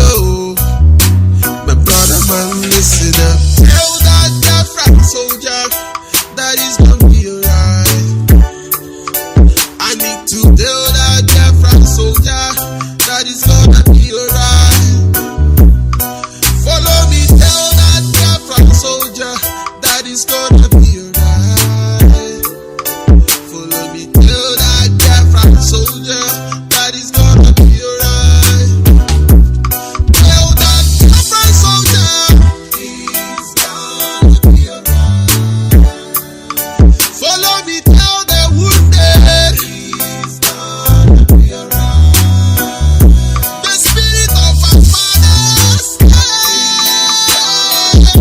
go. My brother man, listen up. Tell that Biafran soldier that is gonna be alright. I need to tell that Biafran soldier that is gonna be alright. Follow me, tell that Biafran soldier that is gonna be alright. Follow me, tell that Biafran soldier that is gonna be alright. Tell that Biafran soldier he's gonna be alright. Follow me, tell the wounded he's gonna be alright. The spirit of our fathers he's gonna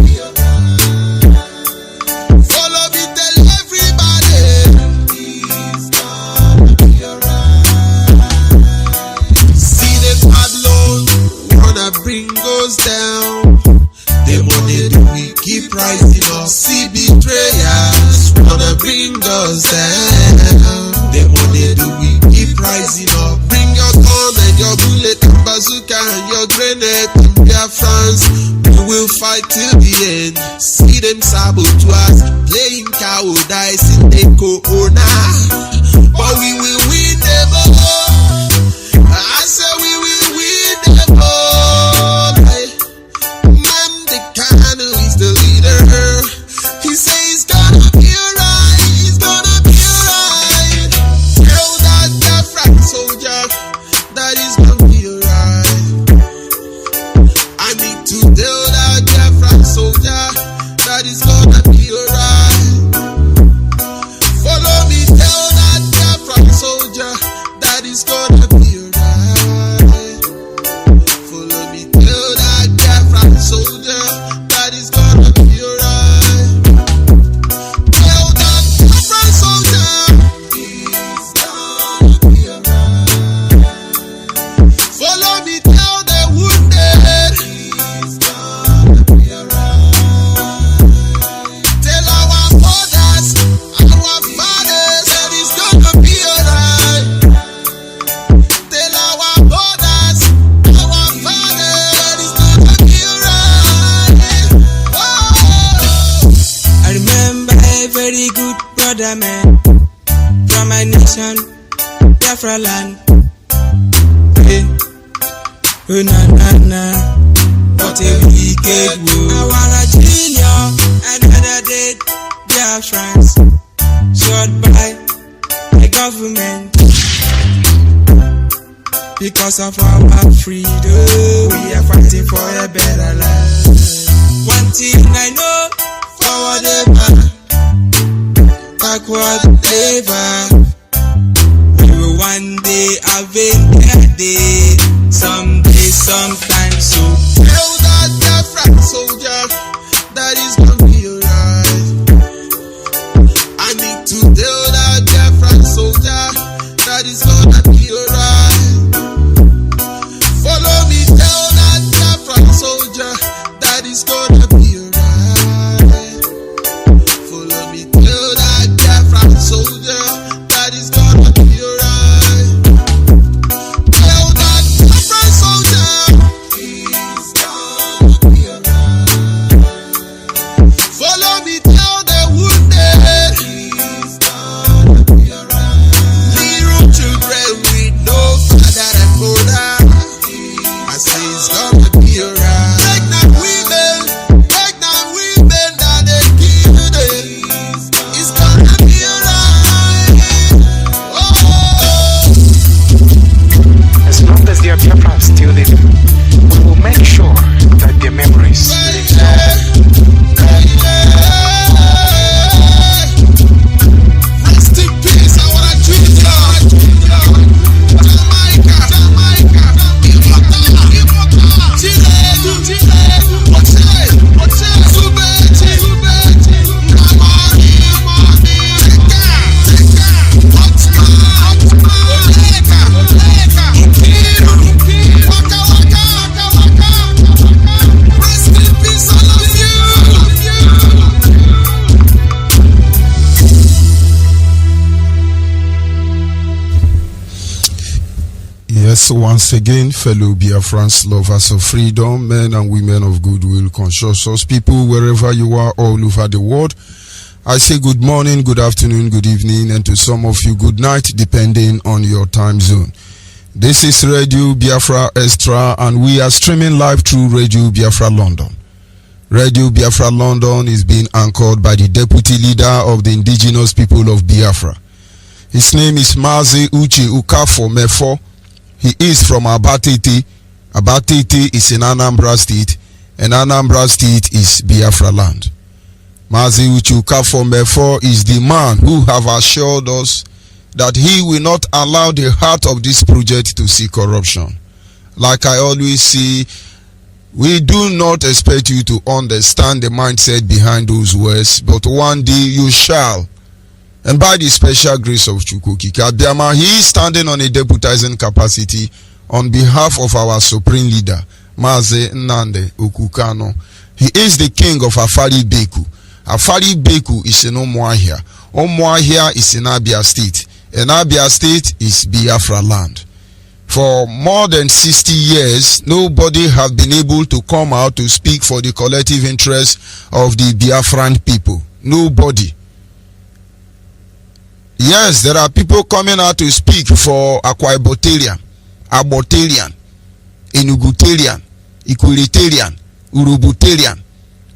be alright. Follow me, tell everybody he's gonna be alright. See the Babylon wanna bring us down. The money that we keep rising up. See betrayers wanna bring us down. The money that we keep rising up. Bring your gun and your bullet and bazooka and your grenade and their France. We will fight till the end. See them sabotage, playing cowardice in the corona. But we will win them all. I say we will win them all. Man, the Kano is the leader. He says he's gonna be alright. He's gonna be alright. Tell that Biafran soldier that he's gonna be alright. I need to tell that Biafran soldier that he's gonna be alright. Follow me, tell that Biafran soldier that he's gonna be alright. Follow me, tell that Biafran soldier that he's gonna be alright. Tell that Biafran soldier he's gonna be alright. Follow me, tell the wounded he's gonna be alright. Tell our mothers, our fathers that he's gonna be alright. Tell our mothers, our fathers that he's gonna be alright. I remember a very good brother man from my nation, Biafra land. Hey, oh na na na, what a wicked world. Our junior, another dead Biafrans, shot by the government. Because of our freedom, we are fighting for a better life. One thing I know, forward ever, backward never. We will one day avenge their day, someday, sometime soon. Tell that Biafran soldier that he's gonna be alright. I need to tell that Biafran soldier that he's gonna be alright. Follow me, tell that Biafran soldier that he's gonna be alright. Follow me, tell that Biafran soldier that he's gonna be alright. Tell that Biafran soldier he's gonna be alright. Follow me, tell the wounded he's gonna be alright. Little children with no father and mother, I say it's gonna be alright. Pregnant women that they kill them, it's gonna be alright. Oh. As long as their Biafrans still living, we will make sure that their memories live on. Rest in peace, I wanna choose Jamaica, Ipob, Yes, once again, fellow Biafrans, lovers of freedom, men and women of goodwill, conscious people, wherever you are all over the world, I say good morning, good afternoon, good evening, and to some of you, good night, depending on your time zone. This is Radio Biafra Extra, and we are streaming live through Radio Biafra London. Radio Biafra London is being anchored by the deputy leader of the indigenous people of Biafra. His name is Mazi Ukafo Mefo. He is from Abatete. Abatete is in Anambra State, and Anambra State is Biafra land. Mazi Ukafo Mefo is the man who have assured us that he will not allow the heart of this project to see corruption. Like I always say, we do not expect you to understand the mindset behind those words, but one day you shall. And by the special grace of Chukwukika Abiyama, he is standing on a deputizing capacity on behalf of our supreme leader, Mazi Nnamdi Okukano. He is the king of Afari Beku. Afari Beku is in Umuahia. Umuahia is in Abia State. And Abia State is Biafra land. For more than 60 years, nobody has been able to come out to speak for the collective interest of the Biafran people. Nobody. Yes, there are people coming out to speak for Akwa Ibotelian, Abotelian, Enugutelian, Equalitarian, Urubutelian,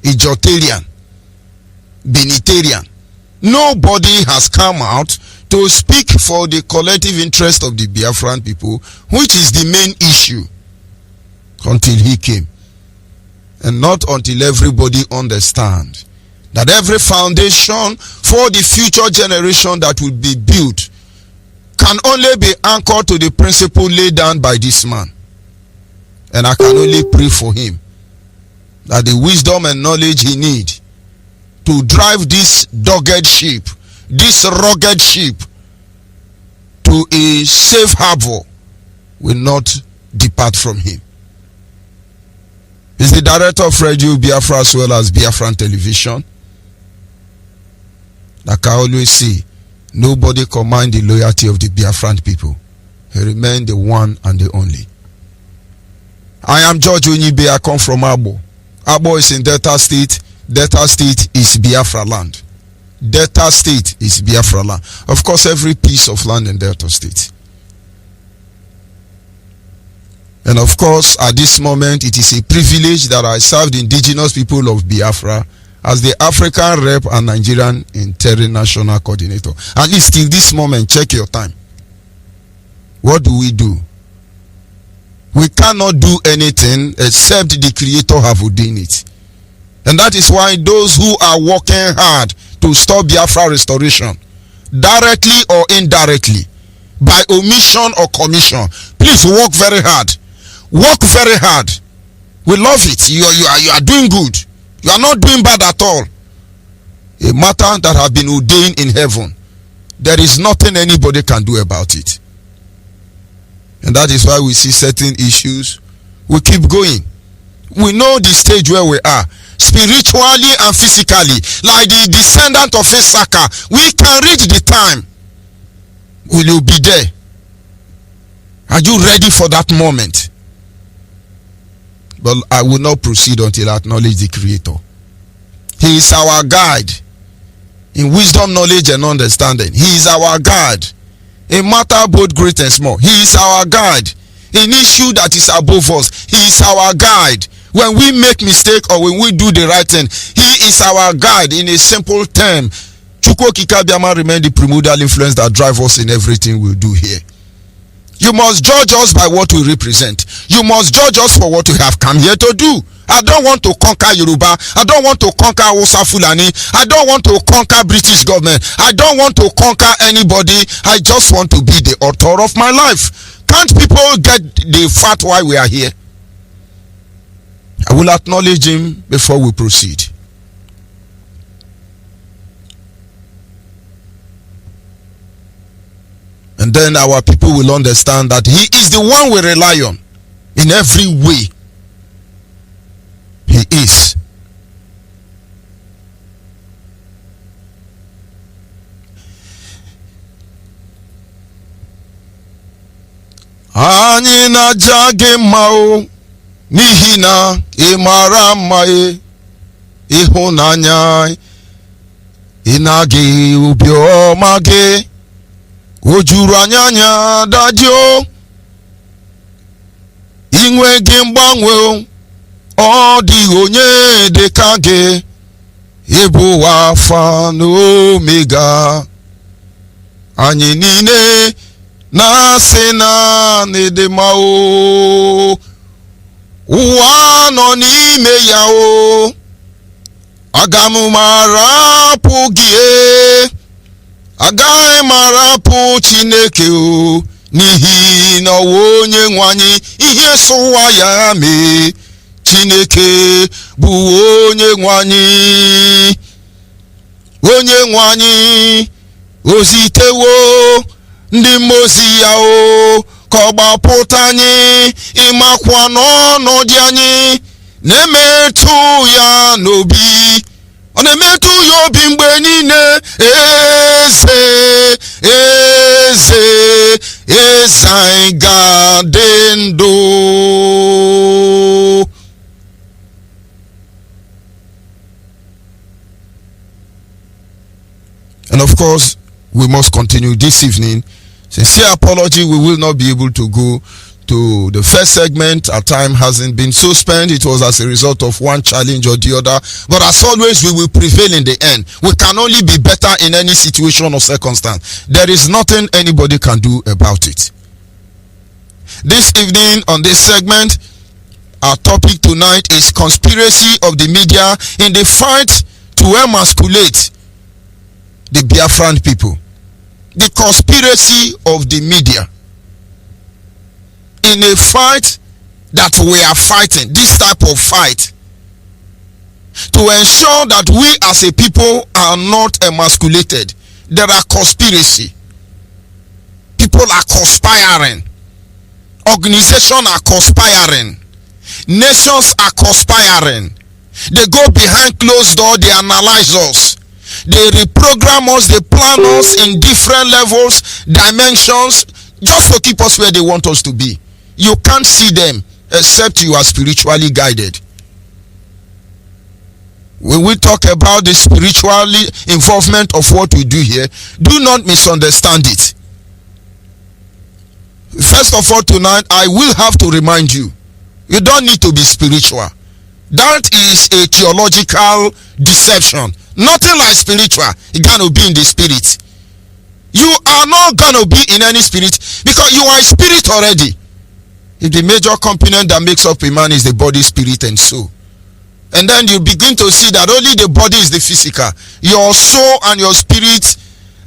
Ijotelian, Benitarian. Nobody has come out to speak for the collective interest of the Biafran people, which is the main issue, until he came. And not until everybody understands that every foundation for the future generation that will be built can only be anchored to the principle laid down by this man. And I can only pray for him that the wisdom and knowledge he needs to drive this dogged ship, this rugged ship, to a safe harbor will not depart from him. He's the director of Radio Biafra as well as Biafran Television. Like I always say, nobody command the loyalty of the Biafran people. He remained the one and the only. I am George Onyeibe. I come from Abo. Abo is in Delta State. Delta State is Biafra land. Delta State is Biafra land. Of course, every piece of land in Delta State. And of course, at this moment, it is a privilege that I serve the indigenous people of Biafra as the African Rep and Nigerian International Coordinator. At least till this moment, check your time. What do? We cannot do anything except the Creator have ordained it. And that is why those who are working hard to stop Biafra restoration, directly or indirectly, by omission or commission, please work very hard. Work very hard. We love it. You are doing good. You are not doing bad at all. A matter that has been ordained in heaven. There is nothing anybody can do about it. And that is why we see certain issues. We keep going. We know the stage where we are. Spiritually and physically. Like the descendant of Issachar. We can reach the time. Will you be there? Are you ready for that moment? But I will not proceed until I acknowledge the Creator. He is our guide in wisdom, knowledge, and understanding. He is our guide in matter both great and small. He is our guide in issue that is above us. He is our guide when we make mistake or when we do the right thing. He is our guide. In a simple term, Chukwukika Abiyama remain the primordial influence that drives us in everything we do here. You must judge us by what we represent. You must judge us for what we have come here to do. I don't want to conquer Yoruba. I don't want to conquer Hausa Fulani. I don't want to conquer British government. I don't want to conquer anybody. I just want to be the author of my life. Can't people get the fact why we are here? I will acknowledge him before we proceed. And then our people will understand that he is the one we rely on in every way. He is. anyị na-aja gị mma o n'ihi na ị mara mma ịhụnanya ị na-agị obiọma gị o juru anya dajio inwe gị mgbanwe ọ dịghị onye dị ka gị ịbụ Alfa na Omega anyị niile na-asị na n'ịdị mma o ụwa nọ n'ime ya o aga m arapụ gị agaghị m arapụ Chineke o n'ihi na onye nwe anyị ihe sụwa ya mee Chineke bụ onye nwe anyị ozitewo ndị mmozi ya o ka ọ gbapụta anyị ịmakwa n'ọnọdụ anyị na-emetụ ya n'obi ọ na-emetụ ya obi mgbe niile eze anyị ga-adị ndụ. And of course, we must continue this evening. Sincere apology, we will not be able to go to the first segment. Our time hasn't been so spent. It was as a result of one challenge or the other. But as always, we will prevail in the end. We can only be better in any situation or circumstance. There is nothing anybody can do about it. This evening on this segment, our topic tonight is conspiracy of the media in the fight to emasculate the Biafran people. The conspiracy of the media in a fight that we are fighting, this type of fight, to ensure that we as a people are not emasculated. There are conspiracy. People are conspiring. Organizations are conspiring. Nations are conspiring. They go behind closed doors, they analyze us. They reprogram us, they plan us in different levels, dimensions, just to keep us where they want us to be. You can't see them except you are spiritually guided. When we talk about the spiritual involvement of what we do here, do not misunderstand it. First of all, tonight, I will have to remind you, you don't need to be spiritual. That is a theological deception. Nothing like spiritual. You're going to be in the spirit. You are not going to be in any spirit because you are a spirit already. If the major component that makes up a man is the body, spirit, and soul, and then you begin to see that only the body is the physical, your soul and your spirit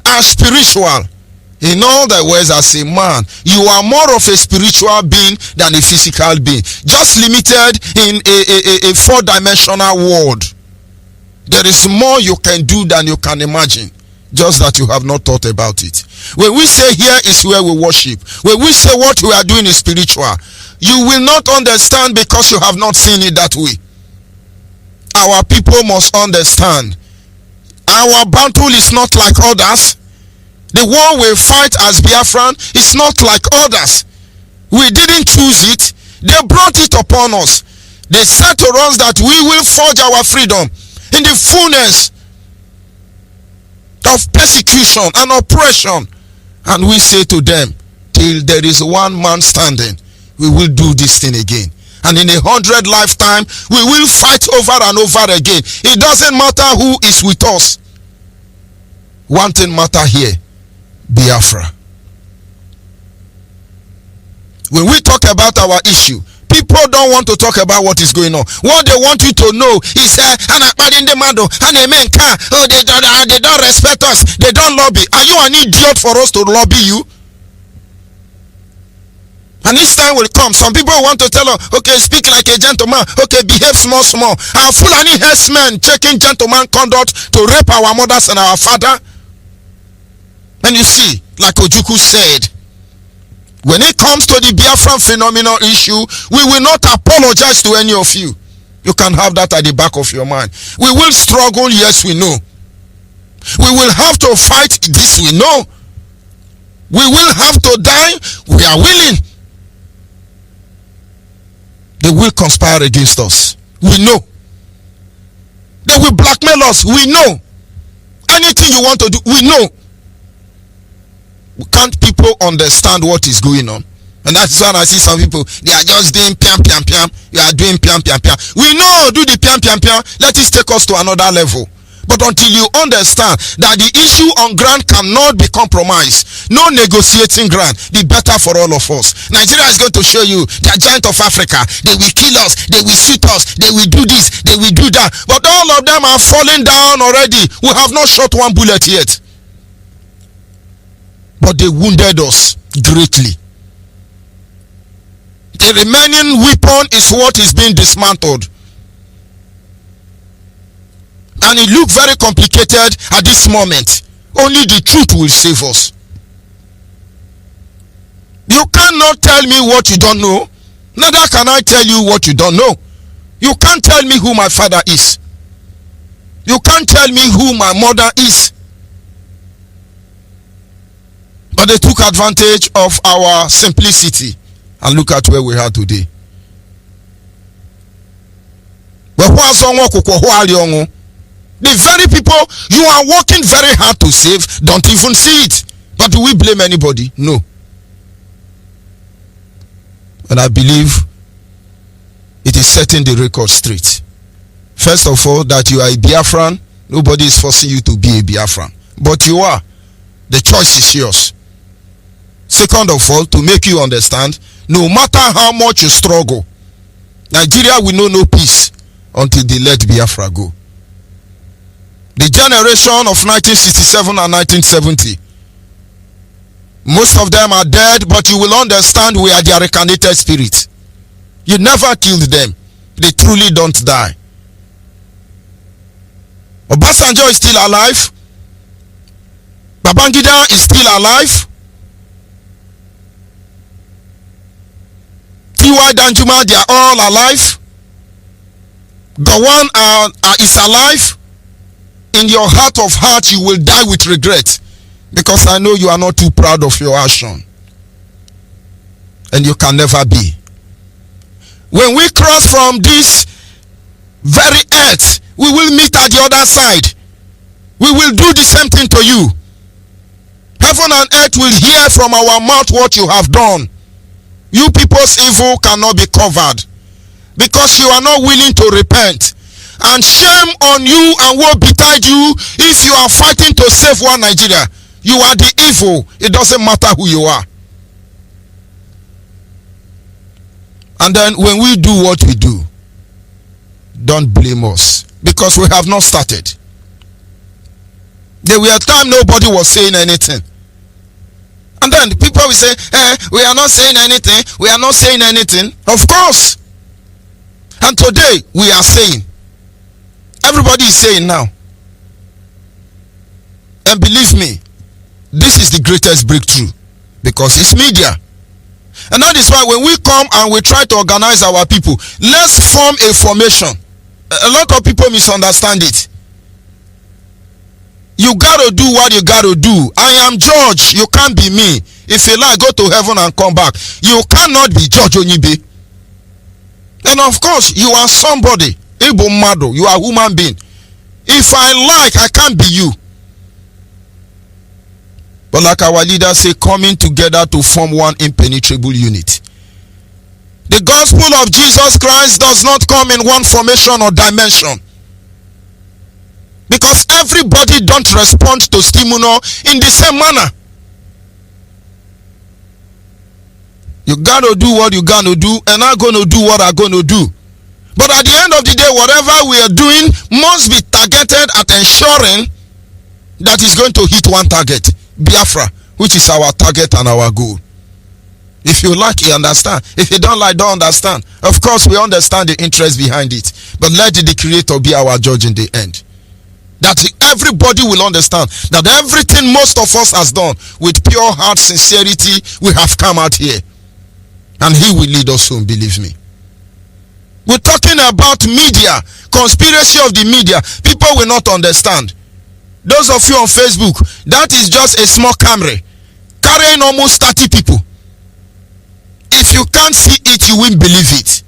are spiritual. In other words, as a man, you are more of a spiritual being than a physical being, just limited in a four-dimensional world. There is more you can do than you can imagine, just that you have not thought about it. When we say here is where we worship, when we say what we are doing is spiritual, you will not understand because you have not seen it that way. Our people must understand. Our battle is not like others. The war we fight as Biafran is not like others. We didn't choose it. They brought it upon us. They said to us that we will forge our freedom in the fullness of persecution and oppression. And we say to them, till there is one man standing, we will do this thing again. And in 100 lifetime, we will fight over and over again. It doesn't matter who is with us. One thing matter here, Biafra. When we talk about our issue, people don't want to talk about what is going on. What they want you to know is they don't respect us. They don't lobby. Are you an idiot for us to lobby you? And this time will come. Some people want to tell us, okay, speak like a gentleman. Okay, behave small. Our Fulani herdsmen checking gentleman conduct to rape our mothers and our father. And you see, like Ojuku said, when it comes to the Biafran phenomenal issue, we will not apologize to any of you. You can have that at the back of your mind. We will struggle, yes, we know. We will have to fight, this we know. We will have to die, we are willing. They will conspire against us. We know. They will blackmail us. We know. Anything you want to do, we know. Can't people understand what is going on? And that's why I see some people, they are just doing piam piam piam. You are doing piam piam piam. We know, do the piam piam piam. Let it take us to another level. But until you understand that the issue on ground cannot be compromised, no negotiating ground, the better for all of us. Nigeria is going to show you they are giant of Africa. They will kill us, they will shoot us, they will do this, they will do that. But all of them are falling down already. We have not shot one bullet yet. But they wounded us greatly. The remaining weapon is what is being dismantled. And it looks very complicated at this moment. Only the truth will save us. You cannot tell me what you don't know. Neither can I tell you what you don't know. You can't tell me who my father is. You can't tell me who my mother is. But they took advantage of our simplicity. And look at where we are today. The very people you are working very hard to save don't even see it. But do we blame anybody? No. And I believe it is setting the record straight. First of all, that you are a Biafran. Nobody is forcing you to be a Biafran. But you are. The choice is yours. Second of all, to make you understand, no matter how much you struggle, Nigeria will know no peace until they let Biafra go. The generation of 1967 and 1970, most of them are dead, but you will understand we are their reincarnated spirit. You never killed them. They truly don't die. Obasanjo is still alive. Babangida is still alive. T.Y. Danjuma, they are all alive. Gowon is alive. In your heart of hearts, you will die with regret, because I know you are not too proud of your action, and you can never be. When we cross from this very earth, we will meet at the other side. We will do the same thing to you. Heaven and earth will hear from our mouth what you have done. You people's evil cannot be covered, because you are not willing to repent. And shame on you and woe betide you if you are fighting to save one Nigeria. You are the evil. It doesn't matter who you are. And then when we do what we do, don't blame us, because we have not started. There were a time nobody was saying anything. And then people will say, we are not saying anything. We are not saying anything. Of course. And today we are saying. Everybody is saying now. And believe me, this is the greatest breakthrough, because it's media. And that is why when we come and we try to organize our people, let's form a formation. A lot of people misunderstand it. You gotta do what you gotta do. I am George. You can't be me. If you like, go to heaven and come back. You cannot be George Onyeibe. And of course, you are somebody. Ibo Mado, you are a human being. If I like, I can't be you. But like our leaders say, coming together to form one impenetrable unit. The gospel of Jesus Christ does not come in one formation or dimension, because everybody don't respond to stimuli in the same manner. You gotta do what you gotta do, and I'm gonna do what I'm gonna do. But at the end of the day, whatever we are doing must be targeted at ensuring that it's going to hit one target, Biafra, which is our target and our goal. If you like, you understand. If you don't like, don't understand. Of course, we understand the interest behind it. But let the Creator be our judge in the end. That everybody will understand that everything most of us has done with pure heart, sincerity, we have come out here. And He will lead us soon, believe me. We're talking about media, conspiracy of the media. People will not understand. Those of you on Facebook, that is just a small camera carrying almost 30 people. If you can't see it, you won't believe it.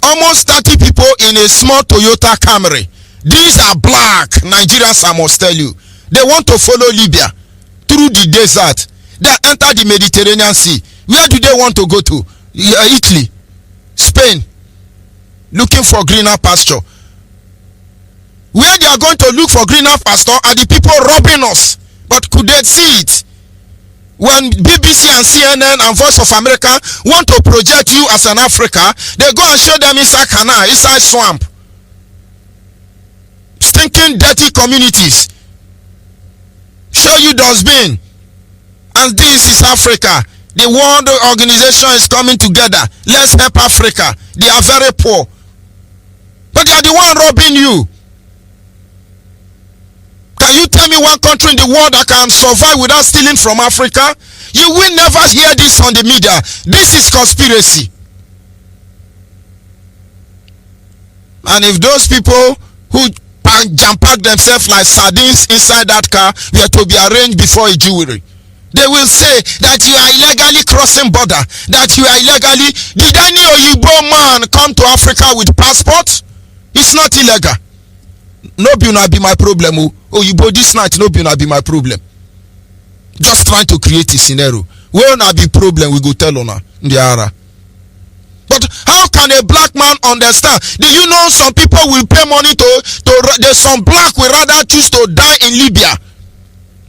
almost 30 people in a small Toyota Camry. These are black Nigerians, I must tell you. They want to follow Libya through the desert. They enter the Mediterranean Sea. Where do they want to go to? Italy, Spain, looking for greener pasture. Where they are going to look for greener pasture are the people robbing us. But could they see it? When BBC and CNN and Voice of America want to project you as an Africa, they go and show them inside canal, inside swamp, stinking dirty communities, show you dustbin, and this is Africa. The world organization is coming together. Let's help Africa. They are very poor, but they are the one robbing you. Can you tell me one country in the world that can survive without stealing from Africa? You will never hear this on the media. This is conspiracy. And if those people who jam-pack themselves like sardines inside that car were to be arranged before a jury, they will say that you are illegally crossing border, that you are illegally. Did any Onyeibe man come to Africa with passport? It's not illegal. No be una be my problem. Oyibo this night no be una be my problem. Just trying to create a scenario where una be problem, we go tell una ndiara. But how can a black man understand? Do you know some people will pay money there's some black will rather choose to die in Libya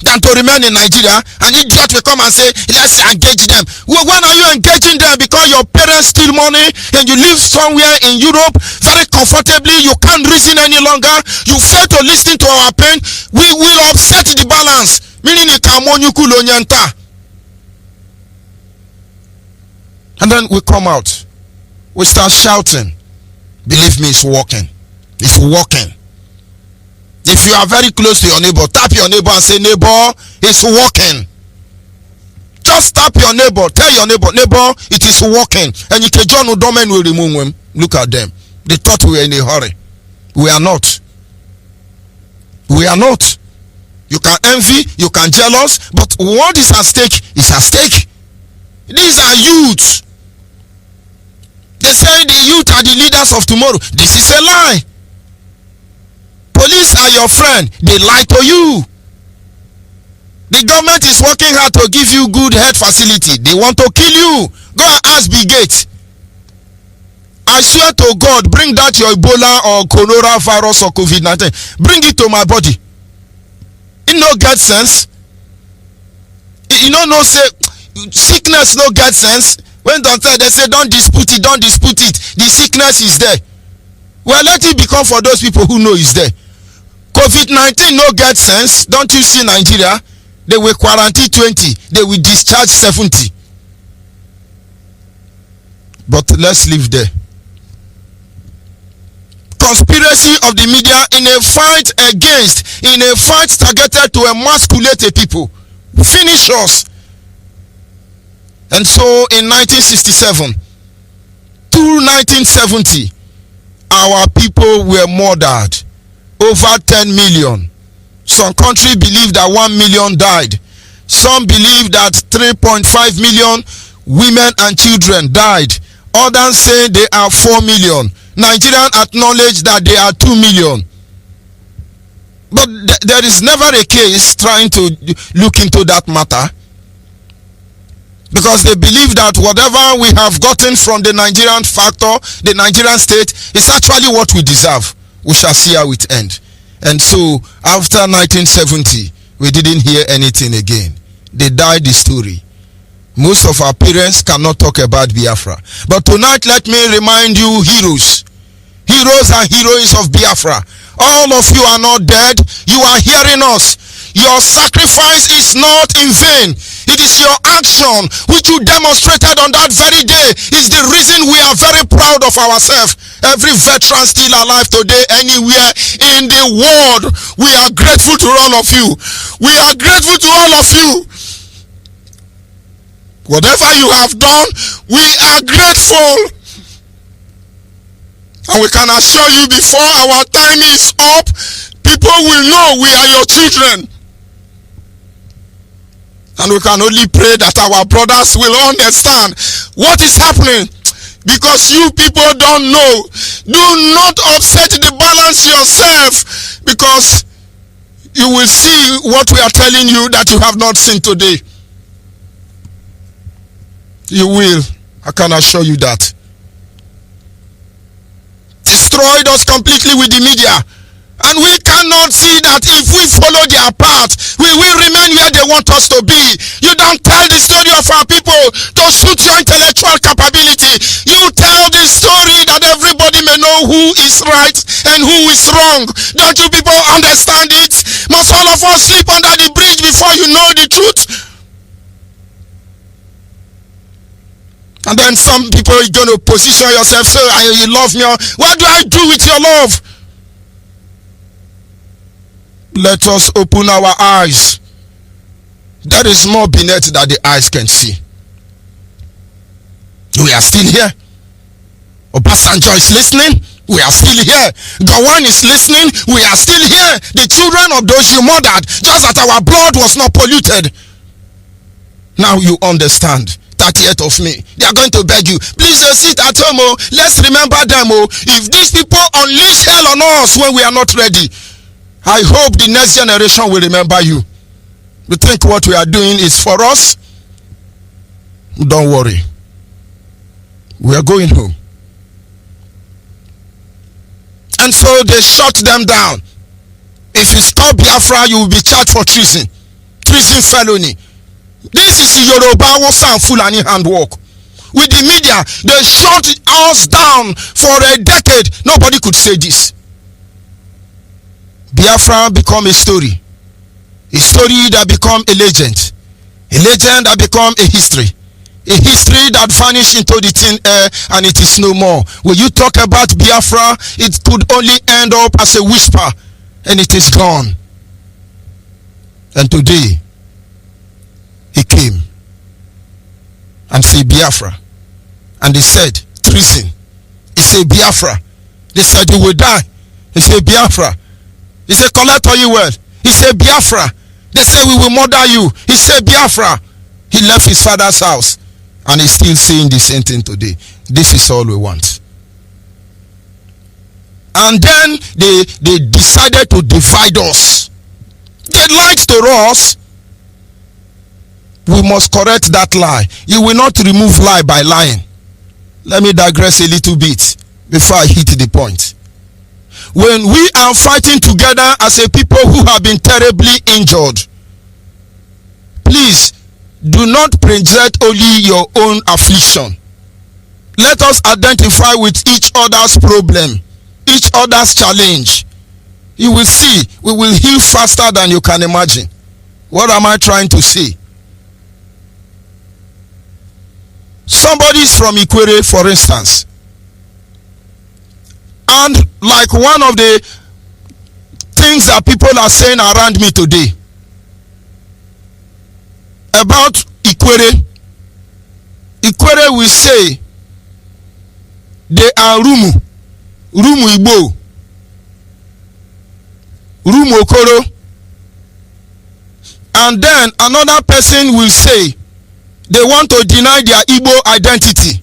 than to remain in Nigeria, and idiot will come and say, let's engage them. Well, when are you engaging them? Because your parents steal money and you live somewhere in Europe very comfortably, you can't reason any longer, you fail to listen to our pain, we will upset the balance. Meaning and then we come out, we start shouting. Believe me, it's working. It's working. If you are very close to your neighbor, tap your neighbor and say, neighbor, it's working. Just tap your neighbor, tell your neighbor, neighbor, it is working. And you can join no domain will remove them. Look at them. They thought we were in a hurry. We are not. We are not. You can envy, you can jealous, but what is at stake is at stake. These are youths. They say the youth are the leaders of tomorrow. This is a lie. Police are your friend. They lie to you. The government is working hard to give you good health facility. They want to kill you. Go and ask Bill Gates. I swear to God, bring that your Ebola or coronavirus or COVID-19. Bring it to my body. It no get sense. You know, no say sickness no get sense. When they say don't dispute it, don't dispute it. The sickness is there. Well, let it become for those people who know it's there. COVID-19 no get sense. Don't you see Nigeria? They will quarantine 20. They will discharge 70. But let's leave there. Conspiracy of the media in a fight targeted to emasculate a people. Finish us. And so in 1967 to 1970, our people were murdered. Over 10 million. Some countries believe that 1 million died. Some believe that 3.5 million women and children died. Others say they are 4 million. Nigerians acknowledge that they are 2 million. But there is never a case trying to look into that matter, because they believe that whatever we have gotten from the Nigerian factor, the Nigerian state, is actually what we deserve. We shall see how it ends. And so after 1970, we didn't hear anything again. They died the story. Most of our parents cannot talk about Biafra. But tonight, let me remind you, heroes and heroines of Biafra, all of you are not dead. You are hearing us. Your sacrifice is not in vain. It is your action which you demonstrated on that very day is the reason we are very proud of ourselves. Every veteran still alive today anywhere in the world, we are grateful to all of you. We are grateful to all of you. Whatever you have done, we are grateful. And we can assure you, before our time is up, people will know we are your children. And we can only pray that our brothers will understand what is happening. because you people don't know. Do not upset the balance yourself, because you will see what we are telling you that you have not seen today. You will. I can assure you that. Destroyed us completely with the media. And we cannot see that if we follow their path, we will remain where they want us to be. You don't tell the story of our people to suit your intellectual capability. You tell the story that everybody may know who is right and who is wrong. Don't you people understand it? Must all of us sleep under the bridge before you know the truth? And then some people are going to position yourself, so you love me. What do I do with your love? Let us open our eyes. There is more beneath that the eyes can see. We are still here. Obasanjo is listening. We are still here. Gawan is listening. We are still here. The children of those you murdered, just that our blood was not polluted. Now you understand. 30th of May. They are going to beg you, please sit at home. Oh. Let's remember them. Oh. If these people unleash hell on us when we are not ready, I hope the next generation will remember you. You think what we are doing is for us? Don't worry. We are going home. And so they shut them down. If you stop Biafra, you will be charged for treason. Treason felony. This is Yoruba, Hausa and Fulani handwork. With the media, they shut us down for a decade. Nobody could say this. Biafra become a story that become a legend that become a history that vanished into the thin air, and it is no more. When you talk about Biafra, it could only end up as a whisper, and it is gone. And today, he came and said Biafra, and they said treason. He said Biafra. They said you will die. He said Biafra. He said collect all you well. He said Biafra. They said we will murder you. He said Biafra. He left his father's house, and he's still saying the same thing today. This is all we want. And then they decided to divide us. They lied to us. We must correct that lie. You will not remove lie by lying. Let me digress a little bit before I hit the point. When we are fighting together as a people who have been terribly injured, please do not project only your own affliction. Let us identify with each other's problem, each other's challenge. You will see, we will heal faster than you can imagine. What am I trying to say? Somebody is from Ikwere, for instance, and like one of the things that people are saying around me today about Ikwere will say they are Rumu Igbo, Rumu Okoro, and then another person will say they want to deny their Igbo identity.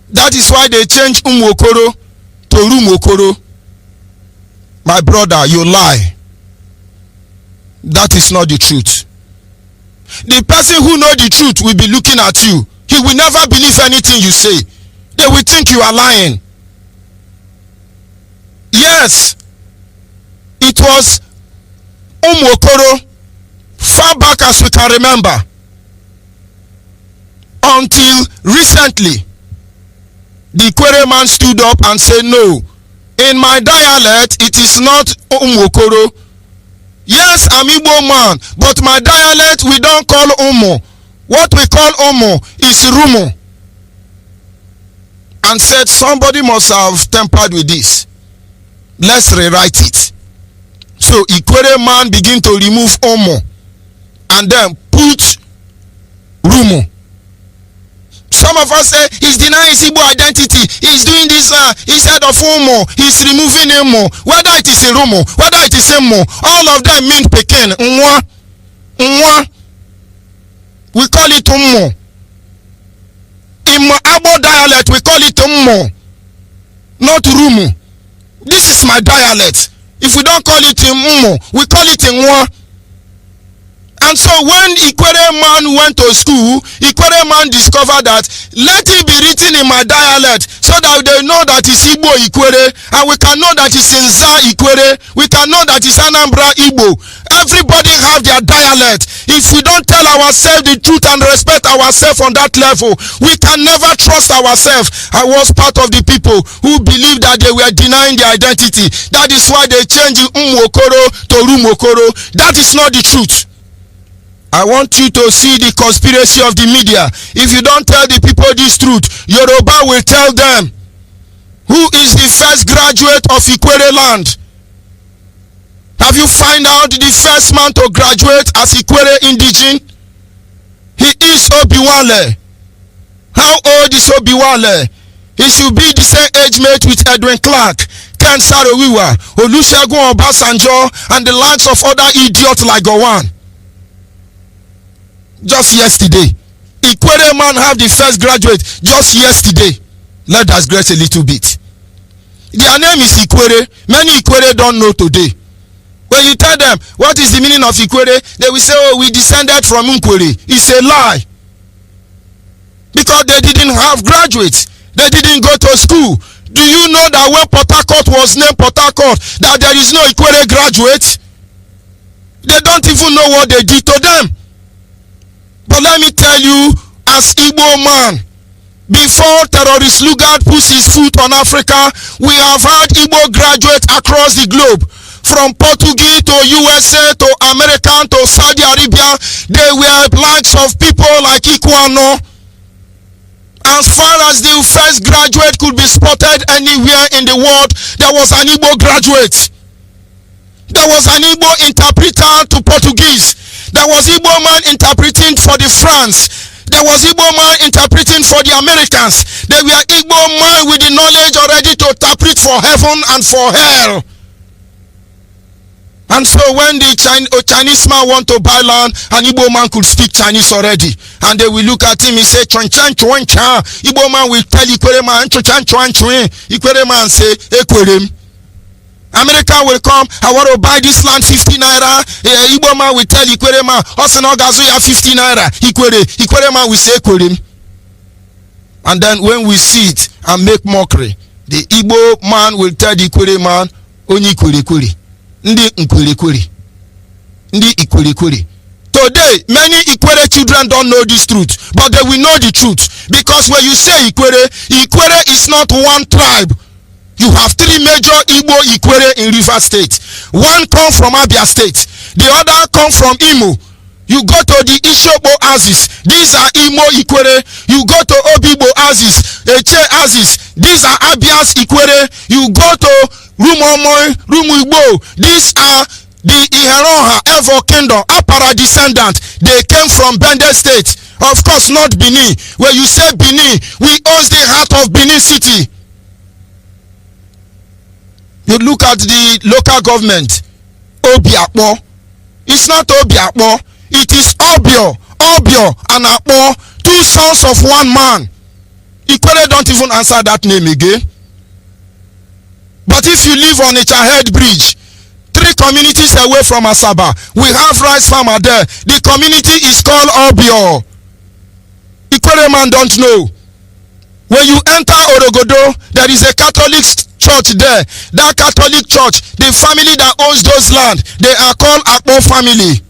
That is why they change Okoro to Okoro. My brother, you lie. That is not the truth. The person who knows the truth will be looking at you. He will never believe anything you say. They will think you are lying. Yes, it was Okoro far back as we can remember. Until recently, the Ikwere man stood up and said, no, in my dialect, it is not Okoro. Yes, I'm Igbo man, but my dialect, we don't call Omo. What we call Omo is Rumo. And said, somebody must have tampered with this. Let's rewrite it. So Ikwere man begin to remove Omo and then put Rumo. Some of us say he's denying his Igbo identity. He's doing this instead of Omo. He's removing Omo. Whether it is a Rumo, whether it is Omo, all of them mean Pekin. We call it Omo. In Abo dialect, we call it Mmo, not Rumu. This is my dialect. If we don't call it Mmo, we call it Nwa. And so when Ikwere man went to school, Ikwere man discovered that let it be written in my dialect so that they know that it's Igbo Ikwere, and we can know that it's Nza Ikwere, we can know that it's Anambra Igbo. Everybody have their dialect. If we don't tell ourselves the truth and respect ourselves on that level, we can never trust ourselves. I was part of the people who believed that they were denying their identity. That is why they changed Umokoro to Rumokoro. That is not the truth. I want you to see the conspiracy of the media. If you don't tell the people this truth, Yoruba will tell them. Who is the first graduate of Ikwere land? Have you find out the first man to graduate as Ikwere indigene? He is Obiwale. How old is Obiwale? He should be the same age mate with Edwin Clark, Ken Saro-Wiwa, Olusegun Obasanjo, and the likes of other idiots like Gowon. Just yesterday, Ikwere man have the first graduate just yesterday. Let us digress a little bit. Their name is Ikwere. Many Ikwere don't know today. When you tell them what is the meaning of Ikwere, they will say, oh, we descended from Nkwere. It's a lie. Because they didn't have graduates. They didn't go to school. Do you know that when Port Harcourt was named Port Harcourt, that there is no Ikwere graduate? They don't even know what they did to them. But let me tell you, as Igbo man, before terrorist Lugard puts his foot on Africa, we have had Igbo graduates across the globe. From Portuguese to USA to American to Saudi Arabia, they were likes of people like Ikuano. As far as the first graduate could be spotted anywhere in the world, there was an Igbo graduate. There was an Igbo interpreter to Portuguese. There was Igbo man interpreting for the France. There was Igbo man interpreting for the Americans. There were Igbo man with the knowledge already to interpret for heaven and for hell. And so when the Chinese man want to buy land, an Igbo man could speak Chinese already. And they will look at him and say, Chon chan chuan chan. Igbo man will tell Ikwere man, Chon chan chuan chuan. Ikwere man say, Ekwerem. America will come, I want to buy this land 50 naira. Igbo man will tell Ikwere man, Osenogazuya 50 naira. Ikwere man will say Ekwerem. And then when we see it and make mockery, the Igbo man will tell the Ikwere man, Onyi Kwere. Ndi Nkwere. Ndi Ikwere. Today, many Ikwere children don't know this truth, but they will know the truth. Because when you say Ikwere is not one tribe. You have three major Igbo Ikwere in River State. One come from Abia State. The other come from Imo. You go to the Ishobo Aziz. These are Imo Ikwere. You go to Obibo Aziz. Eche Aziz. These are Abia's Ikwere. You go to Rumomoy, Rumugbo. These are the Iheronha Evo Kingdom. Apara descendant. They came from Bende State. Of course not Benin. When you say Benin, we own the heart of Benin City. You look at the local government, Obiakpo. It's not Obiakpo, it is Obio and Akpo, two sons of one man. Ikwere don't even answer that name again. But if you live on a Chahed Bridge, 3 communities away from Asaba, we have rice farmer there. The community is called Obio. Ikwere man don't know. When you enter Orogodo, there is a Catholic church there. That Catholic church, the family that owns those land, they are called Akpo family.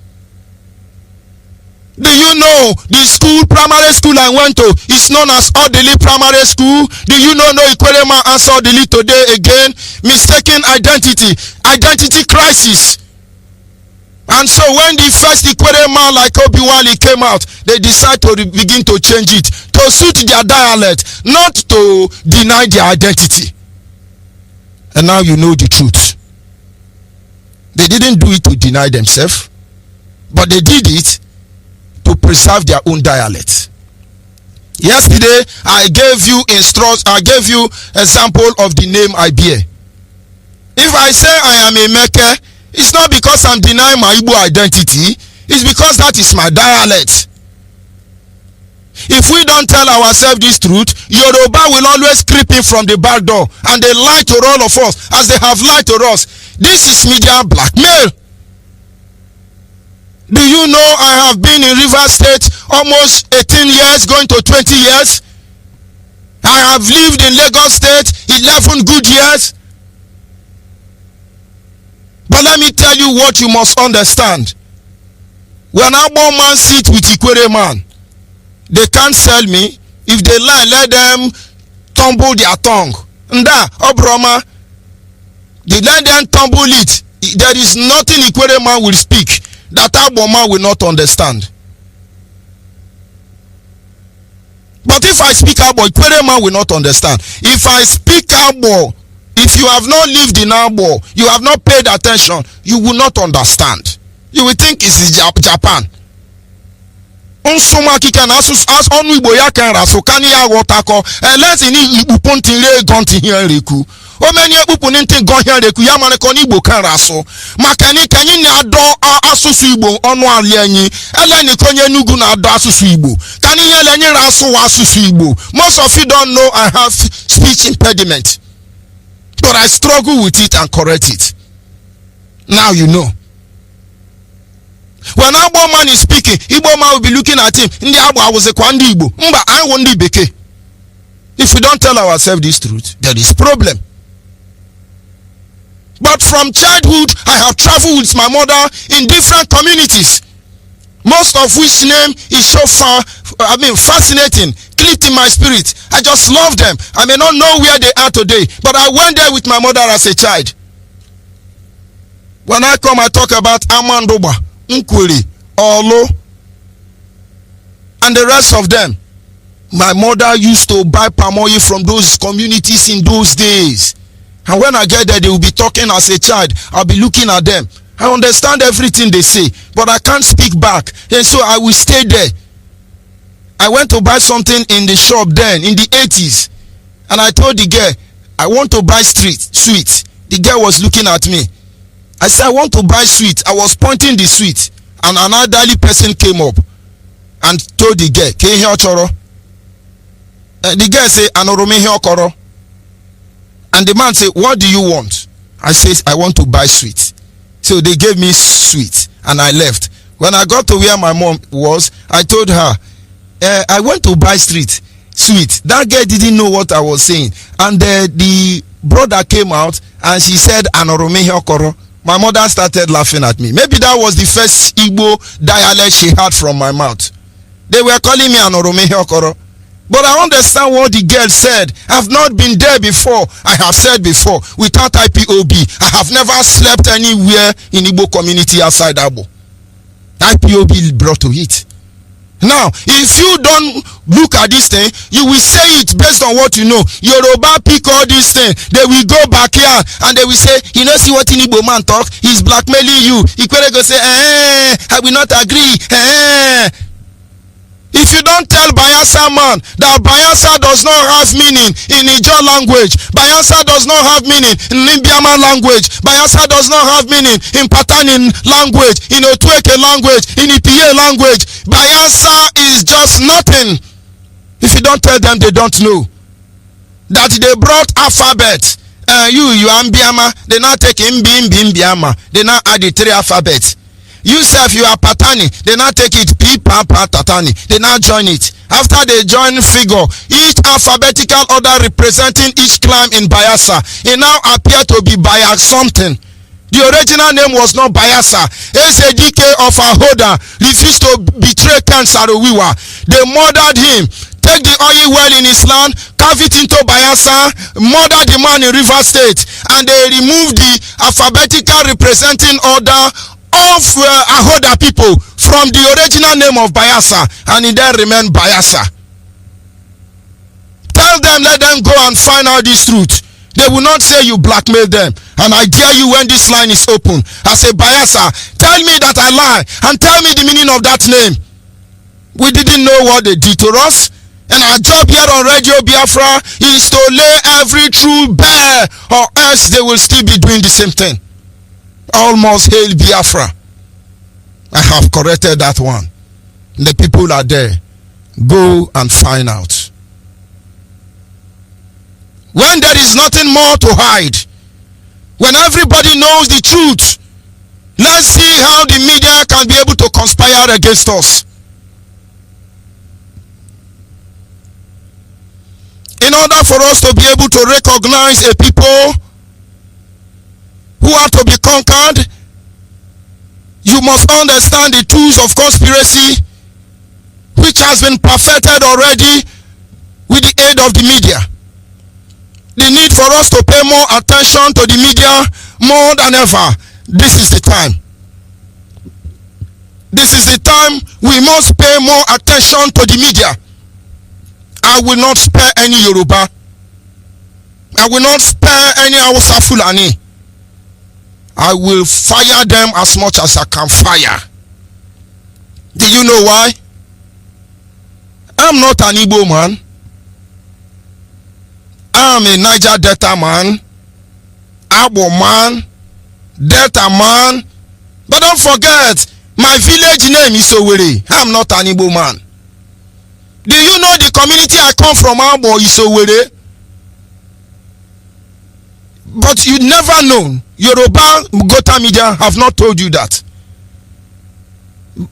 Do you know the primary school I went to is known as Odili Primary School? Do you know Ikwere man answer Odili today again? Mistaken identity crisis. And so when the first Ikwere man like Obiwale came out, they decide to begin to change it to suit their dialect, not to deny their identity. And now you know the truth. They didn't do it to deny themselves, but they did it to preserve their own dialect. Yesterday, I gave you example of the name I bear. If I say I am a Meke, it's not because I'm denying my Igbo identity, it's because that is my dialect. if we don't tell ourselves this truth, Yoruba will always creep in from the back door and they lie to all of us as they have lied to us. This is media blackmail. Do you know I have been in Rivers State almost 18 years, going to 20 years? I have lived in Lagos State 11 good years. But let me tell you what you must understand. When Agbo man sit with Ikwere man, they can't sell me. If they lie, let them tumble their tongue. Nda, Obroma, they let them tumble it. There is nothing Ikwere man will speak that Agbo man will not understand. But if I speak Agbo, Ikwere man will not understand. If I speak Agbo, if you have not lived in Agbo, you have not paid attention, you will not understand. You will think it's Japan. Onsuma kika na asus as onu Igbo ya kan raso kani ya wotako elesi ni ibuponti re gonti hian reku o meni epupu ni ntin gon hian reku ya mane ko ni Igbo kan raso makani kanyi ni ado asusu Igbo onu ale anyi eleni konye nugu na ado asusu Igbo kani ye lenyi raso wa asusu Igbo. Most of you don't know I have speech impediment, but I struggle with it and correct it. Now you know. When Agbo man is speaking, Igbo man will be looking at him. Ndi Agbo I was a kwandi Igbo. Mba I won't beke. If we don't tell ourselves this truth, there is problem. But from childhood, I have traveled with my mother in different communities, most of which name is so fascinating, clicked in my spirit. I just love them. I may not know where they are today, but I went there with my mother as a child. When I come, I talk about Amandoba, Nkwiri, Olo, and the rest of them. My mother used to buy palm oil from those communities in those days. And when I get there, they will be talking as a child. I'll be looking at them. I understand everything they say, but I can't speak back. And so I will stay there. I went to buy something in the shop then, in the 80s. And I told the girl, I want to buy sweet. The girl was looking at me. I said, I want to buy sweet. I was pointing the sweet. And an elderly person came up and told the girl, can you hear Choro? The girl said, Anorome hear Koro. And the man said, what do you want? I said, I want to buy sweet. So they gave me sweet and I left. When I got to where my mom was, I told her, I went to buy sweet. That girl didn't know what I was saying. And the brother came out and she said, Anorome hear Koro. My mother started laughing at me. Maybe that was the first Igbo dialect she had from my mouth. They were calling me Anorome hear Koro. But I understand what the girl said. I've not been there before. I have said before, without IPOB, I have never slept anywhere in Igbo community outside Abo. IPOB brought to it. Now, if you don't look at this thing, you will say it based on what you know. Yoruba pick all this thing. They will go back here and they will say, you know, see what Igbo man talk? He's blackmailing you. Ikwere go say, I will not agree. If you don't tell Bayelsa man that Bayelsa does not have meaning in Ijaw language, Bayelsa does not have meaning in Nimbiama language, Bayelsa does not have meaning in Patani language, in Otueke language, in Ipiye language, Bayelsa is just nothing. If you don't tell them, they don't know. That they brought alphabet. You Ambiama, they now take Mbiama, they now add the 3 alphabets. You self, you are Patani. They now take it P Papa Tatani. They now join it. After they join figure, each alphabetical order representing each clan in Bayelsa, it now appear to be Bayak something. The original name was not Bayelsa. SADK of Ahoda refused to betray Ken Sarowiwa. They murdered him. Take the oil well in his land, carve it into Bayelsa, murder the man in Rivers State, and they removed the alphabetical representing order of Ahoda people from the original name of Bayelsa, and it then remained Bayelsa. Tell them, let them go and find out this truth. They will not say you blackmail them. And I dare you, when this line is open, I say, Bayelsa, tell me that I lie and tell me the meaning of that name. We didn't know what they did to us. And our job here on Radio Biafra is to lay every truth bare, or else they will still be doing the same thing. Almost hail Biafra. I have corrected that one. The people are there. Go and find out. When there is nothing more to hide, when everybody knows the truth, let's see how the media can be able to conspire against us. In order for us to be able to recognize a people who are to be conquered, you must understand the tools of conspiracy which has been perfected already with the aid of the media. The need for us to pay more attention to the media more than ever. This is the time. This is the time we must pay more attention to the media. I will not spare any Yoruba. I will not spare any Hausa Fulani. I will fire them as much as I can fire. Do you know why? I'm not an Igbo man. I'm a Niger Delta man, Abo man, Delta man. But don't forget, my village name is Owerri. I'm not an Igbo man. Do you know the community I come from, Abo, is Owerri? But you never know. Yoruba Gota media have not told you that.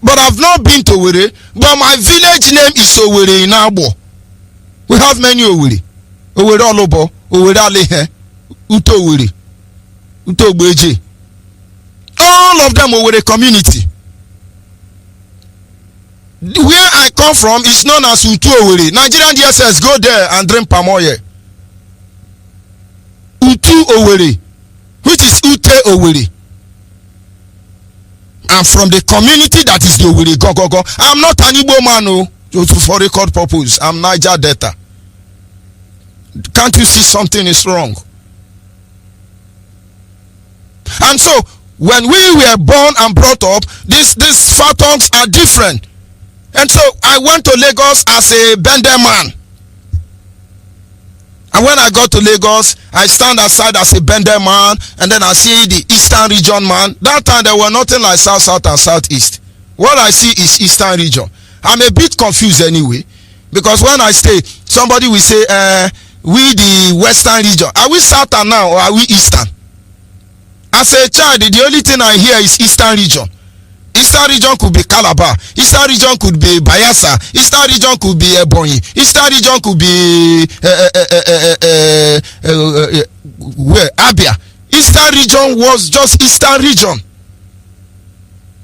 But I've not been to Owerri. But my village name is Owerri in Abo. We have many Owerri. Owerri Olobo, Owerri Alehe, Uto Owerri, Uto Ogbeje. All of them Owerri community. Where I come from is known as Uto Owerri. Nigerian DSS go there and drink palm oil. Utu Owerri, which is Ute Owerri. I'm from the community that is the Owerri Gogogo. I'm not an Igbo man, for record purpose. I'm Niger Delta. Can't you see something is wrong? And so, when we were born and brought up, these fathoms are different. And so, I went to Lagos as a Bender man. And when I got to Lagos, I stand aside as a Bender man, and then I see the Eastern region man. That time there were nothing like South, South, and Southeast. What I see is Eastern region. I'm a bit confused anyway, because when I stay, somebody will say, we the Western region. Are we Southern now or are we Eastern? As a child, the only thing I hear is Eastern region. Eastern region could be Calabar. Eastern region could be Bayelsa. Eastern region could be Ebonyi. Eastern region could be where? Abia. Eastern region was just Eastern region.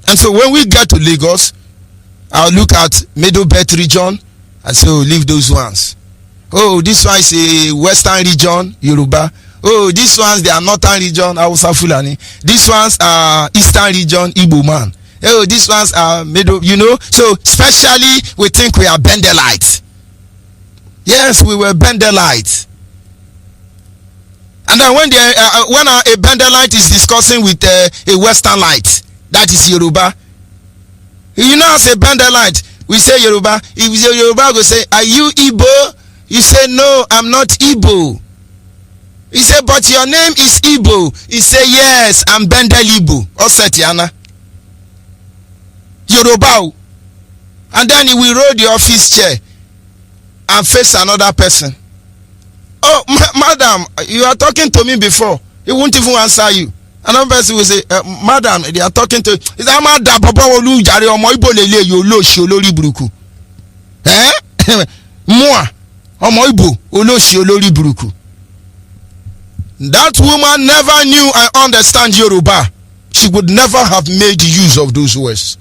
And so when we get to Lagos, I'll look at Middle Belt region and say, oh, leave those ones. Oh, this one is a Western region, Yoruba. Oh, this ones they are Northern region, Hausa Fulani. These ones are Eastern region, Igbo man. Oh, these ones are middle, you know. So, especially, we think we are Benderlites. Yes, we were Benderlites. And then when a Benderlite is discussing with a Western light, that is Yoruba. You know, as a Benderlite, we say Yoruba. If Yoruba go say, are you Igbo? You say, no, I'm not Igbo. He say, but your name is Igbo. He say, yes, I'm Bendel Igbo. Osetiana. Yoruba. And then he will roll the office chair and face another person. Oh, madam, you are talking to me before. He won't even answer you. Another person will say, madam, they are talking to you. He say, madam, papa olu jare omo Igbo lele yo lo shi olori buruku. Moi, omo Igbo olo shi olori buruku. That woman never knew I understand Yoruba. She would never have made use of those words.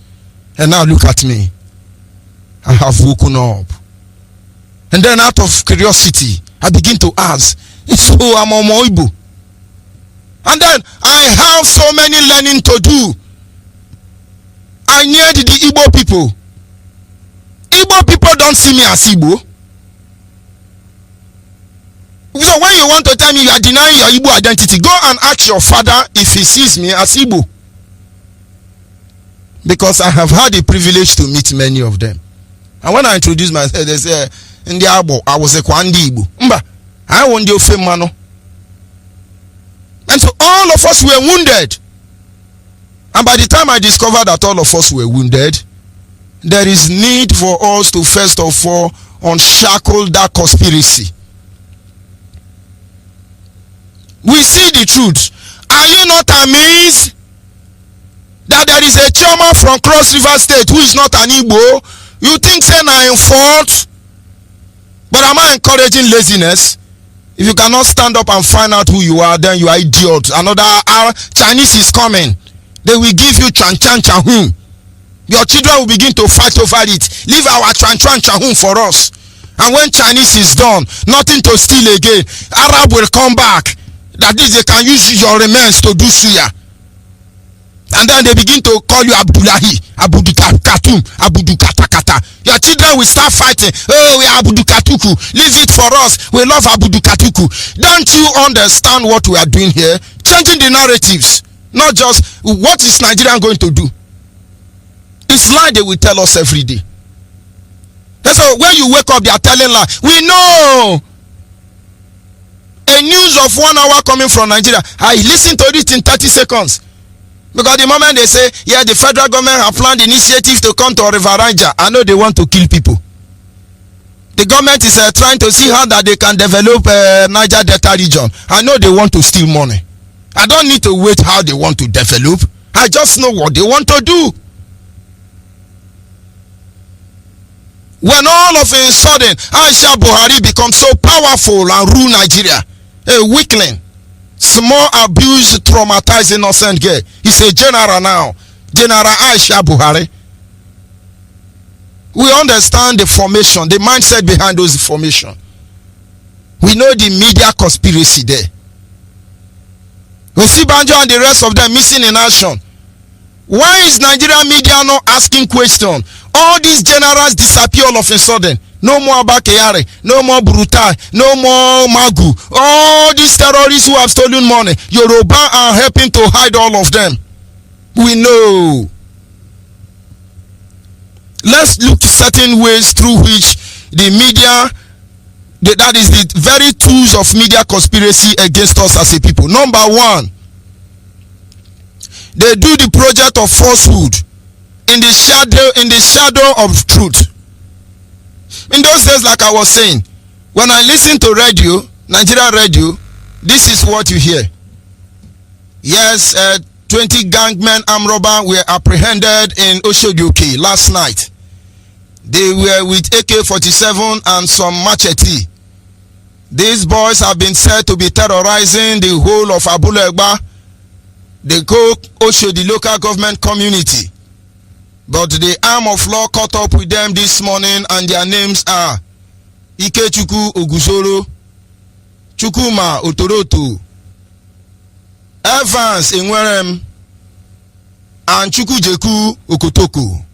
And now look at me. I have woken up. And then out of curiosity, I begin to ask, so I'm Omo Igbo. And then I have so many learning to do. I need the Igbo people. Igbo people don't see me as Igbo. So when you want to tell me you are denying your Igbo identity, go and ask your father if he sees me as Igbo. Because I have had the privilege to meet many of them. And when I introduce myself, they say, in the Abo, I was a Kwandi Igbo. Mba, I want you to mano. And so all of us were wounded. And by the time I discovered that all of us were wounded, there is need for us to first of all unshackle that conspiracy. We see the truth. Are you not amazed that there is a chairman from Cross River State who is not an Igbo? You think say na in fault? But am I encouraging laziness? If you cannot stand up and find out who you are, then you are idiot. Another Chinese is coming. They will give you chan chan chahun. Your children will begin to fight over it. Leave our chan chan chahun for us. And when Chinese is done, nothing to steal again. Arab will come back. That is, they can use your remains to do suya. And then they begin to call you Abdullahi, Abudu Katum, Abudu Katakata. Your children will start fighting. Oh, we are Abudu Katuku. Leave it for us. We love Abudu Katuku. Don't you understand what we are doing here? Changing the narratives. Not just what is Nigeria going to do. It's lie they will tell us every day. And so when you wake up, they are telling lie. We know. A news of 1 hour coming from Nigeria, I listen to it in 30 seconds. Because the moment they say, yeah, the federal government have planned initiative to come to River Niger, I know they want to kill people. The government is trying to see how that they can develop Niger Delta region. I know they want to steal money. I don't need to wait how they want to develop. I just know what they want to do. When all of a sudden Aisha Buhari becomes so powerful and rule Nigeria, a weakling, small abuse, traumatized innocent girl. He's a general now. General Aisha Buhari. We understand the formation, the mindset behind those formation. We know the media conspiracy there. We see Banjo and the rest of them missing in action. Why is Nigerian media not asking questions? All these generals disappear all of a sudden. No more Abakeyare, no more Brutal, no more Magu. All these terrorists who have stolen money, Yoruba are helping to hide all of them. We know. Let's look certain ways through which the media, that is the very tools of media conspiracy against us as a people. Number one, they do the project of falsehood in the shadow of truth. In those days, like I was saying, when I listen to radio, Nigeria radio, this is what you hear. Yes, 20 gangmen armed robbers were apprehended in Oshodi last night. They were with AK-47 and some machete. These boys have been said to be terrorizing the whole of Abulegba, the Oshodi local government community. But the arm of law caught up with them this morning, and their names are Ikechukwu Oguzoro, Chukuma Otoroto, Evans Enwerem, and Chukwujeku Okotoko.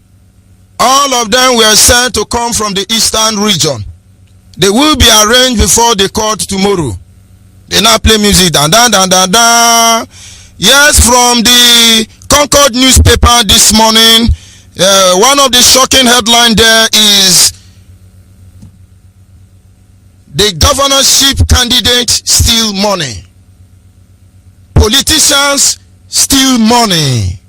All of them were said to come from the eastern region. They will be arraigned before the court tomorrow. They now play music. Da, da, da, da, da. Yes, from the Concord newspaper this morning, one of the shocking headlines there is the governorship candidate steal money. Politicians steal money.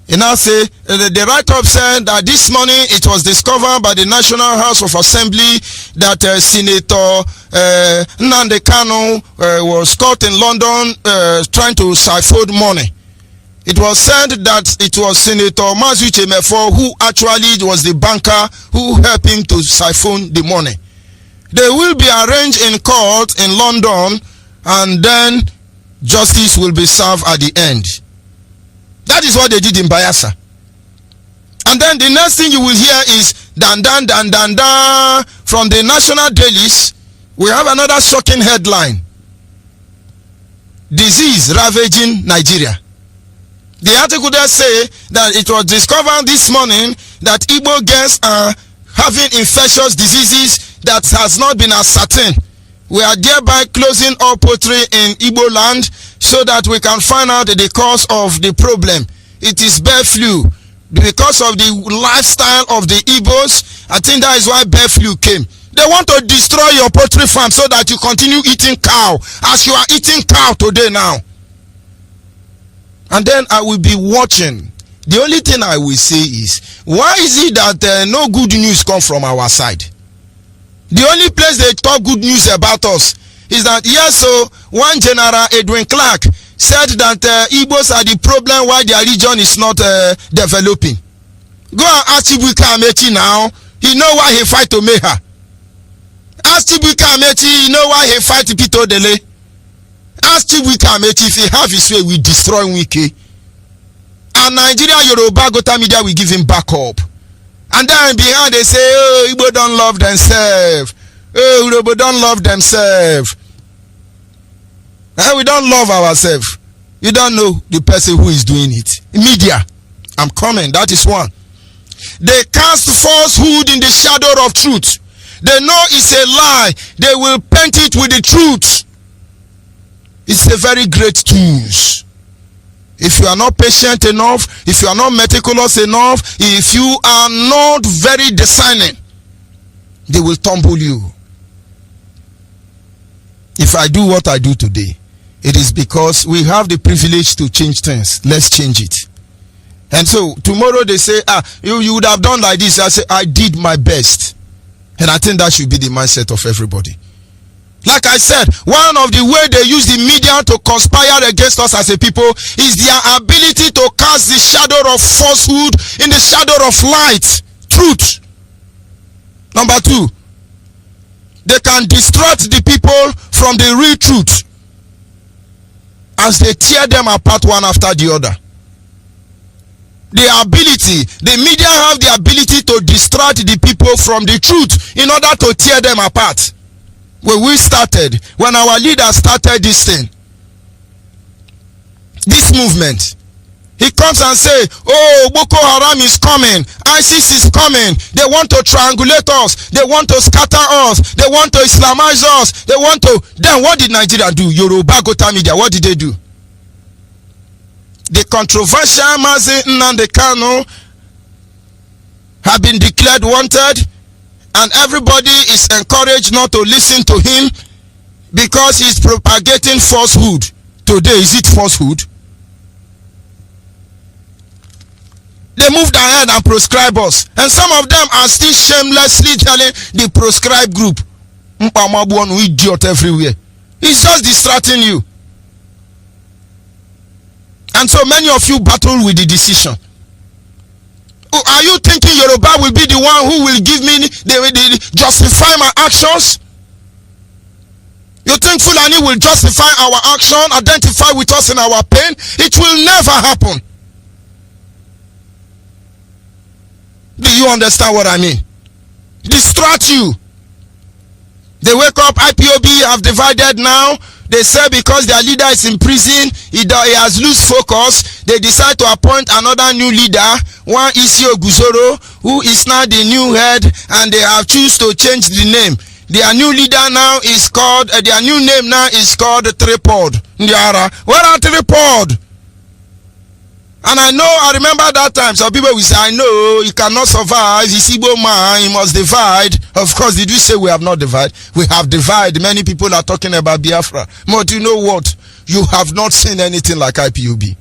You now say the write-up said that this morning it was discovered by the National House of Assembly that Senator Nnamdi Kanu was caught in London trying to siphon money. It was said that it was Senator Mazi who actually was the banker who helped him to siphon the money. They will be arraigned in court in London, and then justice will be served at the end. That is what they did in Bayelsa. And then the next thing you will hear is dan dan dan dan dan from the national dailies. We have another shocking headline: disease ravaging Nigeria. The article there say that it was discovered this morning that Igbo girls are having infectious diseases that has not been ascertained. We are thereby closing all poultry in Igbo land so that we can find out the cause of the problem. It is bird flu. Because of the lifestyle of the Igbos, I think that is why bird flu came. They want to destroy your poultry farm so that you continue eating cow as you are eating cow today now. And then I will be watching The only thing I will say is, why is it that no good news come from our side? The only place they talk good news about us is that, yes, so one General Edwin Clark said that Igbos are the problem why their region is not developing. Go and ask Chibuika Amechi now. He know why he fight Omeha. Ask Chibuika Amechi, he know why he fight Pito Dele. Ask Chibuika Amechi, if he have his way, we destroy Wike. And Nigeria Yoruba Gota Media will give him backup. And then behind they say, oh, Igbo don't love themselves. Oh, Igbo don't love themselves. And we don't love ourselves. You don't know the person who is doing it. Media. I'm coming. That is one. They cast falsehood in the shadow of truth. They know it's a lie. They will paint it with the truth. It's a very great tool. If you are not patient enough, if you are not meticulous enough, if you are not very discerning, they will tumble you. If I do what I do today, it is because we have the privilege to change things. Let's change it. And so tomorrow they say, you would have done like this. I say, I did my best. And I think that should be the mindset of everybody. Like I said, one of the way they use the media to conspire against us as a people is their ability to cast the shadow of falsehood in the shadow of light, truth. Number two, they can distract the people from the real truth as they tear them apart one after the other. The media have the ability to distract the people from the truth in order to tear them apart. When our leaders started this thing, this movement, he comes and say, oh, Boko Haram is coming, ISIS is coming, they want to triangulate us, they want to scatter us, they want to Islamize us, they want to. Then what did Nigeria do? Yoruba Gota Media, what did they do? The controversial Mazi Nnamdi have been declared wanted, and everybody is encouraged not to listen to him because he's propagating falsehood. Today, is it falsehood? They moved ahead and proscribe us, and some of them are still shamelessly telling the proscribed group, idiot everywhere. It's just distracting you. And so many of you battle with the decision. Are you thinking Yoruba will be the one who will give me the justify my actions? You think Fulani will justify our action, identify with us in our pain? It will never happen. Do you understand what I mean? Distract you. They wake up, IPOB have divided now. They say because their leader is in prison, he has lost focus. They decide to appoint another new leader, one Isio Guzoro, who is now the new head, and they have chosen to change the name. Their new leader now is called, their new name now is called Tripod. Where are Tripod? And I remember that time, some people will say, I know, he cannot survive, he's Igbo man, he must divide. Of course, did we say we have not divided? We have divided. Many people are talking about Biafra. But you know what? You have not seen anything like IPOB.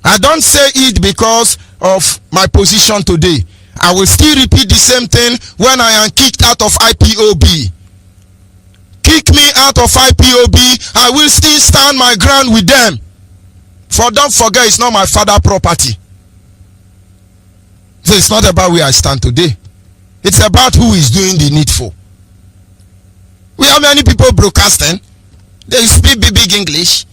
I don't say it because of my position today. I will still repeat the same thing when I am kicked out of IPOB. Kick me out of IPOB, I will still stand my ground with them. For don't forget, it's not my father property. So it's not about where I stand today. It's about who is doing the needful. We have many people broadcasting. They speak big English.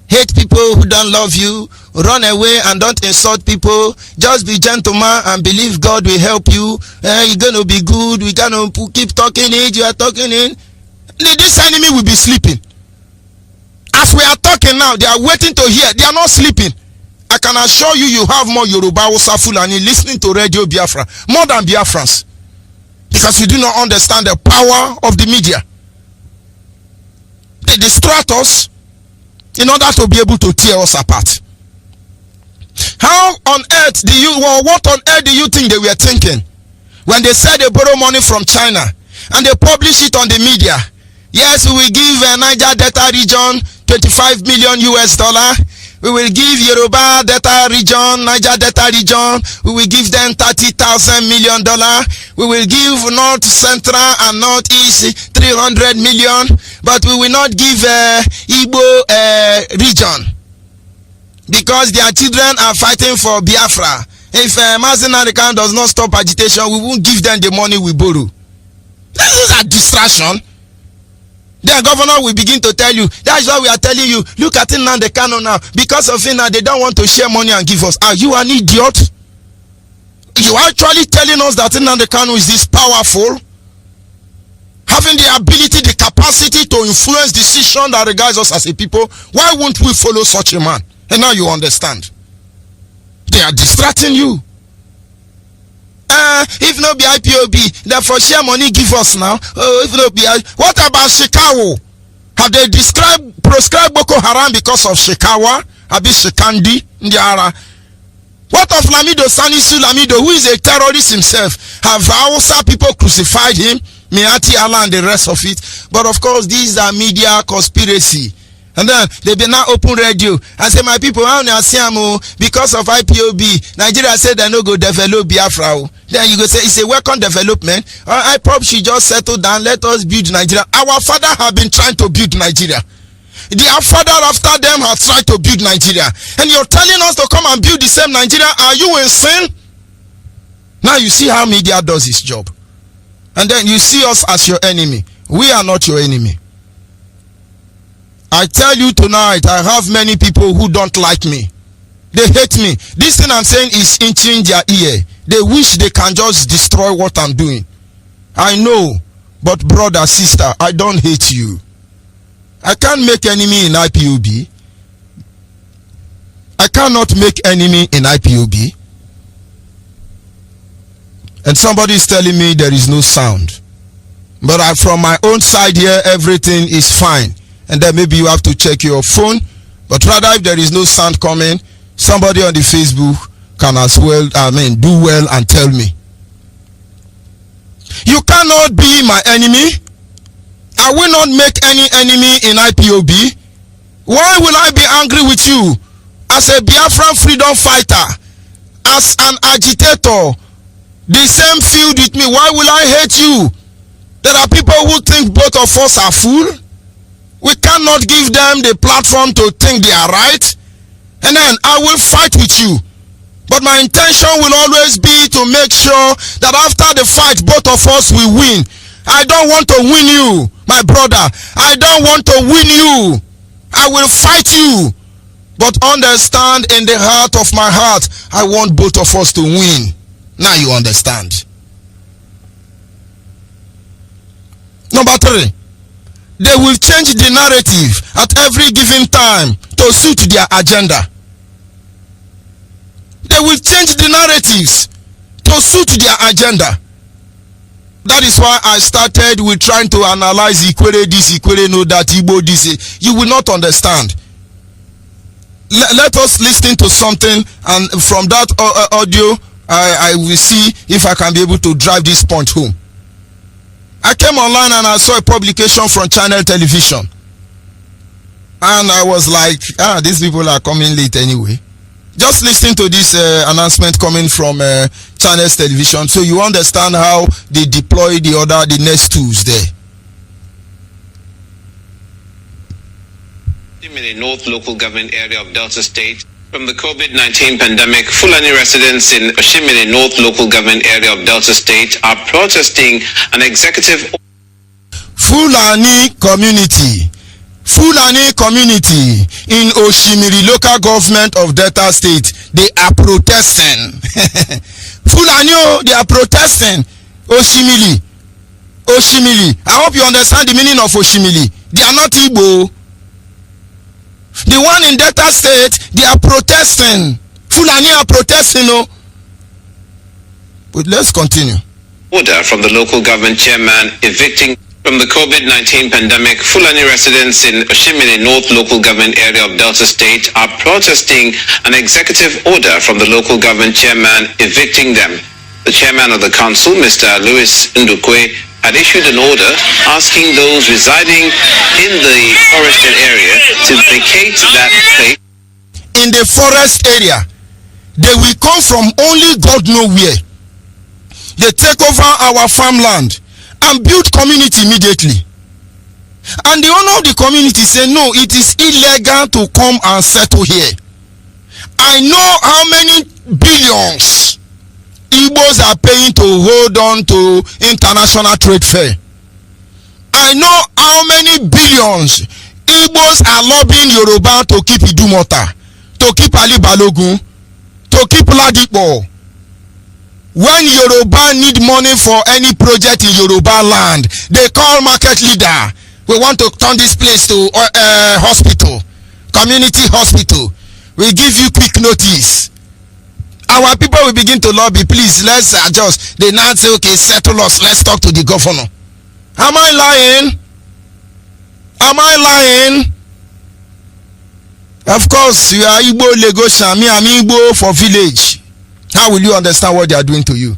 Hate people who don't love you. Run away and don't insult people. Just be gentleman and believe God will help you. You're going to be good. We're going to keep talking it. You are talking it. This enemy will be sleeping. As we are talking now, they are waiting to hear. They are not sleeping. I can assure you, you have more Yoruba Hausa Fulani listening to Radio Biafra, more than Biafrans. Because you do not understand the power of the media. They distract us in order to be able to tear us apart. How on earth do you, well, what on earth do you think they were thinking when they said they borrow money from China and they publish it on the media? Yes, we will give Niger Delta region $25 million US. We will give Yoruba Delta region, Niger Delta region, we will give them $30,000 million. We will give North Central and Northeast 300 million, but we will not give Igbo region, because their children are fighting for Biafra. If Mazi does not stop agitation, we won't give them the money we borrow. This is a distraction. Then governor will begin to tell you, that's why we are telling you, look at Nnamdi Kanu now. Because of it now, they don't want to share money and give us. Are you an idiot? You are actually telling us that Nnamdi Kanu is this powerful, having the ability, the capacity to influence decision that regards us as a people. Why won't we follow such a man? And now you understand. They are distracting you. If no be IPOB, therefore share money give us now. If no be, what about Shikawo? Have they proscribed Boko Haram because of Shikawa? Abi Shikandi Ndiara? What of Lamido Sanisu Lamido, who is a terrorist himself? Have Hausa people crucified him? Miati Allah and the rest of it. But of course, these are media conspiracy. And then they be now open radio and say, my people, because of IPOB, Nigeria said they no go develop Biafra. Then you go say it's a welcome development. Ipob should just settle down. Let us build Nigeria. Our father have been trying to build Nigeria. Their father after them have tried to build Nigeria. And you're telling us to come and build the same Nigeria. Are you insane? Now you see how media does its job. And then you see us as your enemy. We are not your enemy. I tell you tonight, I have many people who don't like me. They hate me. This thing I'm saying is inching their ear. They wish they can just destroy what I'm doing. I know, but brother, sister, I don't hate you. I can't make enemy in IPOB. I cannot make enemy in IPOB. And somebody is telling me there is no sound. But from my own side here, everything is fine. And then maybe you have to check your phone. But rather, if there is no sound coming, somebody on the Facebook can as well, do well and tell me. You cannot be my enemy. I will not make any enemy in IPOB. Why will I be angry with you? As a Biafran freedom fighter, as an agitator, the same field with me, why will I hate you? There are people who think both of us are fool. We cannot give them the platform to think they are right. And then I will fight with you. But my intention will always be to make sure that after the fight, both of us will win. I don't want to win you, my brother. I don't want to win you. I will fight you. But understand, in the heart of my heart, I want both of us to win. Now you understand. Number 3. They will change the narrative at every given time to suit their agenda. They will change the narratives to suit their agenda. That is why I started with trying to analyze Ikwere this, Ikwere no that, Igbo this. You will not understand. Let us listen to something, and from that audio, I will see if I can be able to drive this point home. I came online and I saw a publication from Channel Television. And I was like, these people are coming late anyway. Just listen to this announcement coming from Channel Television so you understand how they deploy the next tools there. In the North Local Government Area of Delta State, from the COVID-19 pandemic, Fulani residents in Oshimiri North Local Government Area of Delta State are protesting an executive. Fulani community in Oshimiri Local Government of Delta State, they are protesting. Fulani, they are protesting. Oshimiri. I hope you understand the meaning of Oshimiri. They are not Igbo. The one in Delta State, they are protesting. Fulani are protesting, no? But let's continue. Order from the local government chairman evicting from the COVID-19 pandemic. Fulani residents in Oshimiri North Local Government Area of Delta State are protesting an executive order from the local government chairman evicting them. The chairman of the council, Mr. Louis Ndukwe, had issued an order asking those residing in the forested area to vacate that place. in the forest area. They will come from only God know where. They take over our farmland and build community immediately. And the owner of the community say, no, it is illegal to come and settle here. I know how many billions Igbos are paying to hold on to international trade fair. I know how many billions Igbos are lobbying Yoruba to keep Idumota, to keep Ali Balogun, to keep Ladipo. When Yoruba need money for any project in Yoruba land, they call market leader. We want to turn this place to hospital, community hospital. We give you quick notice. Our people will begin to lobby. Please, let's adjust. They now say, okay, settle us. Let's talk to the governor. Am I lying? Am I lying? Of course, you are Igbo Lagosian. Me, I'm Igbo for village. How will you understand what they are doing to you?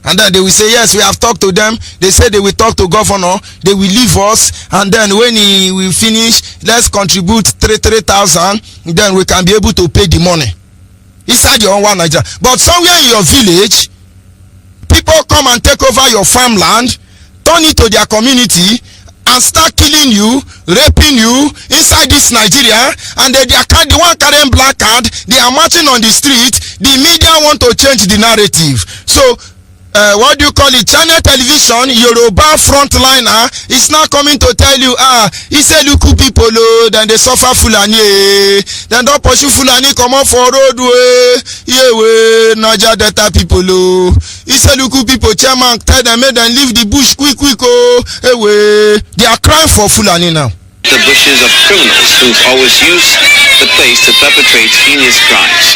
And then they will say, yes, we have talked to them. They say they will talk to governor. They will leave us. And then when he will finish, let's contribute 3,000. Then we can be able to pay the money. Inside your own one Nigeria. But somewhere in your village, people come and take over your farmland, turn it to their community, and start killing you, raping you inside this Nigeria. And they are the one carrying black card. They are marching on the street. The media want to change the narrative. So what do you call it? Channel television, Yoruba frontliner is now coming to tell you, Iseluku people, then they suffer Fulani, then don't pursue Fulani, come on for road way, Naija Delta people, Iseluku people, chairman, tell them, make them leave the bush quick, they are crying for Fulani now. The bushes of criminals who've always used the place to perpetrate heinous crimes.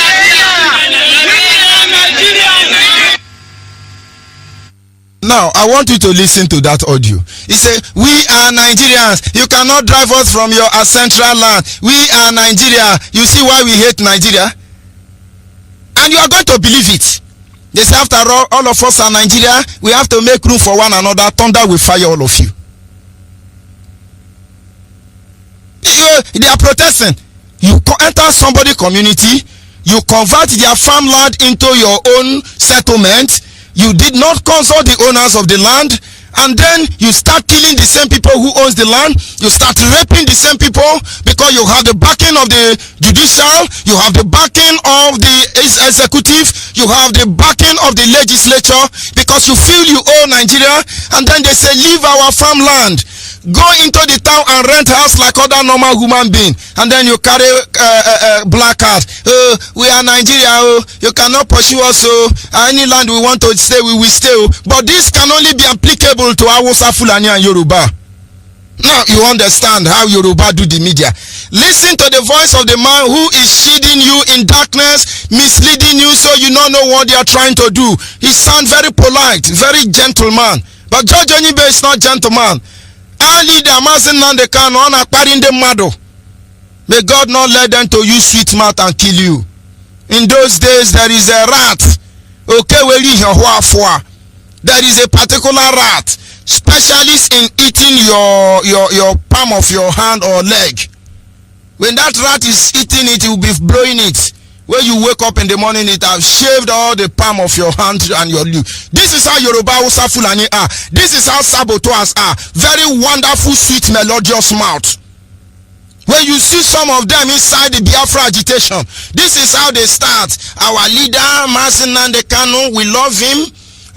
Now, I want you to listen to that audio. He said, we are Nigerians. You cannot drive us from your ancestral land. We are Nigeria. You see why we hate Nigeria? And you are going to believe it. They say, after all of us are Nigeria, we have to make room for one another. Thunder will fire all of you. They are protesting. You enter somebody's community, you convert their farmland into your own settlement. You did not consult the owners of the land, and then you start killing the same people who owns the land. You start raping the same people because you have the backing of the judicial, you have the backing of the executive, you have the backing of the legislature, because you feel you owe Nigeria. And then they say, leave our farmland, go into the town and rent house like other normal human being. And then you carry black card. We are Nigeria. You cannot pursue us. Any land we want to stay, we will stay. But this can only be applicable to Hausa, Fulani and Yoruba. Now you understand how Yoruba do the media. Listen to the voice of the man who is shielding you in darkness, misleading you so you don't know what they are trying to do. He sounds very polite, very gentleman. But Judge Onyeibe is not gentleman. Ali the Mazi on acquiring the model. May God not let them to use sweet mouth and kill you. In those days there is a rat. Okay, there is a particular rat, specialist in eating your palm of your hand or leg. When that rat is eating it, you will be blowing it. When you wake up in the morning, it has shaved all the palm of your hand and your lip. This is how Yoruba Hausa Fulani are. This is how saboteurs are. Very wonderful, sweet, melodious mouth. When you see some of them inside the Biafra agitation, this is how they start. Our leader, Mazi, we love him.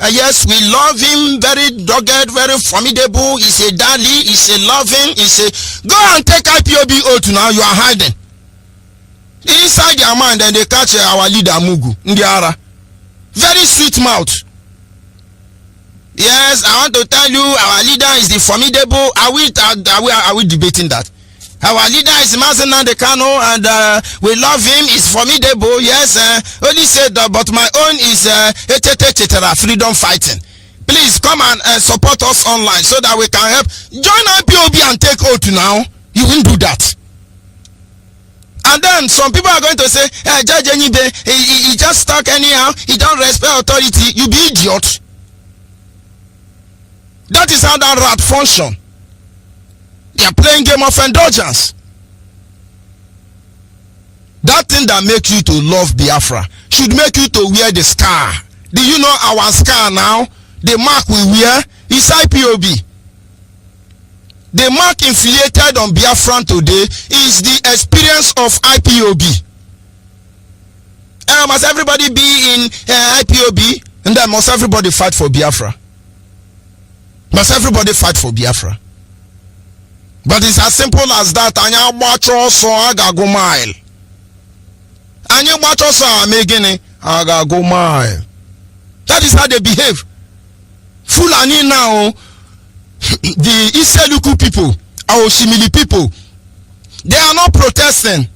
Yes, we love him. Very dogged, very formidable. He's a daddy. He's a loving. Go and take IPOB oath now. You are hiding. Inside their mind, then they catch our leader Mugu Ndiara. Very sweet mouth. Yes, I want to tell you, our leader is the formidable. Are we debating that? Our leader is Mazi and we love him. He's formidable. Yes, only said that, but my own is freedom fighting. Please come and support us online so that we can help. Join IPOB and take oath now. You won't do that. And then some people are going to say, Judge Onyeibe, he just talk anyhow. He don't respect authority. You be idiot. That is how that rat function. They are playing game of indulgence. That thing that makes you to love Biafra should make you to wear the scar. Do you know our scar now? The mark we wear is IPOB. The mark inflated on Biafran today is the experience of IPOB. Must everybody be in IPOB? And then must everybody fight for Biafra? Must everybody fight for Biafra? But it's as simple as that. Anya bacho so aga go mile. Anya bacho so amegene aga go mile. That is how they behave. Fulani now, the Iseluku people, our Oshimili people, they are not protesting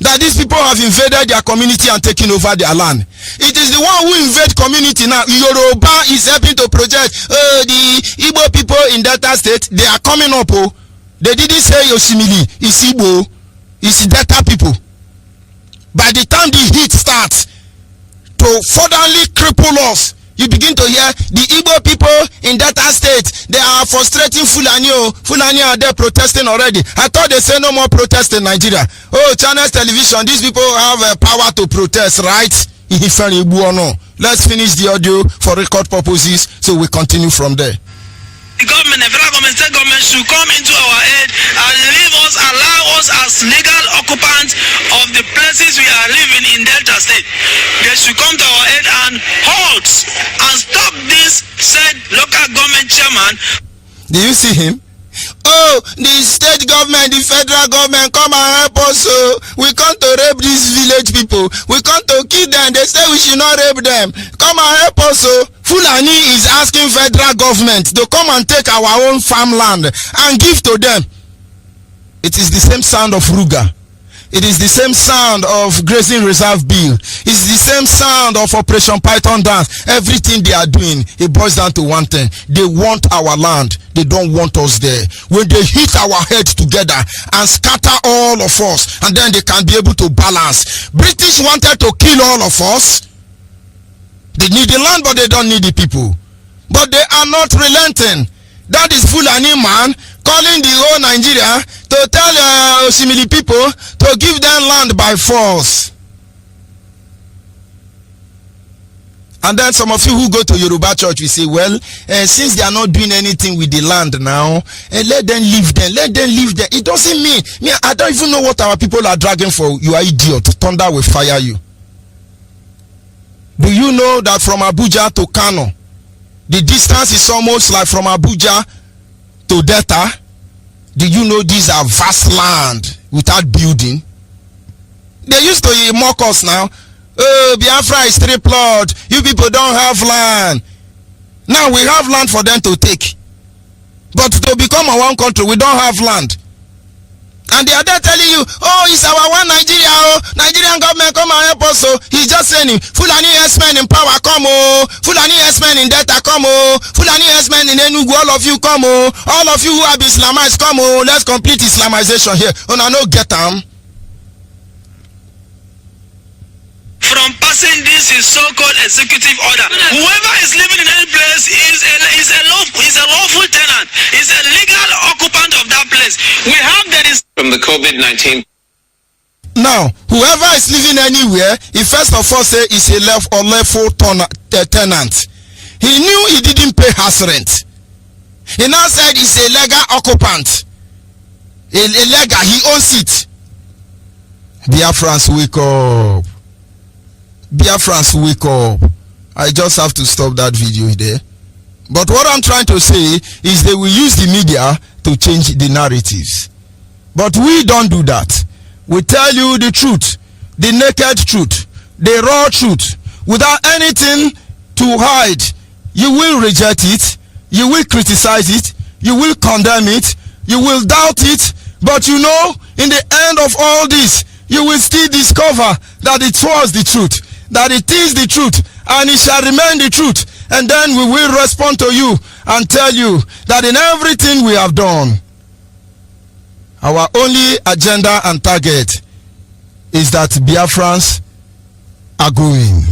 that these people have invaded their community and taken over their land. It is the one who invade community now. Yoruba is helping to project. The Igbo people in Delta State, they are coming up. They didn't say Oshimili, it's Igbo, it's Delta people. By the time the heat starts to furtherly cripple us, you begin to hear the Igbo people in Delta State, they are frustrating Fulani. Fulani are there protesting already. I thought they say no more protest in Nigeria. Oh, Channels Television, these people have power to protest, right? Let's finish the audio for record purposes so we continue from there. The government, the federal government, state government should come into our aid and leave us, allow us as legal occupants of the places we are living in Delta State. They should come to our aid and halt and stop this said local government chairman. Do you see him? Oh, the state government, the federal government, come and help us. We come to rape these village people. We come to kill them. They say we should not rape them. Come and help us. Fulani is asking federal government to come and take our own farmland and give to them. It is the same sound of Ruga. It is the same sound of Grazing Reserve Bill. It's the same sound of Operation Python Dance. Everything they are doing, it boils down to one thing. They want our land. They don't want us there. When they hit our heads together and scatter all of us, and then they can be able to balance. British wanted to kill all of us. They need the land, but they don't need the people. But they are not relenting. That is Fulani man calling the whole Nigeria to tell Oshimili people to give them land by force. And then some of you who go to Yoruba church, we say, well, since they are not doing anything with the land now, let them leave them. Let them leave them. It doesn't mean, I don't even know what our people are dragging for. You are idiot. Thunder will fire you. Do you know that from Abuja to Kano, the distance is almost like from Abuja to Delta? Do you know these are vast land without building? They used to mock us now. Oh, Biafra is 3 plot. You people don't have land. Now we have land for them to take. But to become a one country, we don't have land. And they are there telling you, oh, it's our one Nigeria, oh, Nigerian government, come and help us. So he's just saying, Fulani S-men in power, come, oh, Fulani S-men in Delta, come, oh, Fulani S-men in Enugu, all of you come, oh, all of you who have Islamized, come, oh, let's complete Islamization here. Oh, no, no, get them. From passing this is so-called executive order. Whoever is living in any place is a lawful tenant, is a legal occupant of that place. We have that from the COVID-19. Now, whoever is living anywhere, he first of all say is a lawful tenant. He knew he didn't pay house rent. He now said he's a legal occupant. A legal, he owns it. Biafrans, wake up. Biafrans, wake up. I just have to stop that video there. But what I'm trying to say is they will use the media to change the narratives. But we don't do that. We tell you the truth, the naked truth, the raw truth, without anything to hide. You will reject it, you will criticize it, you will condemn it, you will doubt it, but you know, in the end of all this, you will still discover that it was the truth, that it is the truth, and it shall remain the truth. And then we will respond to you and tell you that in everything we have done, our only agenda and target is that Biafrans are going.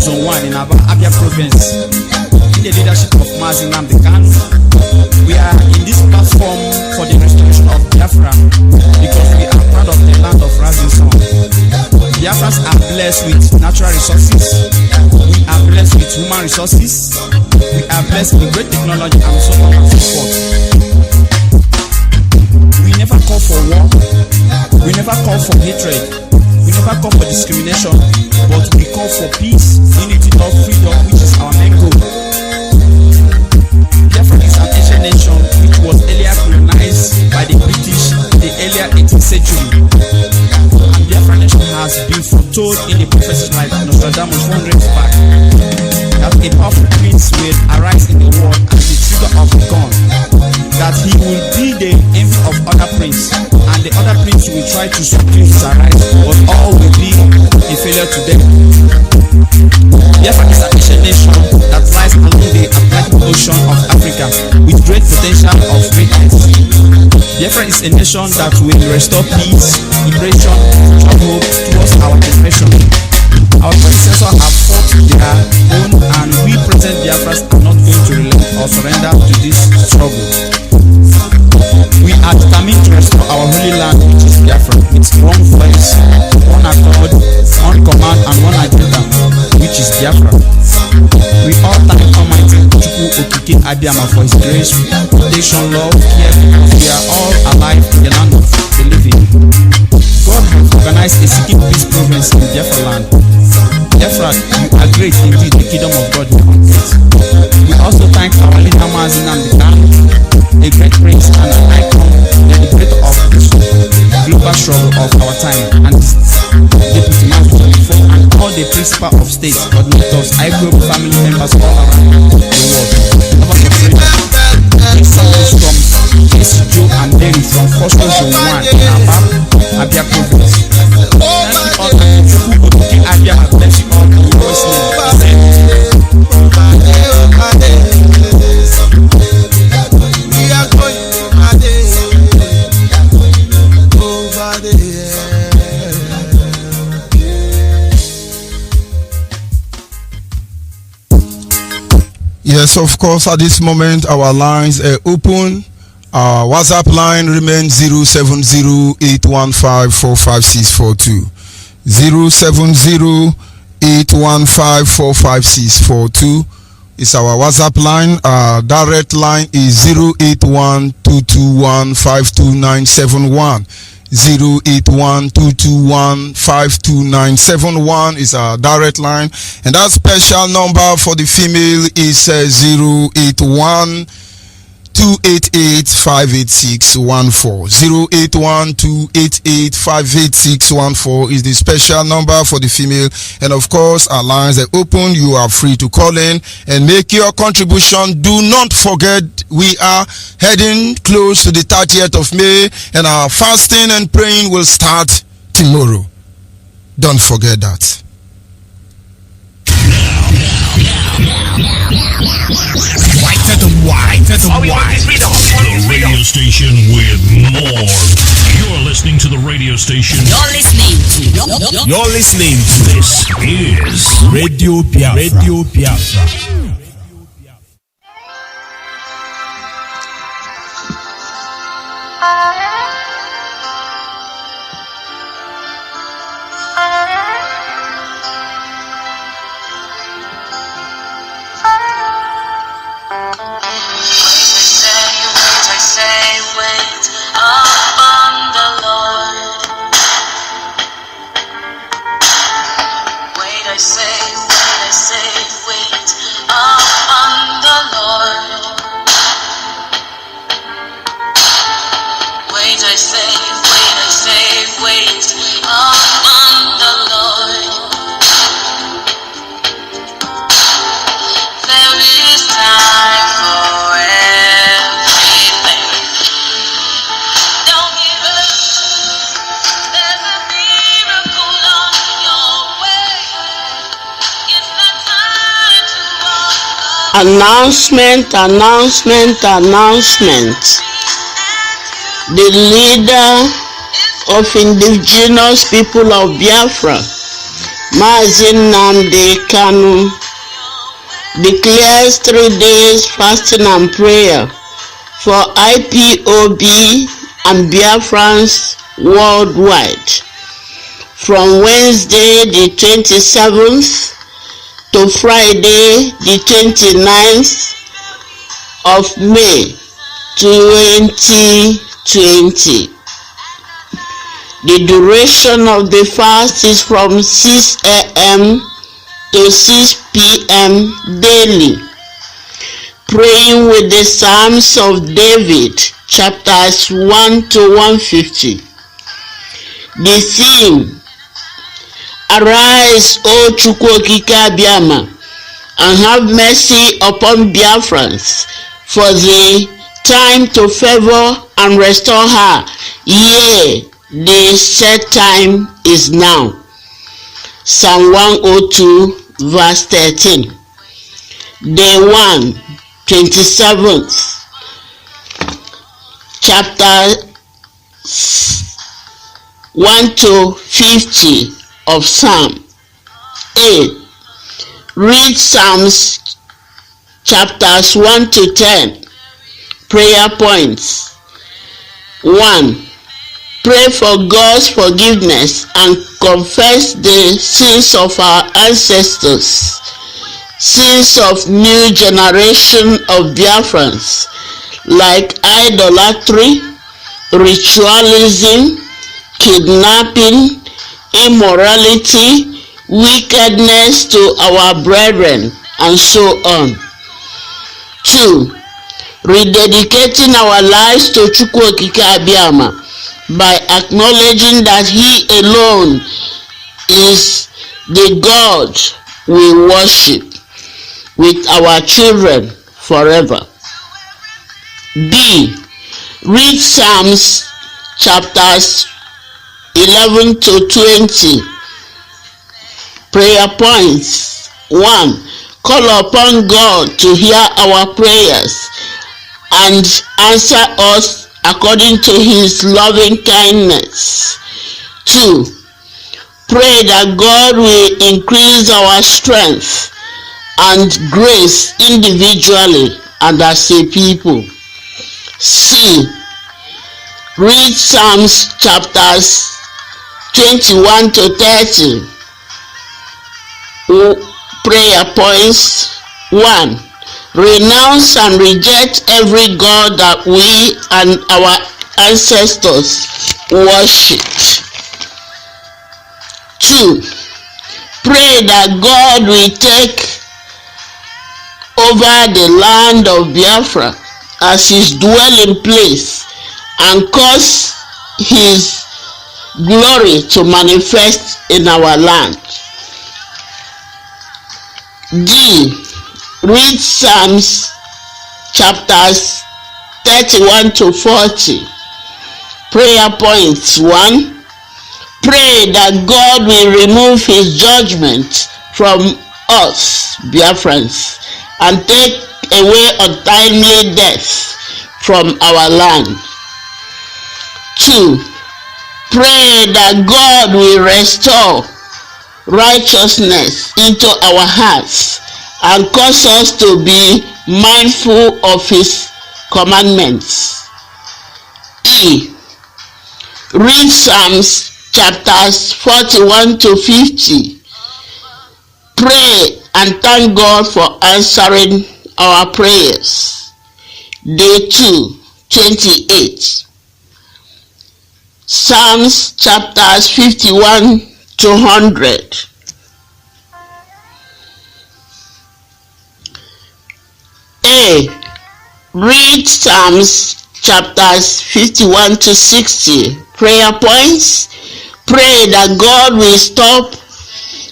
Zone 1 in Abia province, in the leadership of Mazi. We are in this platform for the restoration of Biafra because we are proud of the land of rising sun. Biafrans are blessed with natural resources, we are blessed with human resources, we are blessed with great technology and so on and so forth. We never call for war, we never call for hatred, we never call for discrimination, but we call for peace, unity, love, freedom, which is our main goal. Biafra is an ancient nation which was earlier colonized by the British in the earlier 18th century. And Biafra nation has been foretold in the prophecies like Nostradamus 400 years back that a powerful prince will arise in the world as the trigger of the gun, that he will be the envy of other princes, and the other prince will try to subdue his arise, but all will be a failure to them. Biafra is an ancient nation that lies along the Atlantic Ocean of Africa with great potential of greatness. Biafra is a nation that will restore peace, liberation, and hope towards our generation. Our predecessors have fought their own, and we present Biafras are not going to relent or surrender to this struggle. We are determined to restore our holy land, which is Biafra, with one voice, one accord, one command, and one agenda, which is Biafra. We all thank Almighty King Abiyama for his grace, protection, love, care, because we are all alive in the land of the living. God has organized a seeking peace programs in Biafra land. Biafra, you are great indeed, the kingdom of God is complete. We also thank our leader Mazi, a great prince and an icon, the liberator of this global struggle of our time, and Deputy Mazi and all the principal of states, coordinators, Ipob family members all around the world. From Jesse, Joe and Mary from Foster Zone 1 in Abia Province. Thank you all for King Abiyama, bless you all in God's name. Yes, of course, at this moment our lines are open. Our WhatsApp line remains 070-815-45642. 070-815-45642 is our WhatsApp line. Our direct line is 081-221-52971. 081-221-52971 is our direct line, and that special number for the female is 081-288-58614. 081-288-58614 is the special number for the female, and of course our lines are open. You are free to call in and make your contribution. Do not forget, we are heading close to the 30th of May, and our fasting and praying will start tomorrow. Don't forget that. The radio station with more. You're listening to the radio station. You're listening to this is Radio Biafra. Radio Biafra. Announcement. The leader of indigenous people of Biafra, Mazi Kanu, declares 3 days fasting and prayer for IPOB and Biafrans worldwide from Wednesday the 27th to Friday the 29th of May 2020. The duration of the fast is from 6 a.m. to 6 p.m. daily. Praying with the Psalms of David, chapters 1 to 150. The theme: Arise, O Chukwu Okike Abiyama, and have mercy upon Biafrans, for the time to favor and restore her. Yea, the set time is now. Psalm 102, verse 13. Day 1, 27th, chapter 1 to 50 of Psalm. 8. Read Psalms chapters 1 to 10. Prayer points. 1. Pray for God's forgiveness and confess the sins of our ancestors. sins of new generation of Biafrans like idolatry, ritualism, kidnapping, immorality, wickedness to our brethren, and so on. 2. Rededicating our lives to Chukwu Okike Abiama by acknowledging that He alone is the God we worship with our children forever. B. Read Psalms chapters 11 to 20. Prayer points. 1. Call upon God to hear our prayers and answer us according to His loving kindness. 2. Pray that God will increase our strength and grace individually and as a people. C. Read Psalms chapters 21 to 30. Prayer points. 1. Renounce and reject every god that we and our ancestors worshipped. 2. Pray that God will take over the land of Biafra as His dwelling place and cause His glory to manifest in our land. D. Read Psalms chapters 31 to 40. Prayer points. 1. Pray that God will remove His judgment from us, Biafrans, and take away untimely death from our land. 2. Pray that God will restore righteousness into our hearts and cause us to be mindful of His commandments. E. Read Psalms chapters 41 to 50. Pray and thank God for answering our prayers. Day 2, 28. Psalms chapters 51 to 100. A. Read Psalms chapters 51 to 60. Prayer points. Pray that God will stop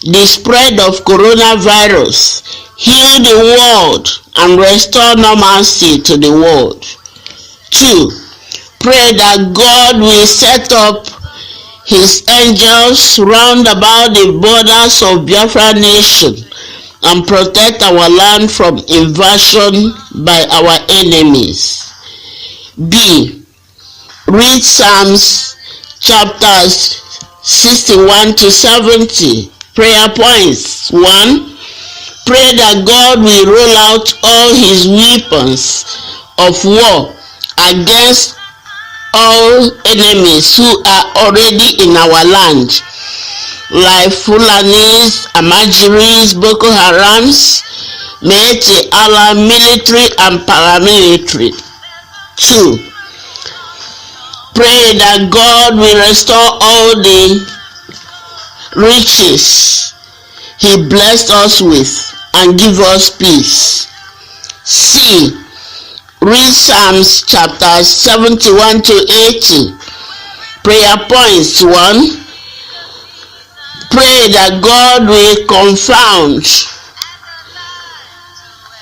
the spread of coronavirus, heal the world, and restore normalcy to the world. 2. Pray that God will set up His angels round about the borders of Biafra nation and protect our land from invasion by our enemies. B. Read Psalms chapters 61 to 70. Prayer points. 1. Pray that God will roll out all His weapons of war against all enemies who are already in our land, like Fulanis, Amajiris, Boko Harams, Meete Allah, military and paramilitary. 2. Pray that God will restore all the riches He blessed us with and give us peace. C. Read Psalms chapters 71 to 80. Prayer points. 1. Pray that God will confound,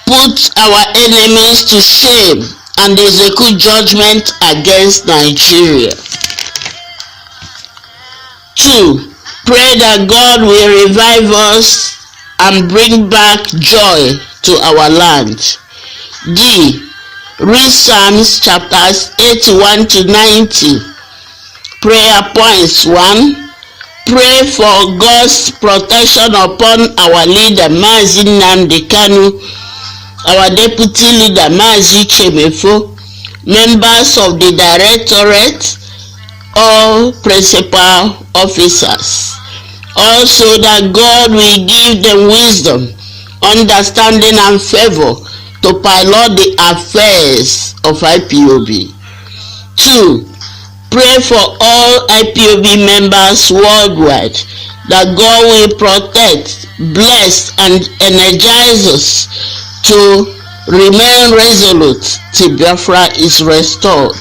put our enemies to shame, and execute judgment against Nigeria. 2. Pray that God will revive us and bring back joy to our land. D. Read Psalms chapters 81 to 90. Prayer points. 1. Pray for God's protection upon our leader Mazi our deputy leader Mazi Chemefo, members of the directorate, all principal officers. Also that God will give them wisdom understanding and favor to pilot the affairs of IPOB. 2. Pray for all IPOB members worldwide that God will protect, bless, and energize us to remain resolute till Biafra is restored.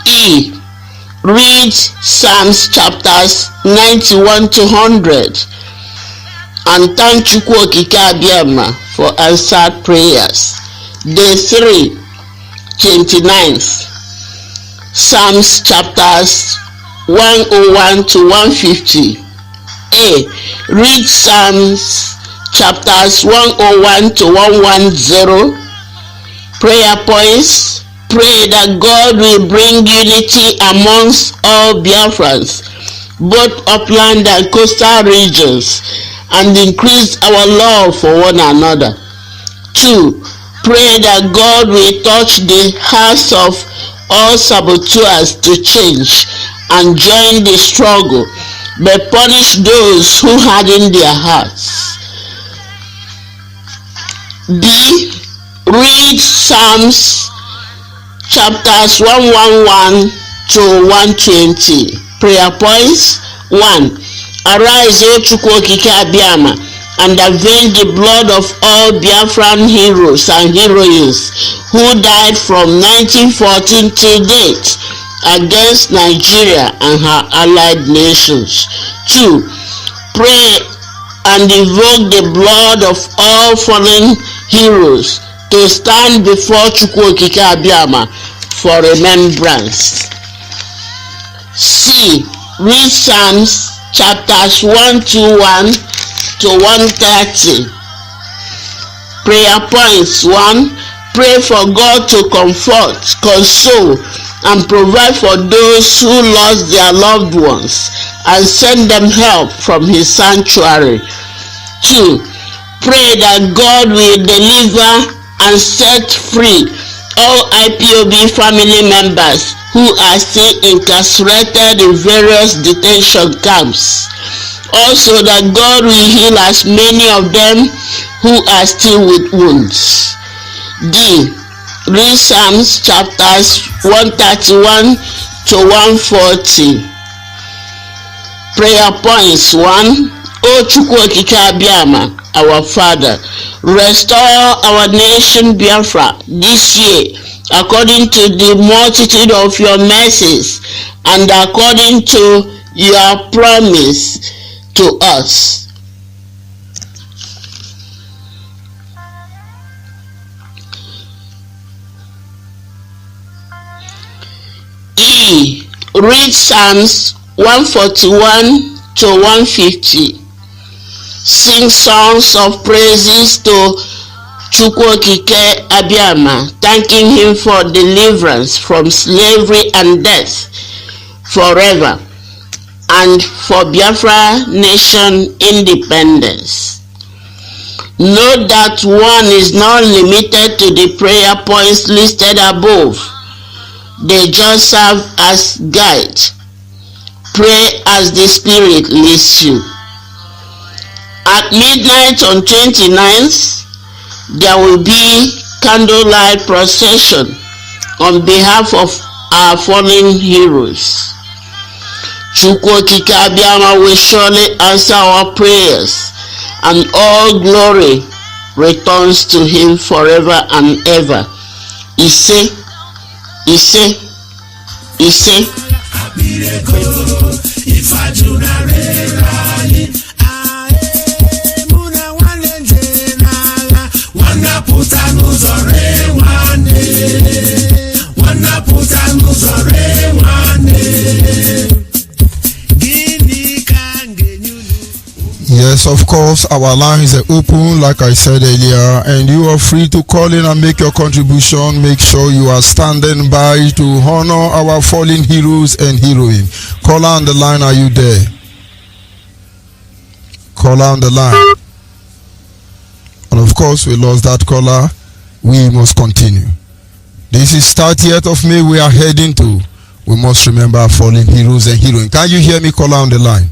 E. Read Psalms chapters 91 to 100 and thank Chukwu Okike Abiama for answered prayers. Day 3, 29th. Psalms chapters 101 to 150. A. Read Psalms chapters 101 to 110. Prayer points. Pray that God will bring unity amongst all Biafrans, both upland and coastal regions, and increase our love for one another. 2. Pray that God will touch the hearts of all saboteurs to change and join the struggle, but punish those who harden their hearts. B. Read Psalms chapters 111 to 120. Prayer points. 1. Arise, O Chukwu Okike Abiama, and avenge the blood of all Biafran heroes and heroines who died from 1914 to date against Nigeria and her allied nations. 2. Pray and invoke the blood of all fallen heroes to stand before Chukwu Okike Abiama for remembrance. C. Read Psalms chapters 121 to 130. Prayer points. 1. Pray for God to comfort, console, and provide for those who lost their loved ones and send them help from His sanctuary. 2. Pray that God will deliver and set free all IPOB family members who are still incarcerated in various detention camps. Also that God will heal as many of them who are still with wounds. D. Read Psalms chapters 131 to 140. Prayer points. 1. O Chukwu Okike Abiama, our Father, restore our nation Biafra this year according to the multitude of your mercies and according to your promise to us. E. Read Psalms 141 to 150. Sing songs of praises to Chukwu Okike Abiama, thanking Him for deliverance from slavery and death forever, and for Biafra nation independence. Note that one is not limited to the prayer points listed above. They just serve as guide. Pray as the Spirit leads you. At midnight on 29th, there will be candlelight procession on behalf of our fallen heroes. Chukwu Okike Abiama will surely answer our prayers, and all glory returns to Him forever and ever. Ise, Ise, Ise. Yes, of course, our lines are open, like I said earlier, and you are free to call in and make your contribution. Make sure you are standing by to honor our fallen heroes and heroines. Caller on the line, are you there? Caller on the line. And of course, we lost that caller. We must continue. This is 30th of May we are heading to. We must remember our fallen heroes and heroines. Can you hear me, caller on the line?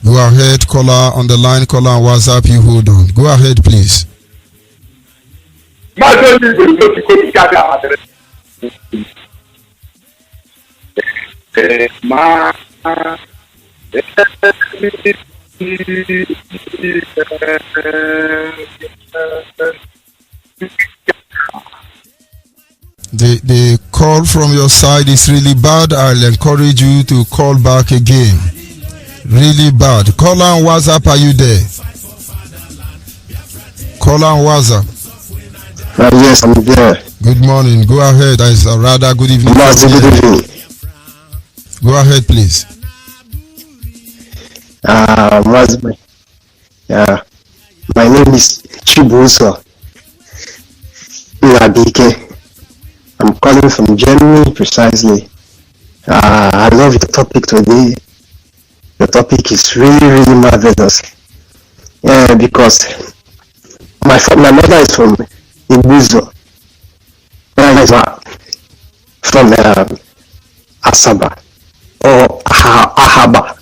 Go ahead, caller on the line, caller on WhatsApp, you hold on. Go ahead, please. The call from your side is really bad. I'll encourage you to call back again. Really bad. Call on WhatsApp, are you there? Call on WhatsApp. Yes, I'm there. Good morning. Go ahead. Rather, good evening. Mazi, good evening. Go ahead, please. Mazi, my name is Chibuzo Nabike. I'm calling from Germany, precisely. I love the topic today. The topic is really, really marvelous. Because my mother is from Ibuzo. My father from Asaba or Ahaba.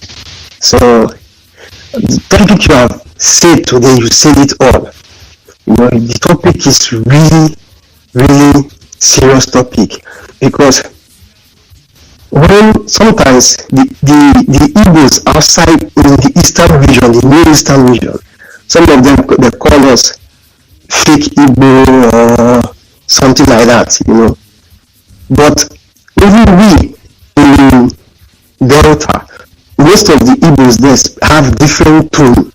So the topic you have said today, you said it all. The topic is really, really serious topic, because when sometimes the Igbos outside in the eastern region, the Near Eastern region, some of them they call us fake Igbo or something like that, But even we in Delta, most of the Igbos they have different tone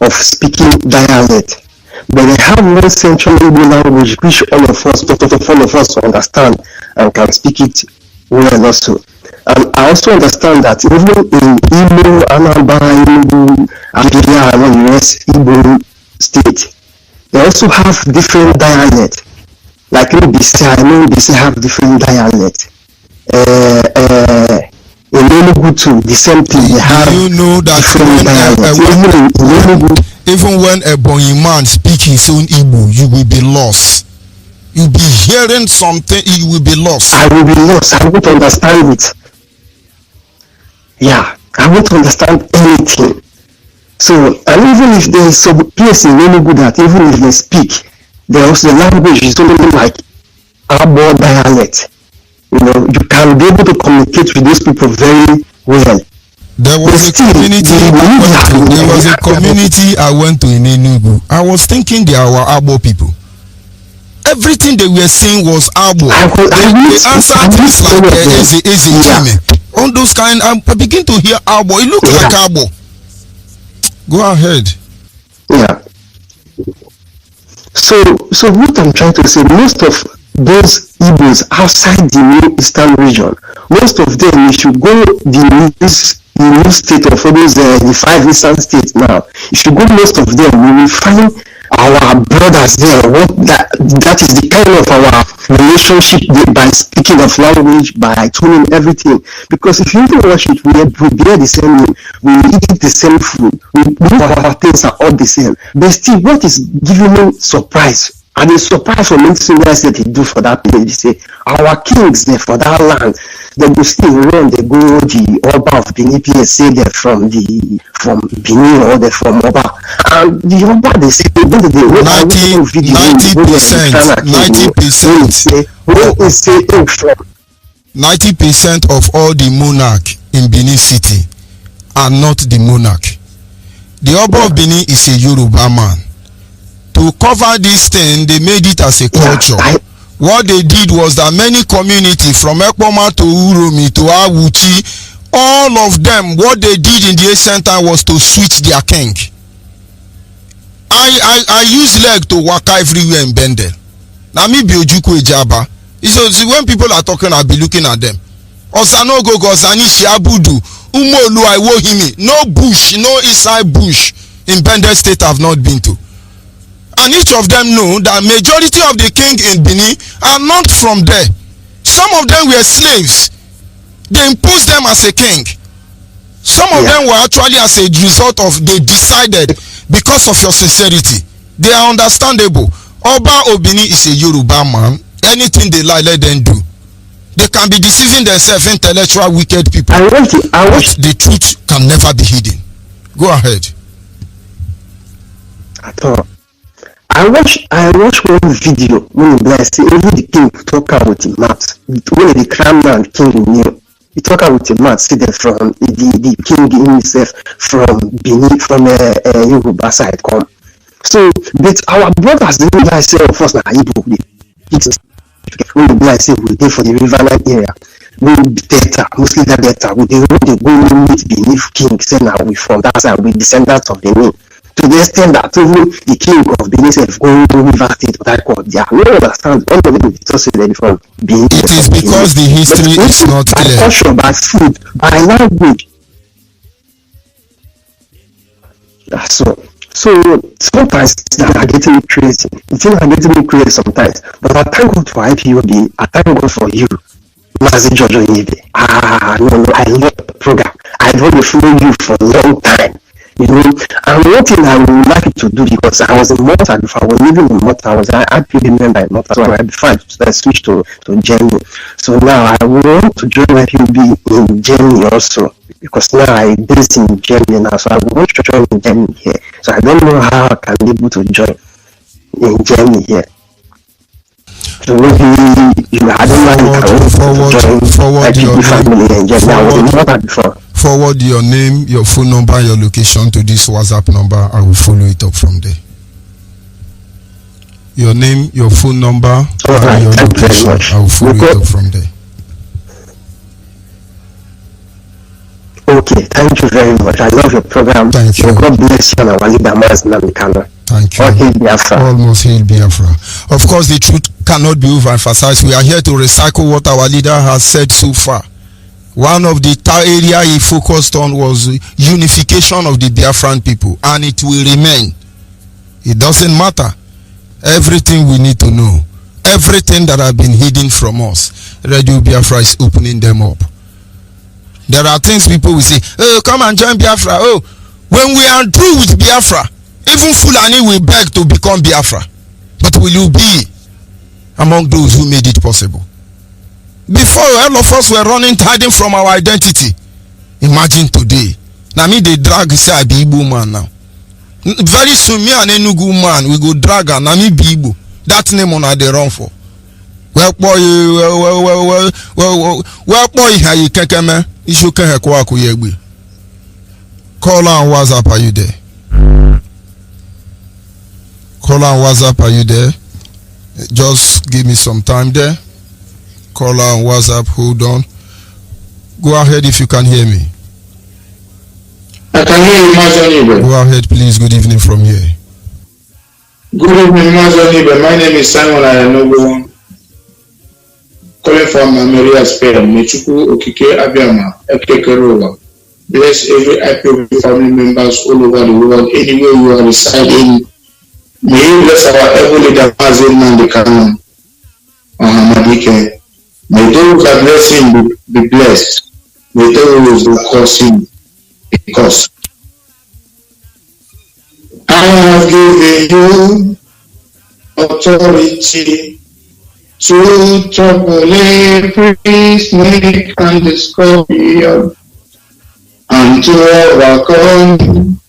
of speaking dialect. But they have one central Igbo language which all of us understand and can speak it well also. And I also understand that even in Igbo, Anambra, Igbo, Abia, and the rest Igbo state, they also have different dialect. Like in BC, I know BC have different dialect. In Enugu too, the same thing. They have different dialect. Even when a Bonyi man speak his own Igbo, you will be lost. You'll be hearing something, you will be lost. I will be lost. I won't understand it. Yeah, I won't understand anything. So, and even if there is some place in Enugu that even if they speak, the language is only like Abo dialect. You can be able to communicate with those people very well. There was a community I went to in Enugu. I was thinking they are our Abo people. Everything they were saying was Abo. They answered things like Eze. All those kind. I begin to hear Abo. It looks like Abo. Go ahead. Yeah. So what I'm trying to say, most of those Igbos outside the New Eastern region, most of them, if you go the new state of those the 5 Eastern states now, if you go most of them, you will find our brothers there. That is the kind of our relationship by speaking of language, by tuning everything. Because if you even watch it, we bear the same name, we eat the same food, our things are all the same. But still, what is giving me surprise? And it's surprise for many things that they do for that place. They say our kings there for that land, they go still run, they go the Oba of Benin, say they're from Benin or they're from Oba. And the Oba, they say they 90% of all the monarch in Benin City are not the monarch. The Oba of Benin is a Yoruba man. To cover this thing, they made it as a culture. What they did was that many communities from Ekpoma to Uromi to Awuchi, all of them, what they did in the ancient time was to switch their king. I use leg to waka everywhere in Bendel. Now me be Ojuku Ejaba. So when people are talking, I'll be looking at them. Osanogo Gozani Shiabudu, Umolu Iwohimi, no bush, no inside bush in Bendel State I've not been to. And each of them know that majority of the king in Benin are not from there. Some of them were slaves. They imposed them as a king. Some of them were actually as a result of they decided because of your sincerity. They are understandable. Oba Obini is a Yoruba man. Anything they like, let them do. They can be deceiving themselves, intellectual, wicked people. But the truth can never be hidden. Go ahead. At all. I watch one video when I see even the king talk out with the mat. When the crown man king knew, he talk out with the mat, see them from the king himself from Benin, from Yoruba side come. So, but our brothers didn't like say of us na Ipob. When we like say we dey for the riverline area, we better, mostly that better. We dey go meet Benin king, say now we from that side, we descendants of the name. To the extent that even the king of Benin self going to River State, that called, they are no understand. All of them just say they from Benin. It is because the history is not by clear. culture, by food, by language. So sometimes they are getting me crazy. The things are getting me crazy sometimes. But I thank God for IPOB. I thank God for you, Mazi Onyeibe. No, I love the program. I want to follow you for a long time. You know, and one thing I would like you to do, because I was in Malta before, I was living in Malta, I was an IPOB member in Malta, so before I switched to Germany. So now I want to join IPOB in Germany also, because now I'm based in Germany now, so I want to join in Germany here. So I don't know how I can be able to join in Germany here. So maybe I don't know how you can forward your family in Germany. I was in Malta before. Forward your name, your phone number, your location to this WhatsApp number. I will follow it up from there. Your name, your phone number, and your location. I will follow it up from there. Okay, thank you very much. I love your program. Thank you. God bless you and our leader, Mazi Namikano. Thank you. Almost Hail Biafra. Of course, the truth cannot be overemphasized. We are here to recycle what our leader has said so far. One of the area he focused on was unification of the Biafran people, and it will remain. It doesn't matter. Everything we need to know, everything that have been hidden from us, Radio Biafra is opening them up. There are things people will say, oh, come and join Biafra. Oh, when we are through with Biafra, even Fulani will beg to become Biafra. But will you be among those who made it possible? Before, all of us were hiding from our identity. Imagine today. Now me they drag say I be Igbo man now. Very soon me and Enugu man we go drag and me be Igbo. That name on they run for. Well boy how you kekeme ishu kehekwa kuyegbe. Call on WhatsApp, are you there? Call on WhatsApp, are you there? Just give me some time there. Caller on WhatsApp, hold on. Go ahead if you can hear me. I can hear you, Mazi Onyeibe. Go ahead, please. Good evening from here. Good evening, Mazi Onyeibe. My name is Simon Ayanogo. Calling from Maria Spain. Mechuku Okike Abiama, Ekekerowa. Bless every IPOB family members all over the world, anywhere you are residing. May you bless our every leader, Mazi Namikano, Hamadike. May those that bless him be blessed. May those who curse him be cursed. I have given you authority to trample every snake and the scorpion, and to overcome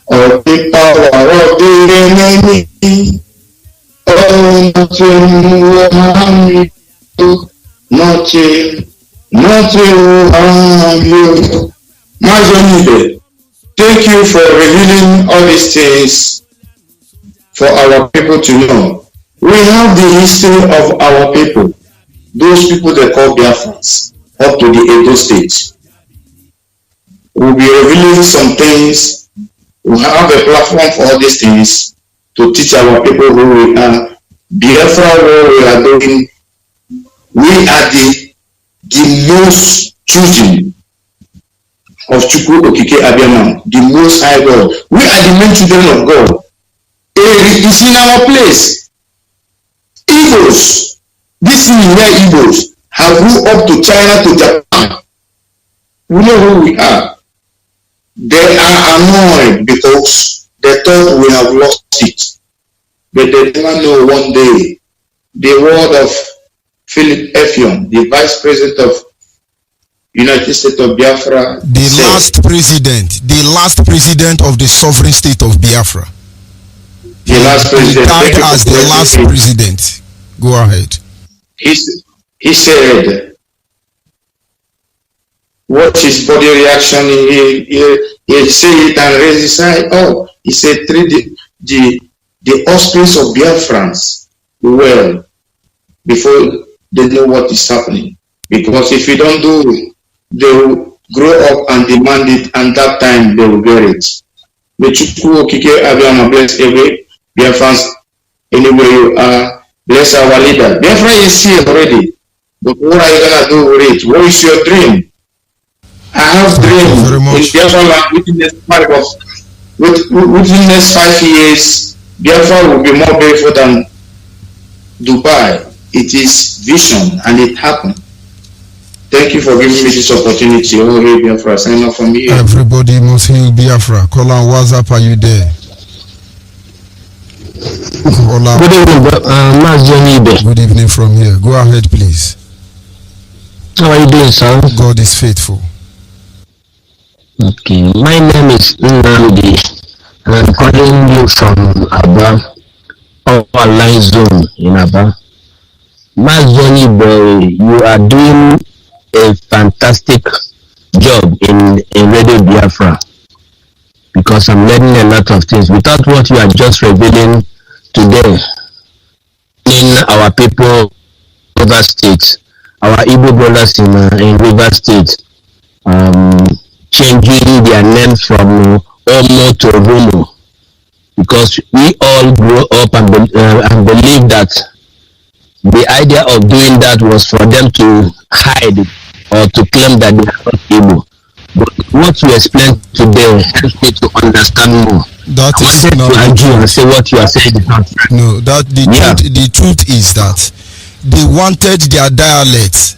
all the power of the enemy. Oh, nothing will harm you. Nothing will harm you. Mazi Onyeibe, thank you for revealing all these things for our people to know. We have the history of our people, those people they call Biafrans, up to the Edo state. We'll be revealing some things. We have a platform for all these things to teach our people who we are. Biafra, what we are doing, we are the most choosing of Chukwu Okike Abiama, the most high God. We are the main children of God. It is in our place. Igbos, this is where Igbos have moved up to China, to Japan. We know who we are. They are annoyed because they thought we have lost it. But they never know one day the word of Philip Effiong, the vice president of United States of Biafra The said. last president of the sovereign state of Biafra. The last president. He died as the last president. Go ahead. He said, what his body reaction, he said it and raised his eye up. He said, treat the offspring of Biafrans well before they know what is happening. Because if you don't do it, they will grow up and demand it, and that time they will get it. Bless every Biafrans anywhere you are. Bless our leader. Biafra is here already. But what are you going to do with it? What is your dream? I have dreams in Biafra land within the next 5 years. Biafra will be more beautiful than Dubai. It is vision and it happened. Thank you for giving me this opportunity. Onyeibe Biafra, sign off from here. Everybody must heal Biafra. Call on WhatsApp, are you there? Good evening, Mazi Onyeibe. Good evening from here. Go ahead, please. How are you doing, sir? God is faithful. Okay, my name is Nnamdi, and I'm calling you from Aba, our line zone in Aba. Mazi Onyeibe, you are doing a fantastic job in Radio Biafra, because I'm learning a lot of things. Without what you are just revealing today in our people, River State, our Igbo brothers in River State, changing their names from Omo to Romo, because we all grew up and believe that the idea of doing that was for them to hide or to claim that they are not Igbo. But what you explained today helps me to understand more. That I is wanted not to argue and say what you are saying is not right. No, the truth is that they wanted their dialects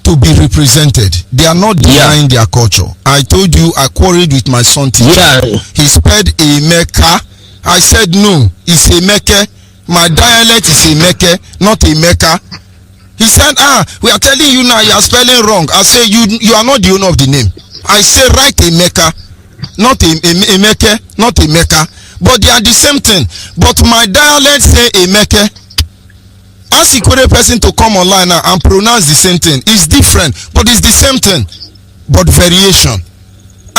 to be represented. They are not denying their culture. I told you I quarreled with my son teacher. He spelled Emeka. I said no, it's Emeke. My dialect is Emeke, not Emeka. He said, we are telling you now you are spelling wrong. I say you are not the owner of the name. I say write Emeka, not Emeke, not Emeka. But they are the same thing. But my dialect say Emeke. Ask a Ikore person to come online now and pronounce the same thing. It's different, but it's the same thing, but variation.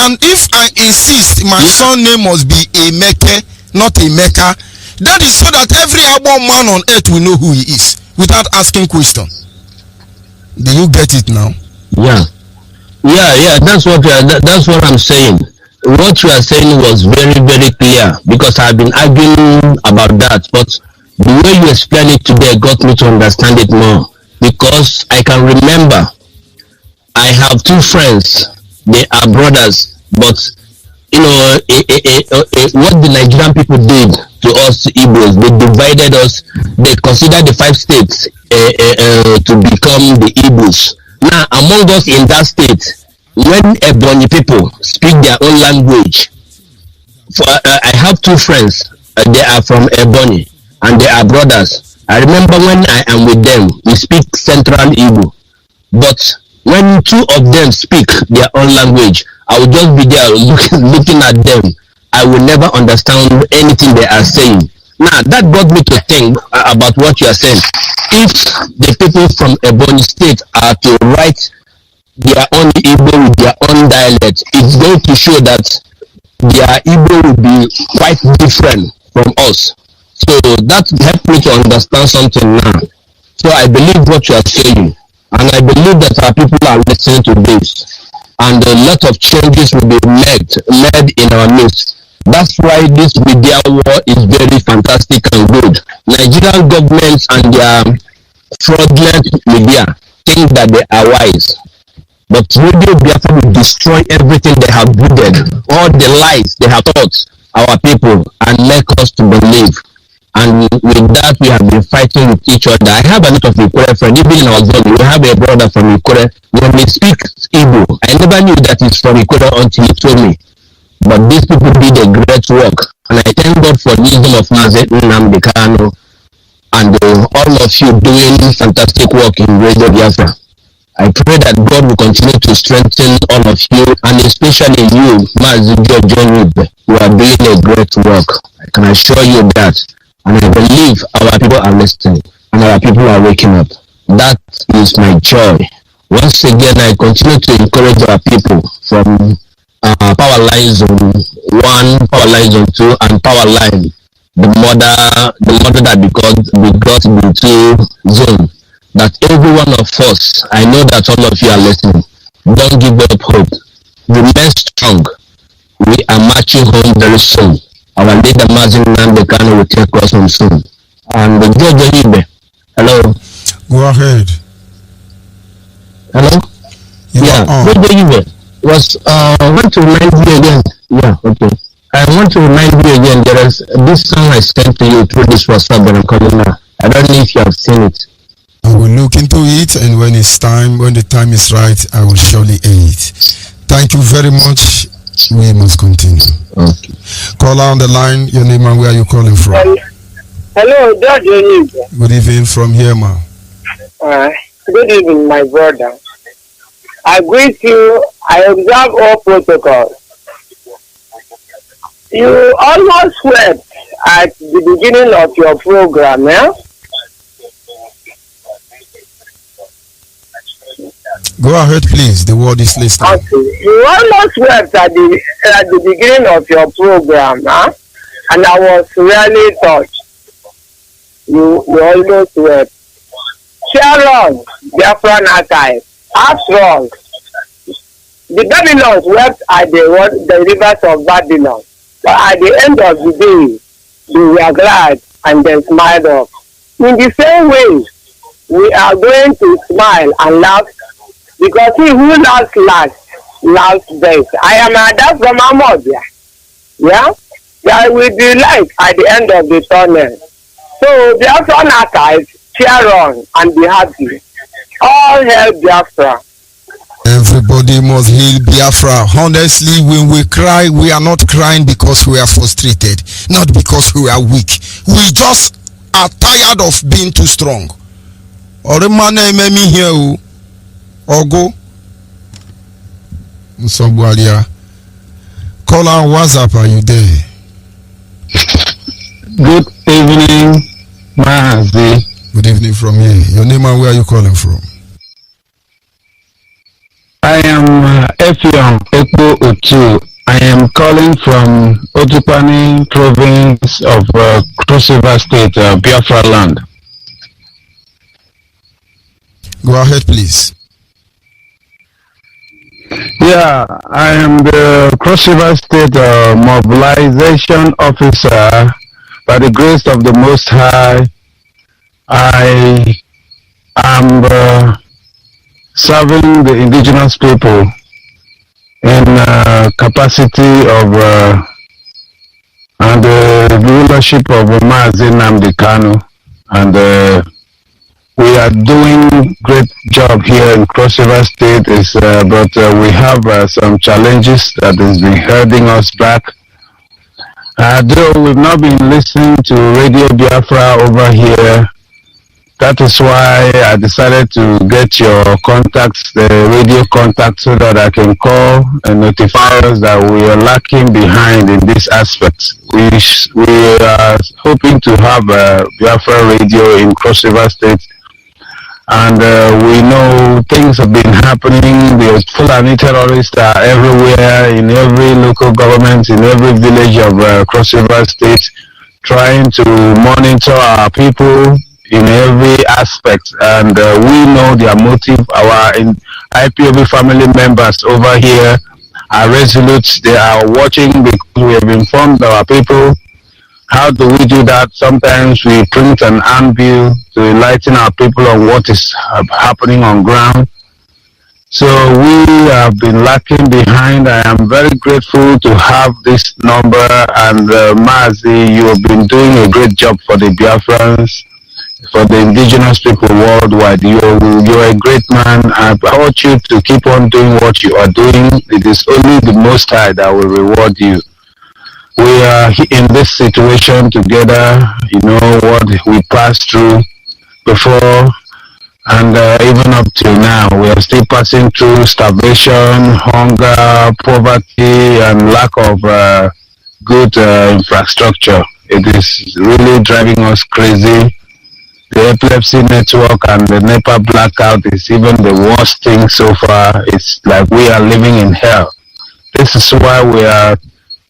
And if I insist my son name must be Emeke, not Emeka, that is so that every Igbo man on earth will know who he is without asking question. Do you get it now? Yeah. That's what I'm saying. What you are saying was very, very clear, because I've been arguing about that. But the way you explain it today got me to understand it more, because I can remember I have two friends. They are brothers, but you know what the Nigerian people did to us Igbos. They divided us. They considered the 5 states to become the Igbos. Now, among us in that state, when Ebonyi people speak their own language, I have two friends. They are from Ebonyi and they are brothers. I remember when I am with them, we speak Central Igbo. But when two of them speak their own language, I will just be there looking at them. I will never understand anything they are saying. Now, that got me to think about what you are saying. If the people from Ebonyi State are to write their own Igbo with their own dialect, it's going to show that their Igbo will be quite different from us. So that helped me to understand something now. So I believe what you are saying, and I believe that our people are listening to this, and a lot of changes will be made in our midst. That's why this media war is very fantastic and good. Nigerian governments and their fraudulent media think that they are wise. But Radio Biafra will destroy everything they have brooded, all the lies they have taught our people, and make us to believe. And with that, we have been fighting with each other. I have a lot of Ikore friends. Even in our zone, we have a brother from Ikore. When we speak Igbo, I never knew that he's from Ikore until he told me. But these people did a great work. And I thank God for the wisdom of Mazi Nnamdi Kanu and all of you doing fantastic work in Radio Biafra. I pray that God will continue to strengthen all of you, and especially you, Mazi Onyeibe. You are doing a great work. I can assure you that, and I believe our people are listening, and our people are waking up. That is my joy. Once again, I continue to encourage our people from Power Line Zone 1, Power Line Zone 2, and Power Line, the mother that begot the two zone. That every one of us, I know that all of you are listening, don't give up hope. Remain strong. We are marching home very soon. Our leader Mazi will take us home soon. And the Onyeibe, hello. Go ahead. Hello? Onyeibe was want to remind you again. Yeah, okay. I want to remind you again, there is this song I sent to you through this WhatsApp that I'm calling now. I don't know if you have seen it. I will look into it, and when the time is right, I will surely aid. Thank you very much. We must continue. Okay. Caller on the line, your name and where are you calling from? Hello, Judge Onyeibe. Good evening from here, ma. Good evening, my brother. I greet you. I observe all protocols. You almost wept at the beginning of your program, eh? Go ahead, please. The word is listening. Okay. You almost wept at the beginning of your program, huh? And I was really touched. You almost wept. Sharon, Biafran archive. After all, the Babylons wept at the rivers of Babylon. But at the end of the day, they were glad and they smiled up. In the same way, we are going to smile and laugh, because he who laughs laughs best. I am Ada from Amobia. Yeah? There will be light at the end of the tunnel. So Biafran archive, cheer on and be happy. All hail Biafra. Everybody must hail Biafra. Honestly, when we cry, we are not crying because we are frustrated, not because we are weak. We just are tired of being too strong. Or the man me here or go. Msobwalia. Call on WhatsApp, are you there? Good evening, Mazi. Good evening from here. Your name and where are you calling from? I am Efion Ekpo Otu. I am calling from Otupani province of Cross River State, Biafra land. Go ahead, please. Yeah, I am the Cross River State mobilization officer. By the grace of the Most High, I am serving the indigenous people in capacity of and the rulership of Mazi Kanu, and we are doing great job here in Cross River State. But we have some challenges that has been holding us back. Though we've not been listening to Radio Biafra over here, that is why I decided to get your contacts, the radio contacts, so that I can call and notify us that we are lacking behind in this aspect. We are hoping to have a Biafra radio in Cross River State, and we know things have been happening. The Fulani terrorists are everywhere, in every local government, in every village of Cross River State, trying to monitor our people in every aspect, and we know their motive. Our IPOB family members over here are resolute. They are watching because we have informed our people. How do we do that? Sometimes we print an handbill to enlighten our people on what is happening on ground. So we have been lacking behind. I am very grateful to have this number, and Mazi, you have been doing a great job for the Biafrans, for the indigenous people worldwide. You're a great man. I want you to keep on doing what you are doing. It is only the Most High that will reward you. We are in this situation together. You know what we passed through before. And even up till now, we are still passing through starvation, hunger, poverty, and lack of good infrastructure. It is really driving us crazy. The epilepsy network and the NEPA blackout is even the worst thing so far. It's like we are living in hell. This is why we are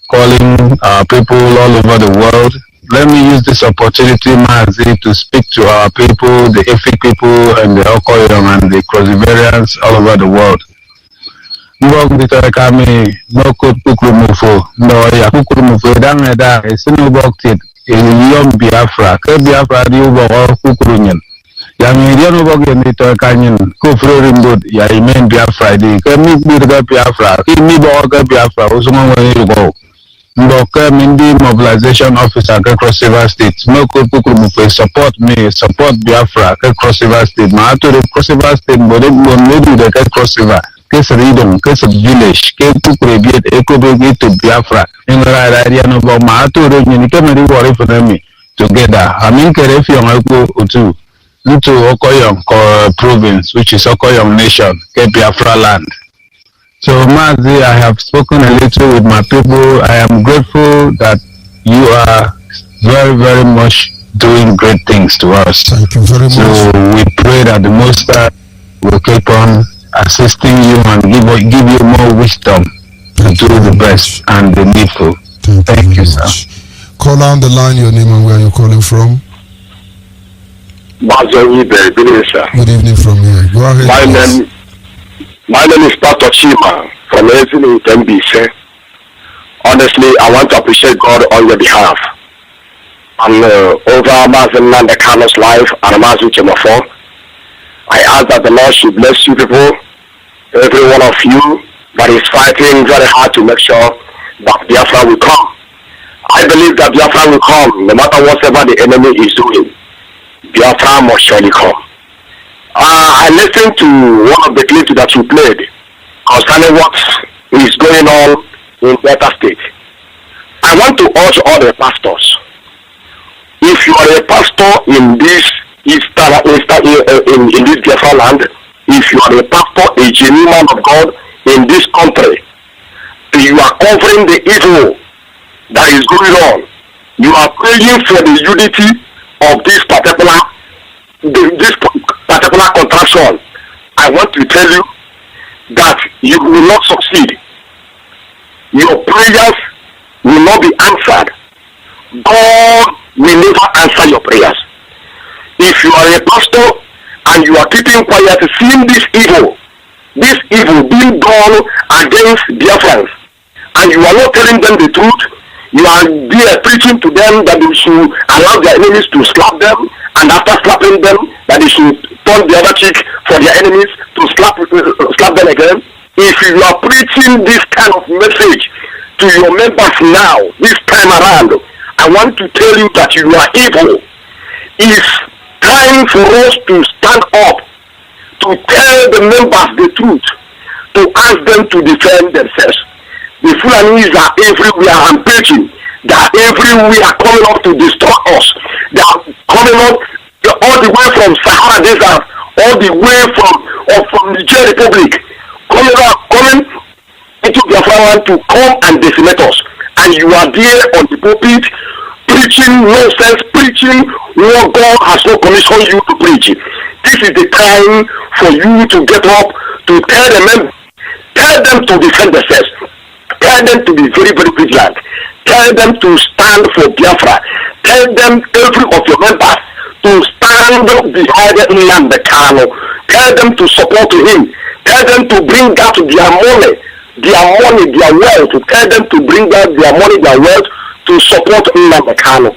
calling our people all over the world. Let me use this opportunity, Mazi, to speak to our people, the Efik people, and the Okoyom and the Crossivarians all over the world. Mbok dito kami no kukurumufo no ya kukurumufo dan da sinu boktit yom Biafra ke Biafra di ubo kukurunyen ya mi no bok dito kanyin ko frorimbod ya imen Biafra di ke mi Biafra ki mi bo ke Biafra usungo ngwe go Mbok Mindi mobilization officer ke Cross River State no kukurumufo support me, support Biafra ke Cross River State ma to the Cross River State bode no do the Cross River Kes Ridon, Kes Village, Ke Pukurebiet, Ekobegi to Biafra, in Radiano Bomato, you can worry for them together. I mean, Kerefi on Oko Utu, into Okoyom province, which is Okoyom nation, Ke Biafra land. So, Mazi, I have spoken a little with my people. I am grateful that you are very, very much doing great things to us. Thank you very much. So, we pray that the Most High will keep on assisting you and give you more wisdom to do the best and the needful. Thank you, sir. Call on the line, your name and where you're calling from. Onyeibe, good evening, sir. Good evening from here. Go ahead. My name is Pastor Chima from Ezin in Tembise. Honestly, I want to appreciate God on your behalf. And over Mazi Nandekano's life and Mazi Chemofo, I ask that the Lord should bless you people, every one of you that is fighting very hard to make sure that Biafra will come. I believe that Biafra will come, no matter whatever the enemy is doing. Biafra must surely come. I listened to one of the clips that you played concerning what is going on in Delta State. I want to urge all the pastors. If you are a pastor in this in this Biafra land, if you are a pastor, a genuine man of God in this country, you are covering the evil that is going on. You are praying for the unity of this particular contraction. I want to tell you that you will not succeed. Your prayers will not be answered. God will never answer your prayers. If you are a pastor and you are keeping quiet, seeing this evil being done against Biafrans, and you are not telling them the truth, you are there preaching to them that they should allow their enemies to slap them, and after slapping them, that they should turn the other cheek for their enemies to slap them again. If you are preaching this kind of message to your members now, this time around, I want to tell you that you are evil. It's time for us to stand up, to tell the members the truth, to ask them to defend themselves. The Fulanis are everywhere and preaching. They are everywhere coming up to destroy us. They are coming up all the way from Sahara Desert, all the way from Niger Republic, coming into Biafra land to come and decimate us. And you are there on the pulpit, preaching nonsense, preaching what God has not commissioned you to preach. This is the time for you to get up, to tell them to defend themselves, tell them to be very, very vigilant, tell them to stand for Biafra, tell them, every of your members, to stand behind Nnamdi Kanu, tell them to support him, tell them to bring out their money, their wealth, tell them to bring out their money, their wealth, to support Nnamdi Kanu.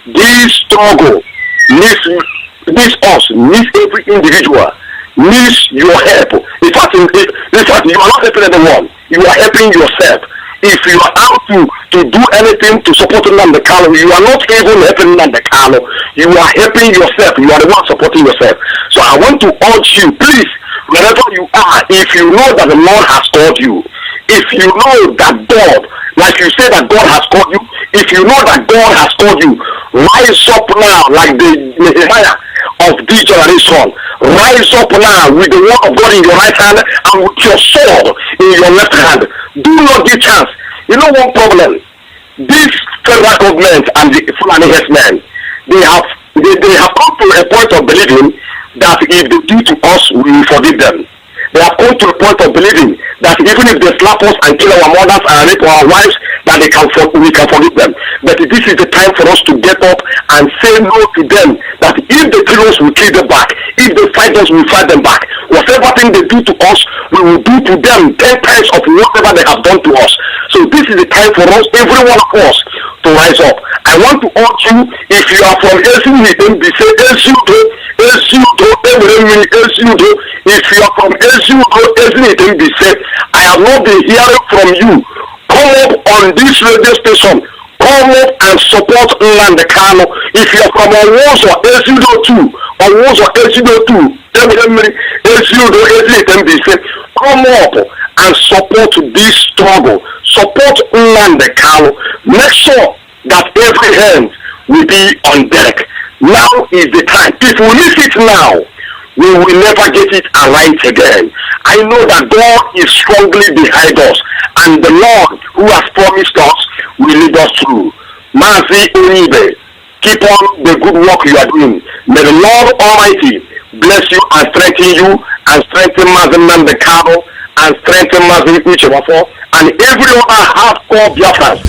This struggle needs us, needs every individual, needs your help. In fact, you are not helping anyone, you are helping yourself. If you are out to do anything to support Nnamdi Kanu, you are not even helping Nnamdi Kanu, you are helping yourself, you are the one supporting yourself. So I want to urge you, please, wherever you are, if you know that the Lord has called you, if you know that God, like you say that God has called you, if you know that God has called you, rise up now like the Nehemiah of this generation. Rise up now with the word of God in your right hand and with your sword in your left hand. Do not give chance. You know one problem? This federal government and the Fulani herdsmen, they have come to a point of believing that if they do to us, we will forgive them. They have come to a point of believing that even if they slap us and kill our mothers and rape our wives, that we can forgive them. But this is the time for us to get up and say no to them. That if they kill us, we kill them back. If they fight us, we fight them back. Whatever thing they do to us, we will do to them 10 times of whatever they have done to us. So this is the time for us, every one of us, to rise up. I want to urge you, if you are from Esudo, if you are from Esudo, I have not been hearing from you. Come up on this radio station. Come up and support Nnamdi Kanu. If you are from Owozo Esudo 2, Owozo Esudo 2, come up and support this struggle. Support Nnamdi Kanu. Make sure that every hand will be on deck. Now is the time. If we miss it now, we will never get it right again. I know that God is strongly behind us, and the Lord who has promised us will lead us through. Mazi, Onyeibe, keep on the good work you are doing. May the Lord Almighty bless you and strengthen you, and strengthen Mazi Nnamdi Kanu, and strengthen Mazi Ipob, and every other hardcore Biafrans.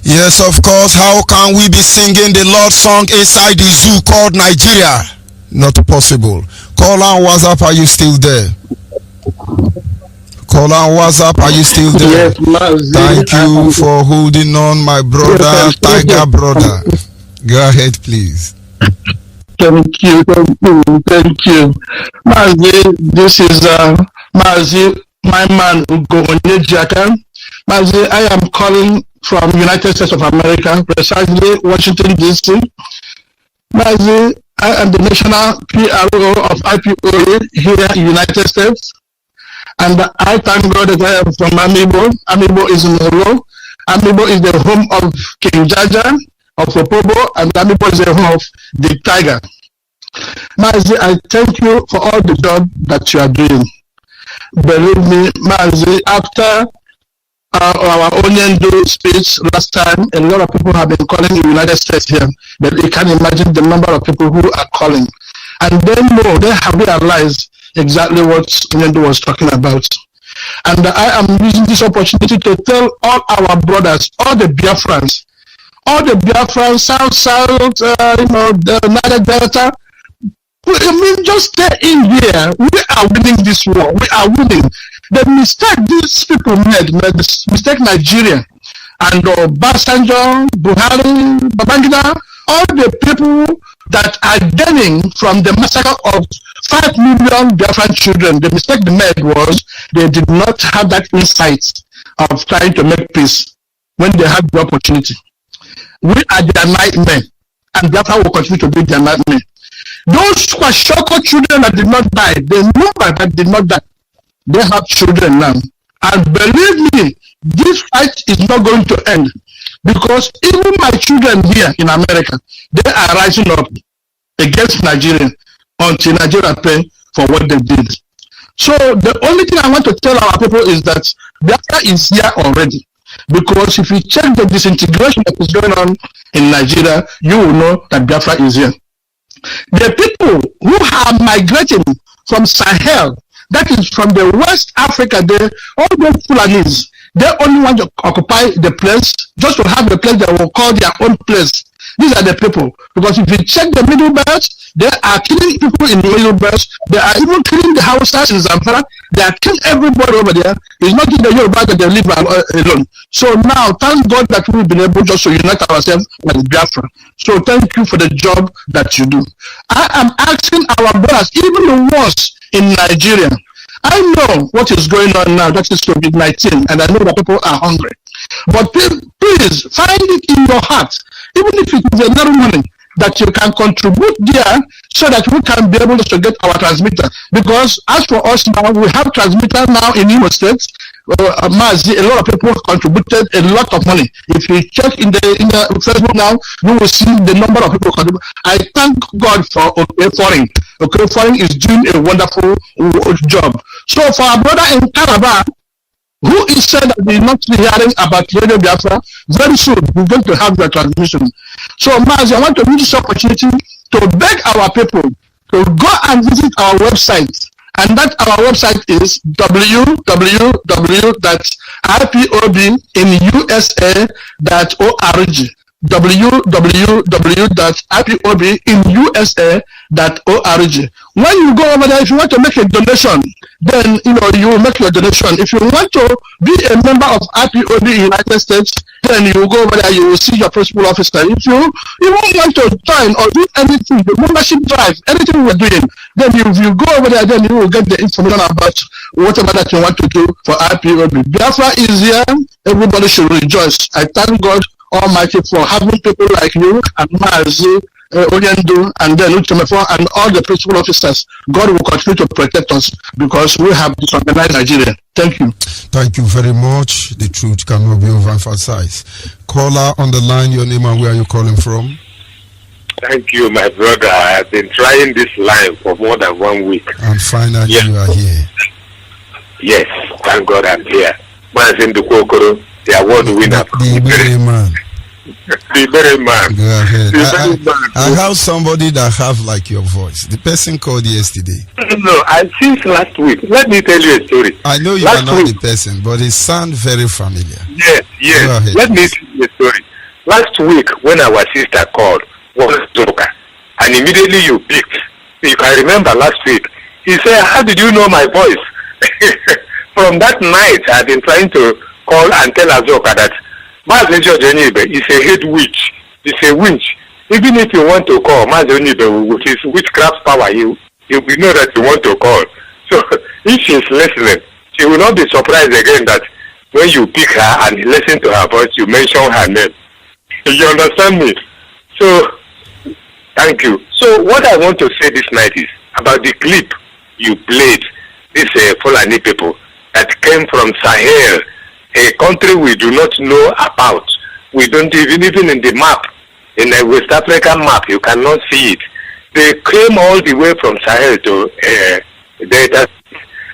Yes, of course. How can we be singing the Lord song inside the zoo called Nigeria? Not possible. Call on WhatsApp, are you still there? Call on WhatsApp, are you still there? Yes, thank you for holding on, my brother, Tiger brother. Go ahead, please. Thank you. Mazi, this is Mazi, my man, Onyeibe. Mazi, I am calling from United States of America, precisely Washington, D.C. Mazi, I am the national PRO of IPOA here in the United States. And I thank God that I am from Amibo. Amibo is in Oro. Amibo is the home of King Jaja, of Opobo, and Amibo is the home of the Tiger. Mazi, I thank you for all the job that you are doing. Believe me, Mazi, after our Onyeibe speech last time, a lot of people have been calling the United States here, but you can imagine the number of people who are calling. And they have realized exactly what Onyeibe was talking about. And I am using this opportunity to tell all our brothers, all the Biafrans, South, the Niger Delta, just stay in here. We are winning this war. We are winning. The mistake these people made the mistake Nigeria and Obasanjo, Buhari, Babangida, all the people that are gaining from the massacre of 5 million Biafran children, the mistake they made was they did not have that insight of trying to make peace when they had the opportunity. We are their nightmare, and Biafra will continue to be their nightmare. Those Kwashoko children that did not die, the number that did not die, they have children now. And believe me, this fight is not going to end, because even my children here in America, they are rising up against Nigeria until Nigeria pay for what they did. So the only thing I want to tell our people is that Biafra is here already. Because if you check the disintegration that is going on in Nigeria, you will know that Biafra is here. The people who are migrating from Sahel, that is from the West Africa, all those Fulanis, they only want to occupy the place, just to have a place they will call their own place. These are the people. Because if you check the Middle Belt, they are killing people in the Middle Belt. They are even killing the Hausas in Zamfara. They are killing everybody over there. It's not in the Yoruba that they live alone. So now, thank God that we've been able just to unite ourselves with Biafra. So thank you for the job that you do. I am asking our brothers, even the ones in Nigeria, I know what is going on now, that is COVID-19, and I know that people are hungry. But please, find it in your heart, even if it is another money, that you can contribute there so that we can be able to get our transmitter. Because as for us now, we have transmitter now in Imo State. Mazi, a lot of people contributed a lot of money. If you check in the Facebook now, you will see the number of people contributing. I thank God for foreign. Okay, Foreign is doing a wonderful job. So for our brother in Calabar, who is said that we not be hearing about Radio Biafra, very soon we're going to have the transmission. So Mazi, I want to use this opportunity to beg our people to go and visit our website. And that our website is www.ipobinusa.org. www.ipobinusa.org. When you go over there, if you want to make a donation, then you will make your donation. If you want to be a member of IPOB in the United States, then you will go over there, you will see your principal officer. If you want to join or do anything, the membership drive, anything we're doing, then if you go over there, then you will get the information about whatever that you want to do for IPOB. Biafra is here. Everybody should rejoice. I thank God Almighty for having people like you and Mazi, Onyeibe, and then Uchemefo, and all the principal officers. God will continue to protect us because we have disorganized Nigeria. Thank you. Thank you very much. The truth cannot be overemphasized. Caller on the line, your name and where are you calling from? Thank you, my brother. I have been trying this line for more than 1 week. And finally, you are here. Yes, thank God I'm here. Mazi Ndukokoro, the award winner. The very man. The very man. Go ahead. I have somebody that have like your voice. The person called yesterday. No, since last week. Let me tell you a story. I know you are not the person, but it sounds very familiar. Yes. Let me tell you a story. Last week, when our sister called, was Joker, and immediately you picked. You can remember last week. He said, "How did you know my voice?" From that night, I've been trying to call and tell Azoka that Mazi Onyeibe is a head witch. It's a witch. Even if you want to call Mazi Onyeibe with his witchcraft power, you know that you want to call. So if she's listening, she will not be surprised again that when you pick her and listen to her voice, you mention her name. You understand me? So thank you. So what I want to say this night is about the clip you played. These Fulani people that came from Sahel, a country we do not know about. We don't even in the map, in the West African map, you cannot see it. They came all the way from Sahel to Delta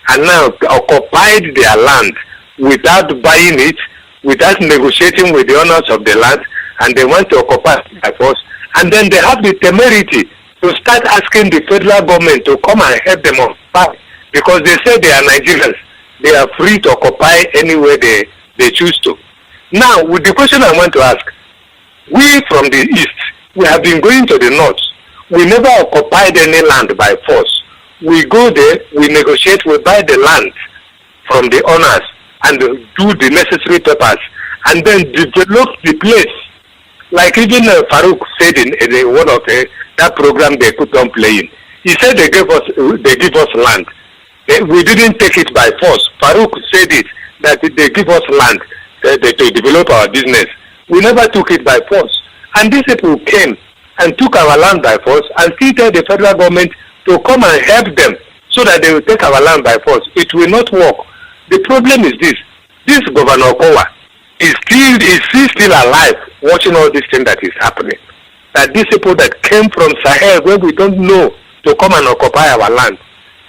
and now occupied their land without buying it, without negotiating with the owners of the land, and they want to occupy by force. And then they have the temerity to start asking the federal government to come and help them occupy, because they say they are Nigerians. They are free to occupy anywhere they choose to. Now, with the question I want to ask, we from the east, we have been going to the north. We never occupied any land by force. We go there, we negotiate, we buy the land from the owners and do the necessary papers and then develop the place. Like even Farouk said in one of that program they put on playing. He said they give us land. We didn't take it by force. Farouk said it, that they give us land to develop our business. We never took it by force. And these people came and took our land by force and still tell the federal government to come and help them so that they will take our land by force. It will not work. The problem is this. This Governor Okowa is still alive watching all this thing that is happening. That these people that came from Sahel where we don't know to come and occupy our land,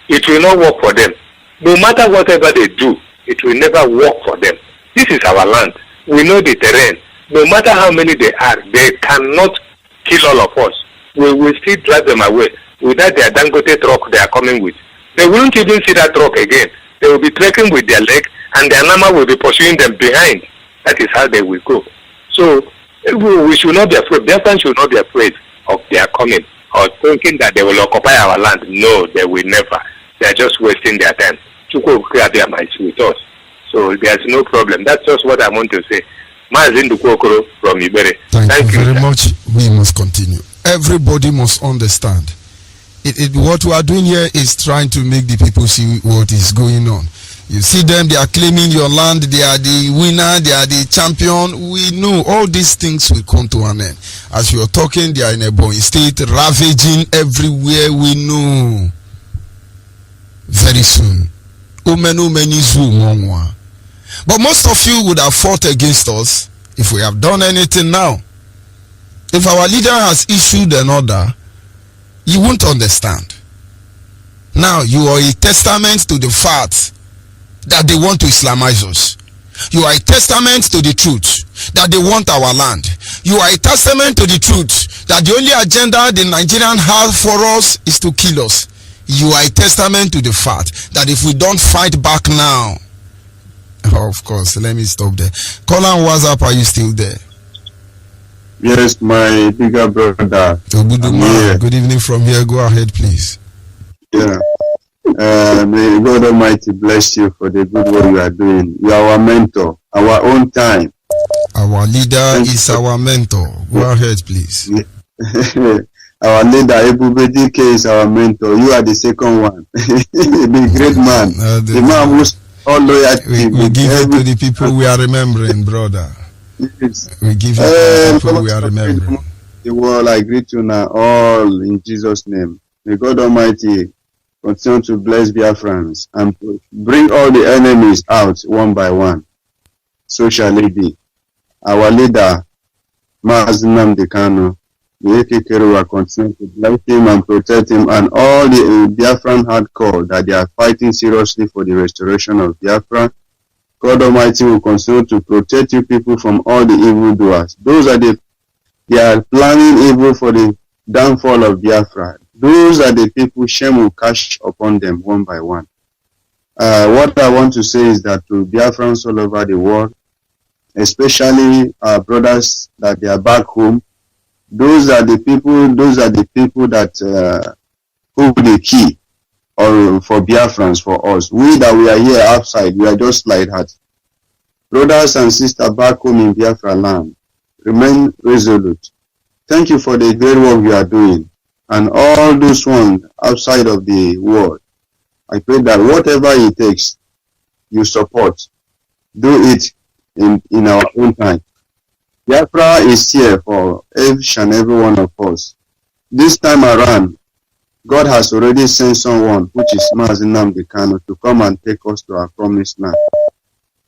it will not work for them. No matter whatever they do, it will never work for them. This is our land. We know the terrain. No matter how many they are, they cannot kill all of us. We will still drive them away without their Dangote truck they are coming with. They won't even see that truck again. They will be trekking with their leg and their Nama will be pursuing them behind. That is how they will go. So we should not be afraid. Their fans should not be afraid of their coming or thinking that they will occupy our land. No, they will never. They are just wasting their time. Chukwu will clear their minds with us. So there's no problem. That's just what I want to say. Mazi Ndukokoro from Ibere. Thank you very much. We must continue. Everybody must understand. What we are doing here is trying to make the people see what is going on. You see them, they are claiming your land, they are the winner, they are the champion. We know all these things will come to an end. As we are talking, they are in a Ebonyi state, ravaging everywhere. We know. Very soon. But most of you would have fought against us if we have done anything now. If our leader has issued an order, you won't understand. Now you are a testament to the fact that they want to Islamize us. You are a testament to the truth that they want our land. You are a testament to the truth that the only agenda the Nigerian have for us is to kill us. You are a testament to the fact that if we don't fight back now, of course, let me stop there. Colin, what's up? Are you still there? Yes, my bigger brother. Good evening from here. Go ahead, please. Yeah. May God Almighty bless you for the good work you are doing. You are our mentor, our own time. Our leader is our mentor. Go ahead, please. Our leader, Ipob is our mentor. You are the second one. The great man. The man who's all loyalty. We give it to the people we are remembering, brother. Yes. We give it to the people we are remembering. The world, I greet you now, all in Jesus' name. May God Almighty continue to bless Biafrans and bring all the enemies out one by one. So shall it be. Our leader, Mazi will continue to bless him and protect him and all the Biafran hardcore that they are fighting seriously for the restoration of Biafra. God Almighty will continue to protect you people from all the evildoers. Those are they are planning evil for the downfall of Biafra. Those are the people shame will catch upon them one by one. What I want to say is that to Biafrans all over the world, especially our brothers that they are back home, those are the people that hold the key or for Biafrans, for us. We that we are here outside, we are just like that. Brothers and sisters back home in Biafra land, remain resolute. Thank you for the great work you are doing. And all those ones outside of the world, I pray that whatever it takes, you support. Do it in our own time. Biafra is here for each and every one of us. This time around, God has already sent someone, which is Mazi to come and take us to our promised land.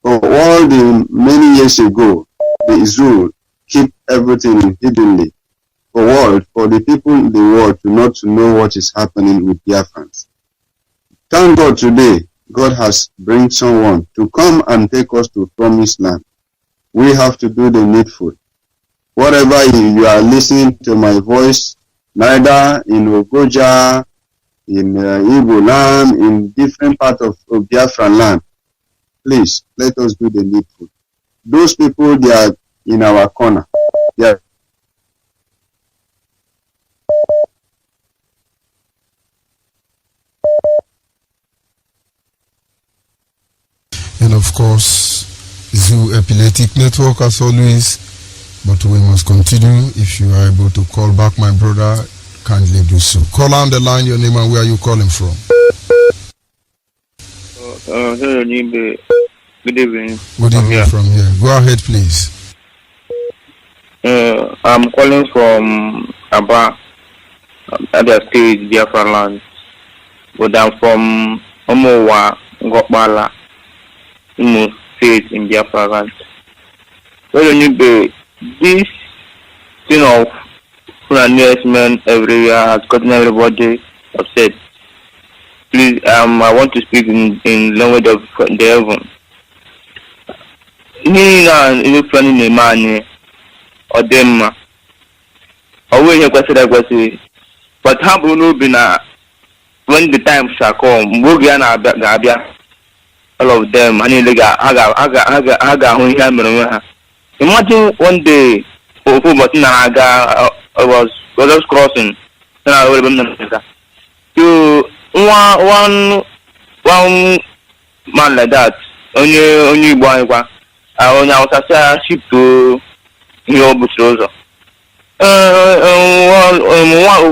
For all the many years ago, the Israel keep everything hiddenly. For the people in the world not to know what is happening with Biafrans. Thank God today, God has bring someone to come and take us to promised land. We have to do the needful. Whatever you are listening to my voice, neither in Ogoja, in Igbo land, in different parts of Biafra land, please, let us do the needful. Those people, they are in our corner. They are and of course, Zoo Epileptic Network as always. But we must continue. If you are able to call back my brother, kindly do so. Call on the line, your name and where are you calling from? Hello, Onyeibe. Good evening. Good evening from here. Go ahead, please. I'm calling from Aba, other state, Biafra land. But I'm from Omowa, Ngokbala, Imo State in Biafra land. So Onyeibe, this thing of men everywhere has gotten everybody upset. Please, I want to speak in language of the heaven. Any planning a man or them, or when you question, but how will be now when the time shall come? Gabia, all of them, and imagine one day, I was just crossing, then I will remember. You one man like that, only one. I was a ship to your Busrosa.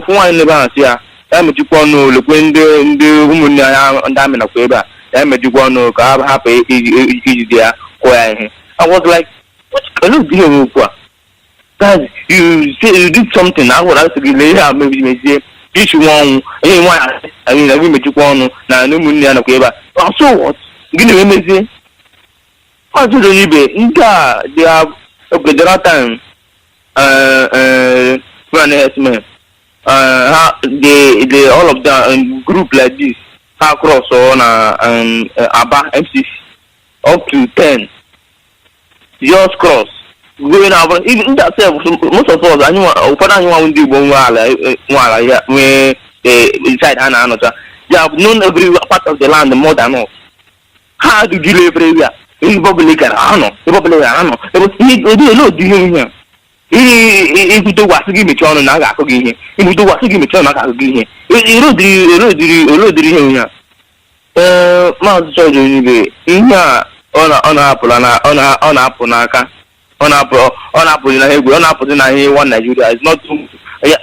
One in the bank here. I'm at you look when the woman and I'm in a favor. I'm at you happy easy there. I was like, what can you do? Guys, you did something. I would actually later maybe say this one. I mean, I will make you one. Now, no money and a favor. So what? Give me a say. I told you, they have okay, there are time. Man, they all of them in group like this, across on Aba MCC up to 10. Just cross. Going over even that most of us anyone do inside another. They have known every part of the land more than us. How do you live everywhere? In public if you do what to give me channel now, I give him. If you do what to give me channel, I give him. Mazi George Onyeibe, ihe on apple on apple naka. On apple in a on apple na here one Nigeria is not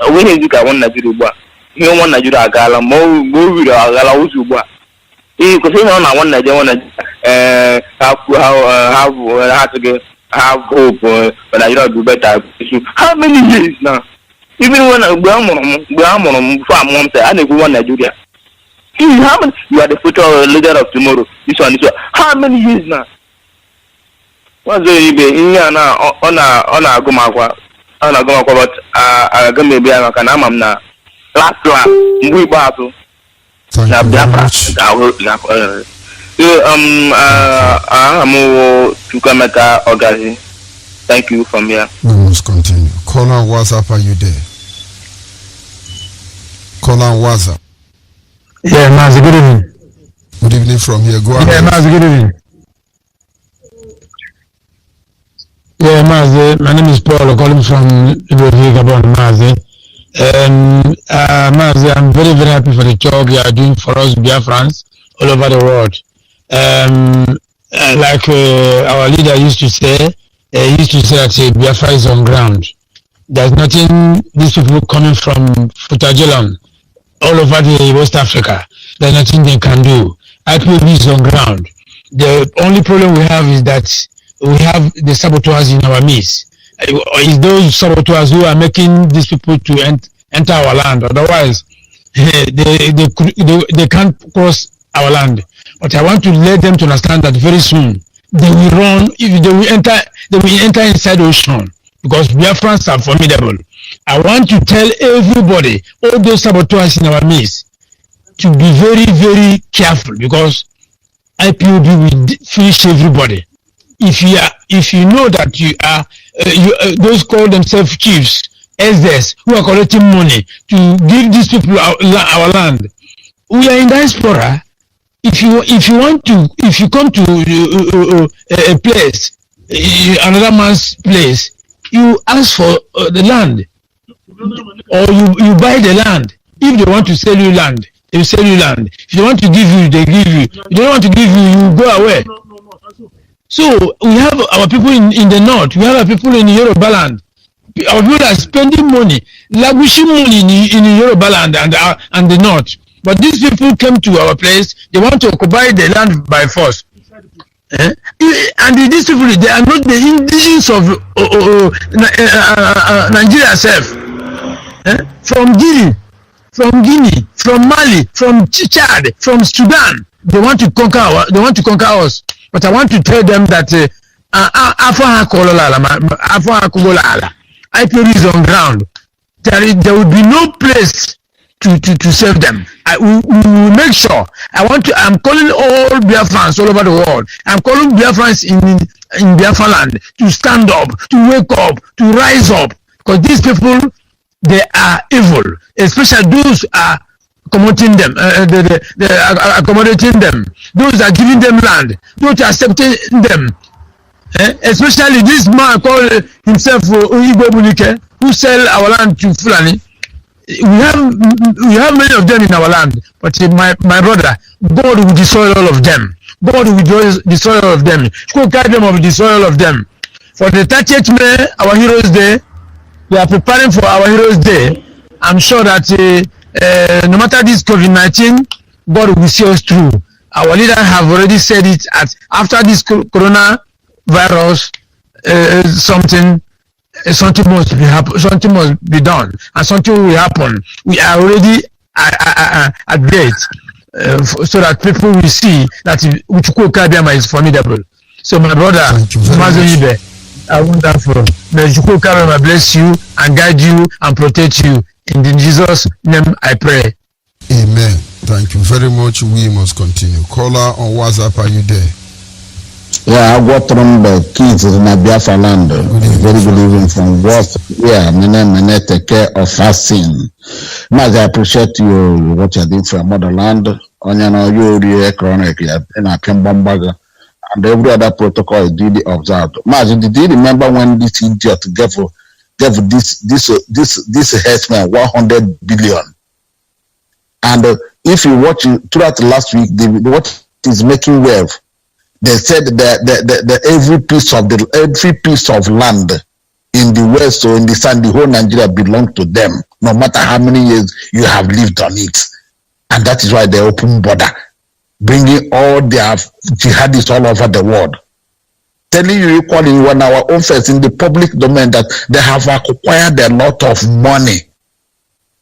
when you look at one Nigeria. Here one Nigeria gala more gala uzubwa. Because you know one Nigeria have hope but Nigeria do better. How many years now? Even when we are farm mom say I go one Nigeria. How many you are the future leader of tomorrow? This one. How many years now? What's the na ona agụmakwa but aga m ebe maka na amam na last mgbe ikpeazụ na Biafra Chukwemeka Ogazi. Thank you from here. We must continue. Call on WhatsApp, are you there? Call on WhatsApp. Yeah, Mazi, good evening. Good evening from here. Go ahead. Yeah, Mazi, good evening. Yeah, Mazi, my name is Paul, calling from Ipob, Gabon, Mazi. Mazi, I'm very, very happy for the job you are doing for us, Biafrans, all over the world. Like our leader used to say that Biafra is on ground. There's nothing, these people coming from Futajelam, all over the West Africa, there's nothing they can do. IPOB is on ground. The only problem we have is that we have the saboteurs in our midst. It's those saboteurs who are making these people to enter our land. Otherwise, they can't cross our land. But I want to let them to understand that very soon they will run. If they will enter inside the ocean because Biafrans are formidable. I want to tell everybody, all those saboteurs in our midst, to be very, very careful because IPOB will finish everybody. If you know that you are those call themselves chiefs, SDS, who are collecting money to give these people our land, we are in diaspora. If you come to a place, another man's place, you ask for the land, or you buy the land. If they want to sell you land, they will sell you land. If they want to give you, they give you. If they don't want to give you, you go away. So we have our people in the north. We have our people in Yoruba land. Our people are spending money, lavishing money in Yoruba land and the north. But these people came to our place. They want to occupy the land by force. And these people, they are not the indigenous of Nigeria itself. From Guinea, from Mali, from Chad, from Sudan, they want to conquer us. But I want to tell them that IPOB is on ground. There will be no place to save them. We will make sure. I'm calling all Biafrans all over the world. I'm calling Biafrans in Biafra land to stand up, to wake up, to rise up. Because these people, they are evil. Especially those are accommodating them, accommodating them. Those are giving them land. Those are accepting them. Especially this man called himself Onyeibe, who sell our land to Fulani. We have many of them in our land, but my brother, God will destroy all of them. God will destroy all of them. Go guide them, will destroy all of them. For the 30th May, our Heroes Day, we are preparing for our Heroes Day. I'm sure that no matter this COVID-19, God will see us through. Our leader have already said it. After this coronavirus, something must be happen. Something must be done, and something will happen. We are already at gate, so that people will see that Chukwuka is formidable. So my brother, Mazi Onyeibe, are wonderful. May Chukwuka bless you and guide you and protect you In Jesus' name I pray. Amen. Thank you very much. We must continue. Caller on WhatsApp, are you there? Yeah, I got from the kids in Biafra land. Very good evening from what? Yeah, many take care of fasting. Mazi, I appreciate you what you're doing for motherland. Onyana, you really chronic in a Kembambaga. And every other protocol is duly observed. Mazi, did you remember when this idiot gave this herdsman 100 billion? And if you watch it throughout last week, what is making wealth? They said that every piece of land in the west or in the south, the whole Nigeria belongs to them, no matter how many years you have lived on it. And that is why they open border, bringing all their jihadists all over the world. Telling you equally on our own face in the public domain that they have acquired a lot of money.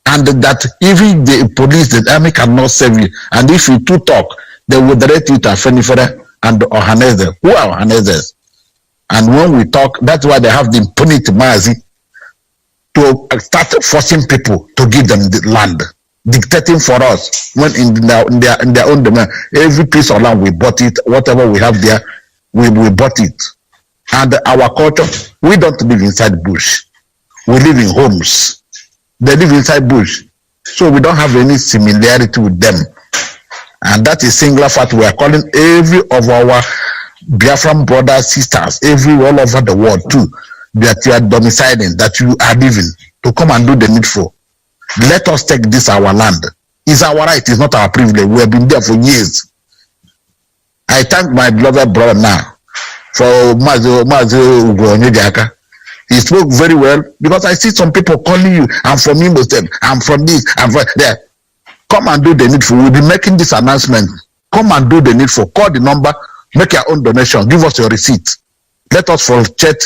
And that even the police, the army cannot save you. And if you two talk, they will direct you to Afenifere and Ohaneze. Who are Ohanezes? And when we talk, that's why they have the impunity, Mazi, to start forcing people to give them the land, dictating for us when in their own domain. Every piece of land we bought it, whatever we have there, we bought it. And our culture, we don't live inside bush. We live in homes. They live inside bush. So we don't have any similarity with them. And that is singular fact. We are calling every of our Biafran brothers, sisters, all over the world too, that you are domiciling, that you are living, to come and do the needful. Let us take this our land. It's our right, it's not our privilege. We have been there for years. I thank my beloved brother now for Mazi Onyeibe. He spoke very well, because I see some people calling you, I'm from Imo State, I'm from this, I'm from there. Come and do the needful. We'll be making this announcement. Come and do the needful. Call the number, make your own donation, give us your receipt. Let us check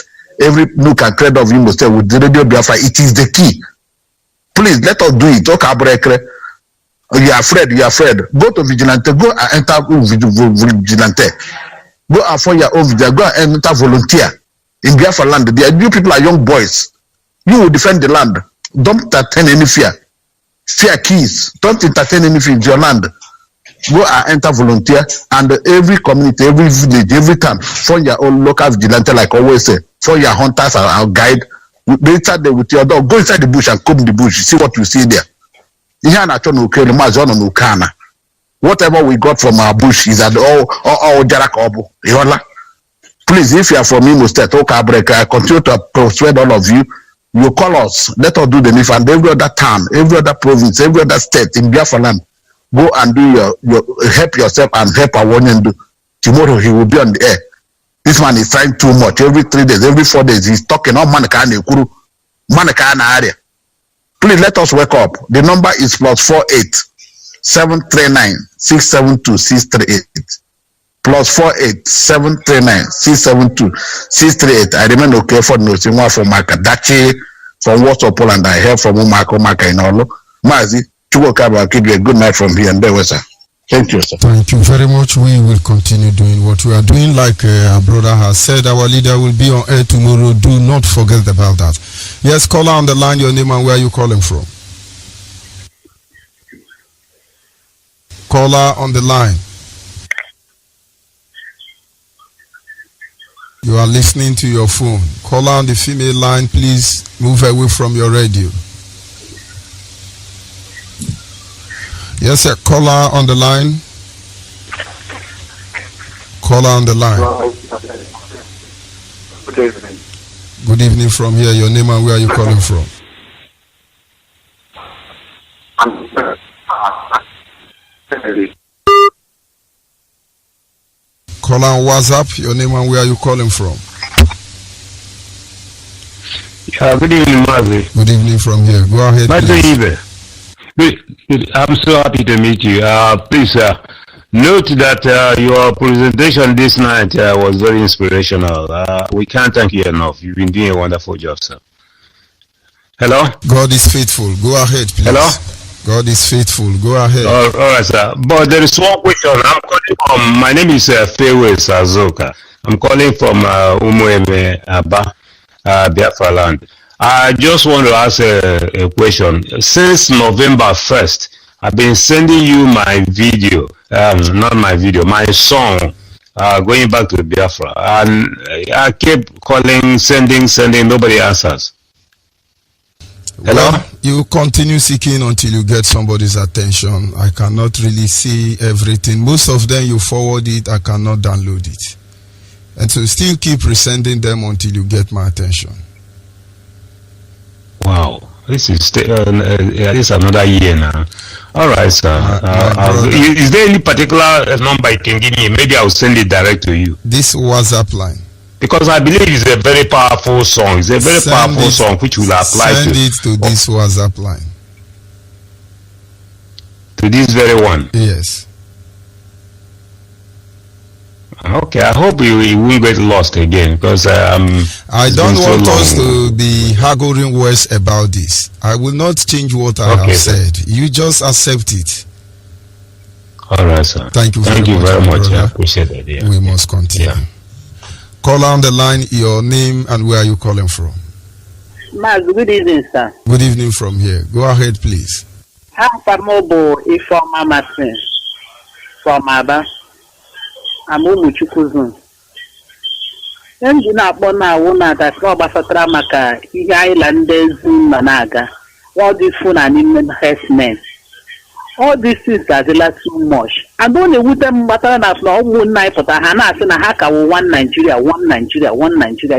every nook and cranny of Imo State with the Radio Biafra. It is the key. Please, let us do it. You are afraid. Go to Vigilante, go and enter Vigilante. Go and for your own vigilante, go and enter volunteer. In Biafra land, you people are young boys. You will defend the land. Don't entertain any fear. Fear keys. Don't entertain any fear in your land. Go and enter volunteer, and every community, every village, every town, find your own local vigilante, like I always say. For your hunters and our guide. They start there with your dog. Go inside the bush and comb the bush. See what you see there. Whatever we got from our bush is at all Jarakobo. Please, if you are from Imo State, I continue to persuade all of you. You call us. Let us do the NIF, and every other town, every other province, every other state in Biafra land. Go and do your help yourself and help our one. Tomorrow he will be on the air. This man is trying too much. Every 3 days, every 4 days, he's talking. Oh, area. Please let us wake up. The number is +48 739 672 638. +48 739 672 638. I remain okay for nothing more from Makadachi, from WhatsApp Poland. I hear from Umaka in Olo. Mazi, Chukokaba, give you a good night from here and there, sir. Thank you, sir. Thank you very much. We will continue doing what we are doing. Like our brother has said, our leader will be on air tomorrow. Do not forget about that. Yes, caller on the line, your name and where are you calling from? Caller on the line. You are listening to your phone. Caller on the female line, please move away from your radio. Yes, sir. Caller on the line. Caller on the line. Good evening. Good evening from here. Your name and where are you calling from? Caller on WhatsApp. Your name and where are you calling from? Good evening, Mazi. Good evening from here. Go ahead. Onyeibe. I'm so happy to meet you. Please note that your presentation this night was very inspirational. We can't thank you enough. You've been doing a wonderful job, sir. Hello? God is faithful. Go ahead, please. Hello? God is faithful. Go ahead. All right, sir. But there is one question. I'm calling from, my name is Fewe Sazoka. I'm calling from Onyeibe, Aba, Biafra land. I just want to ask a question. Since November 1st, I've been sending you my video, not my video, my song, going back to Biafra. And I keep calling, sending, nobody answers. Hello? Well, you continue seeking until you get somebody's attention. I cannot really see everything. Most of them you forward it, I cannot download it. And so still keep resending them until you get my attention. Wow, this is another year now. All right, sir. Is there any particular number you can give me? Maybe I'll send it direct to you. This WhatsApp line. Because I believe it's a very powerful song. It's a very powerful song which will apply to. Send it to this WhatsApp line. To this very one? Yes. Okay, I hope it won't get lost again because I don't want us to be haggling words about this. I will not change what I have said. You just accept it. All right, sir. Thank you very much. I appreciate it. Yeah. We must continue. Yeah. Call on the line, your name and where are you calling from? Mazi, good evening, sir. Good evening from here. Go ahead, please. I'm from Mazi from Aba. I'm Umuchukuzun. Ndị na-akpọ na-awụ na-adasị ọgbasatara maka ihe anyị la ndị ezi managa. All these phone and investments. All these things are too much. I don't know what them matter na for one night but ha na asị na ha ka one Nigeria.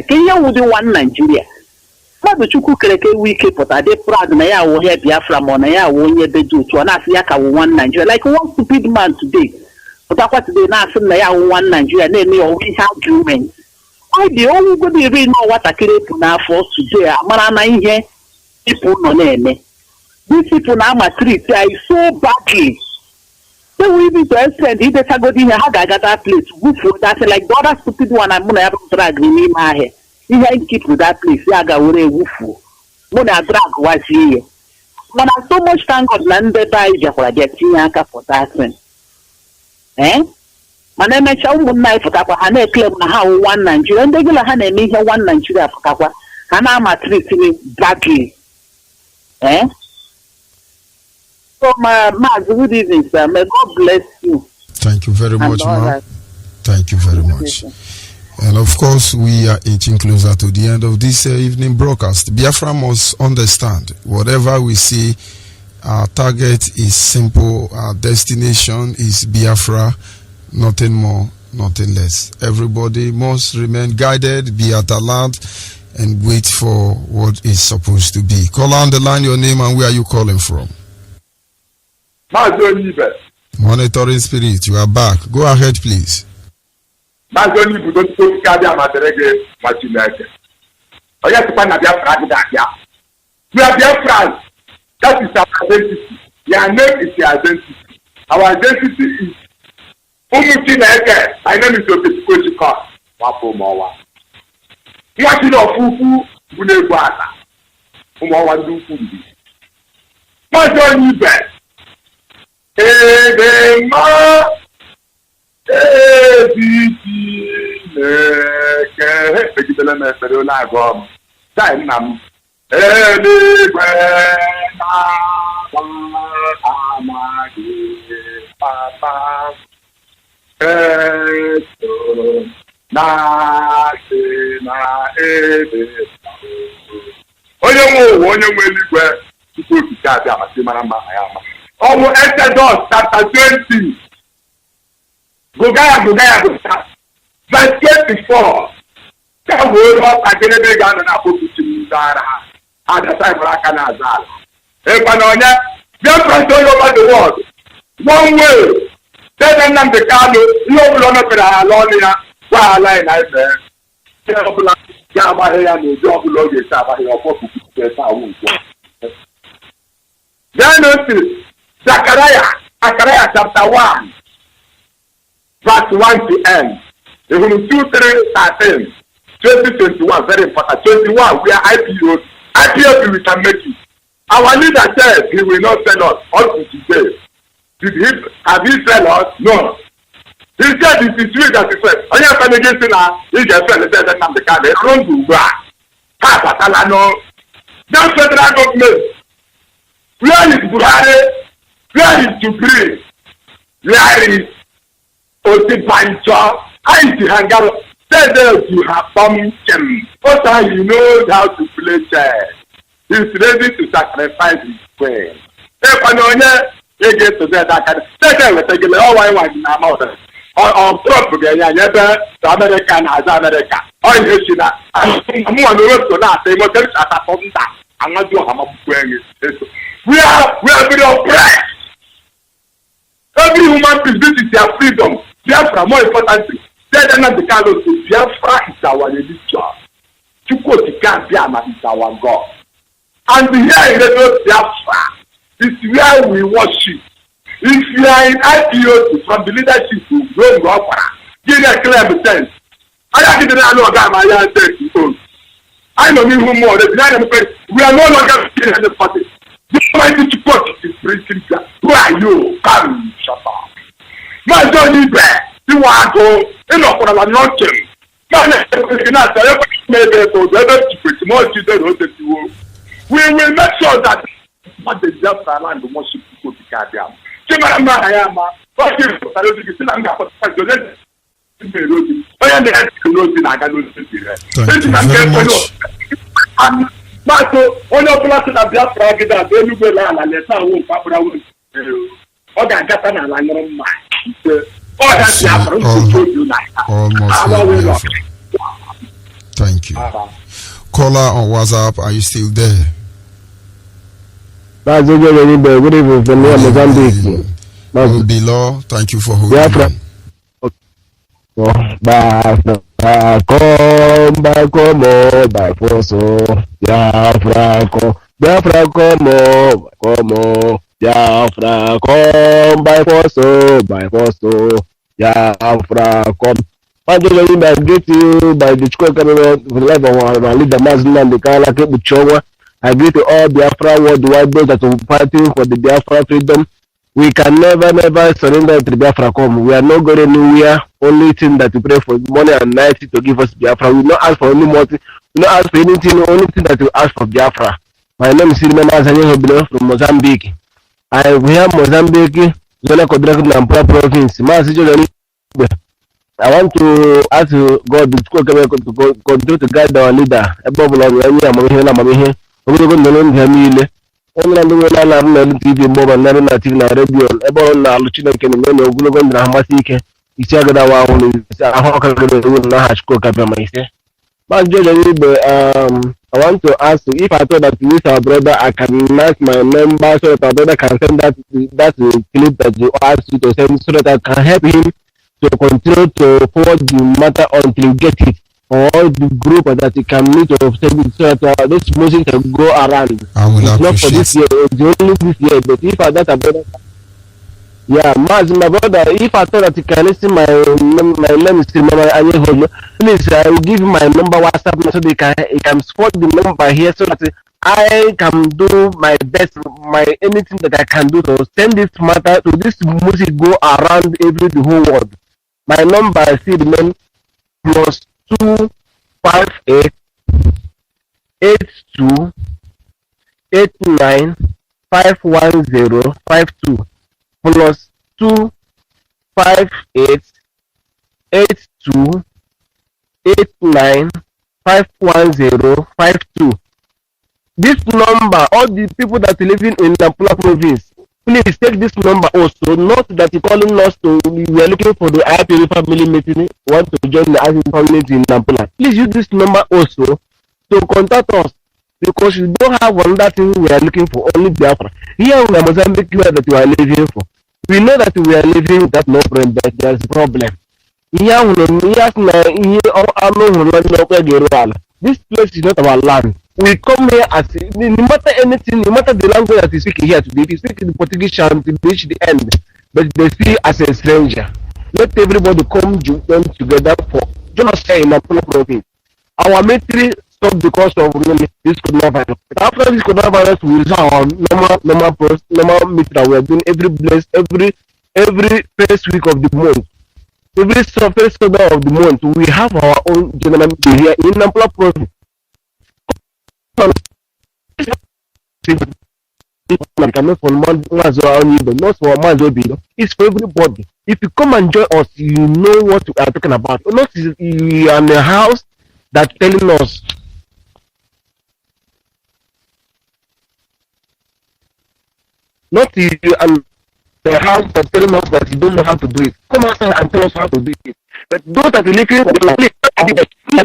Can you do one Nigeria? Mmadụ Chukwu kere ka ewu ike pụta dị proud na ya awụ ihe Biafra ma na ya awụ onye bedu otu ọ na-asị ya ka one Nigeria. Like one stupid man today. Pụtakwa today na-asị na ya awụ one Nigeria na-eme ọwụ ihe argument. Ọ dị ọnwụ godi iri na nwatakịrị epu n'afọ today amara na ihe people nọ na-eme. These people now treat so badly. They will even to extend if they go in here, got that place. That's like the other stupid one I'm gonna have to drag in my hair. If I keep with that place, I got away woofu. When I drag was here. When I so much thank God landed by Jaffa getting for that thing. Eh? My name is Shaw Night for Tapa, and they claim how one Nigeria, and they will have a major one Nigeria for Tapa, and I'm treating it badly. Eh? So, Mazi, good evening, sir. May God bless you. Thank you very much, ma'am. Thank you very much. And of course, we are inching closer to the end of this evening broadcast. Biafra must understand whatever we see, our target is simple, our destination is Biafra, nothing more, nothing less. Everybody must remain guided, be at alert, and wait for what is supposed to be. Call on the line, your name and where are you calling from? Mazi Onyeibe. Monitoring Spirit, you are back. Go ahead, please. Mazi Onyeibe don't go to Kadia Materege Machineke. Oh, yes, find a Biafra. We are Biafrans. That is our identity. Your name is your identity. Our identity is Umuchineke. My name is Opesikojika. Wapo Mawa. Mwati no fufu Bunegwata. Umawa Ndukumbi. Mazi Onyeibe. Edema Editi Neke Pekitele Mesere Olagom Dainam Eligwe Amadi Papa Eto Nase na Ede Onye nwe eligwe Tupu okike abịa amasị mara mma ayama Exodus chapter 20. Gogaya. Verse 24. That word of Agenebe Ghana na Pokuchi Zara. At the time of Akanazala. Epanonia, they're all over the world. One way. Tell them the Kano, you will not be a lawyer, while I like there. Yamahaya, no job, Lord, Sabah, or Then notice. Zechariah chapter 1, verse 1 to end. Even 2, 3, 13, 2021, very important. 21, we are IPO. IPO, we can make it. Our leader said he will not sell us until today. Have he sell us? No. He said it is we that he said. On your family, he can sell it. He said, I'm the car. They don't do that. Patalano. That federal government, where is Buhari, where is Jubilee, where is Otibanjo, and Hangaro? Tell them you have bombed him. What time he knows how to play chess. He's ready to sacrifice his queen. If I know you get to that, tell them what I get all I want in our mouth. Or Trump again, to America and as America. Or in China. I'm on the road to that. They must have a phone that. I'm not doing how much we are being oppressed. Every human being, this is their freedom. Biafra, more importantly, tell them not the kind of Biafra is our religion. Chukwuka Biama is our God. And here in the Biafra is where we worship. If you are in IPO from the leadership to grow Biafra, give a clear sense. I didn't know that my young people. I know me who more. We are no longer in the party. You might need to put it in preaching. Who are you? Come, Shabbat. My Onyeibe, you want to enough for our nonsense. We will make sure that what the just around the worship people to Kadiam. Thank you very much. Maso, onye ọbụla sị na Biafra gị da bụ enugbe la ala leta awụ mkpakpụrụ awụ ọ ga-agata n'ala nyụrụ mma ọ ga Biafra nsogbu obi na Thank you. Caller on WhatsApp, are you still there? That's Onyeibe. Good evening from here, Mozambique. Below, thank you for holding. Biafra. Back home, by force, Biafra, Biafra, come on, Biafra, come by force, Biafra, come. I greet you by the Chukwu for the life of our leader, Mazi and the Kala Kebuchowa. I greet all Biafra worldwide, those that are fighting for the Biafra freedom. We can never surrender to Biafra come. We are not going anywhere. Only thing that we pray for morning and night to give us Biafra. We not ask for any more. We not ask for anything. Only thing that we ask for Biafra. My name is Mazi from Mozambique. We have Mozambique, Zona Kodrak Nampula province. Mazi, I want to ask God to continue to guide our leader. Above all, onye ndị na na TV mobile na na TV na radio ebe ọ na-alụ Chineke na ogologo ndụ na amasị ike isi agada wa ahụ na ahụ ọkagado ewu na ha Chukwu kabịa ma ise. But Onyeibe, I want to ask you if I thought that with our brother I can ask my member so that our brother can send that clip that you asked you to send so that I can help him to continue to forward the matter until you get it. Or the group that you can meet or send it so that this message can go around. I will it's appreciate. Not for this year, it's only this year. But if I that brother, yeah, Mazi, my brother, if I thought that you can listen my name is still please I will give you my number WhatsApp so that you can support the number here so that I can do my best, anything that I can do to send this matter to this music go around the whole world. My number is still remain +258 82 89 51052 +258 82 89 51052. This number, all the people that are living in Nampula province, please take this number also. Not that you're calling us to, we are looking for the IPO family meeting, want to join the IPO community in Nampula. Please use this number also to contact us because we don't have another thing we are looking for, only Biafra. Here in Mozambique that we are living for. We know that we are living without no problem, but there's a problem. This place is not our land. We come here as no matter anything, no matter the language that is speaking here today, if you speak in the Portuguese chant to reach the end, but they see as a stranger. Let everybody come join together for just say in a province. Our military stopped because of this coronavirus. But after this coronavirus, we resume our normal meeting we are doing every first week of the month. Every first Sunday of the month, we have our own general meeting here in Nampula province. not for Mazi Onyeibe, not for Mazi Obi. It's for everybody. If you come and join us, you know what we are talking about. Not you are in a house that telling us. Not you and the house that telling us that you don't know how to do it. Come outside and tell us how to do it. But those that are looking for the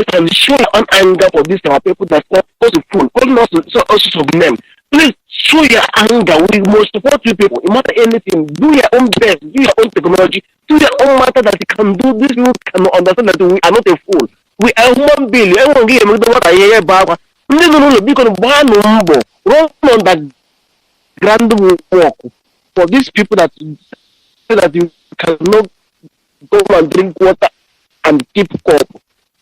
can show your own anger for these our people that's not supposed to fool, calling us to also of them. Please show your anger. We must support you people. No matter anything, do your own best, do your own technology, do your own matter that you can do. These people can understand that we are not a fool. We are human beings. Everyone give me what I hear about. Because one number run on that grand walk for these people that say that you cannot go and drink water and keep cup.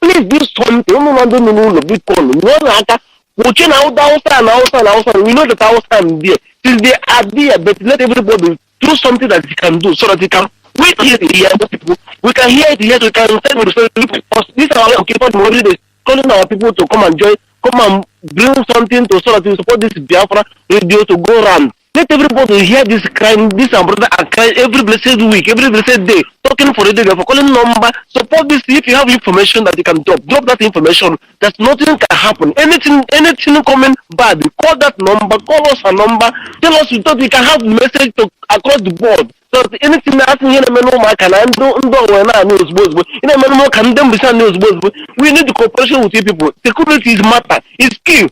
Please do something. We know that outside there. Since they are there, but let everybody do something that they can do so that they can wait here to hear people. We can hear it here, we can say these are our people calling our people to come and join, come and bring something to so that we support this Biafra radio to go around. Let everybody hear this crying, this and brother and crying every blessed week, every blessed day, talking for the day, for calling number, support this. If you have information that you can drop that information, that nothing can happen. Anything coming bad, call that number, call us a number, tell us so we can have message to across the board. So anything that happens here, we need the cooperation with you people. Security is matter, it's key.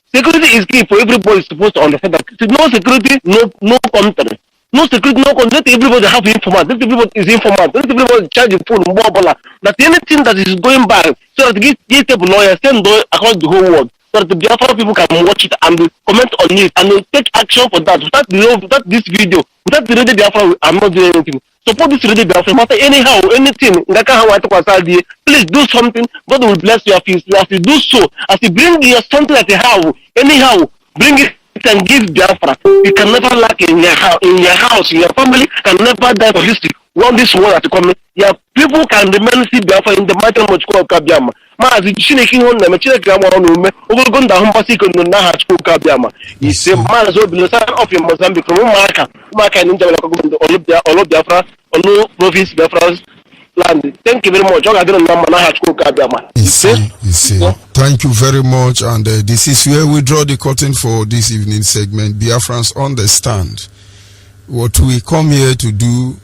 Security is key for everybody supposed to understand that. No security, no country. No security, no country. Let everybody have information. Let everybody is informant. Let everybody charge the phone, mobile. That anything that is going by, so that get people lawyers, send across the whole world. So that the Biafra people can watch it and comment on it and take action for that. Without this video, without the radio Biafra, I'm not doing anything. Support this radio Biafra. Matter anyhow, anything. Please do something. God will bless your fees. As you do so, as you bring your something that you have, anyhow, bring it and give Biafra. You can never lack in your house, in your family, can never die for history. One this war at the coming, your people can remain see Biafra in the mighty much called Kabiama. Mazi Chineke on them, Chineke on Overgunda Humpasik on Nahachko Kabiama. He said, Mazo, the son of your Mozambique, Maka and India, all of Biafra, or no province Biafra. Thank you very much. Thank you very much. And this is where we draw the curtain for this evening segment. Biafrans understand what we come here to do.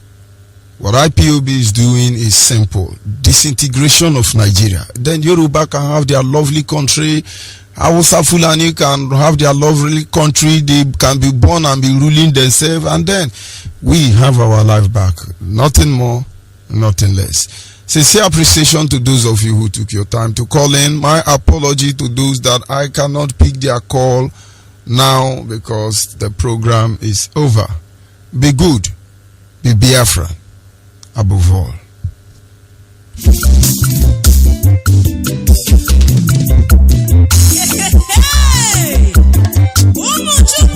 What IPOB is doing is simple: disintegration of Nigeria. Then Yoruba can have their lovely country. Hausa Fulani can have their lovely country. They can be born and be ruling themselves, and then we have our life back. Nothing more, nothing less. Sincere appreciation to those of you who took your time to call in. My apology to those that I cannot pick their call now because the program is over. Be good, be Biafra above all. Hey!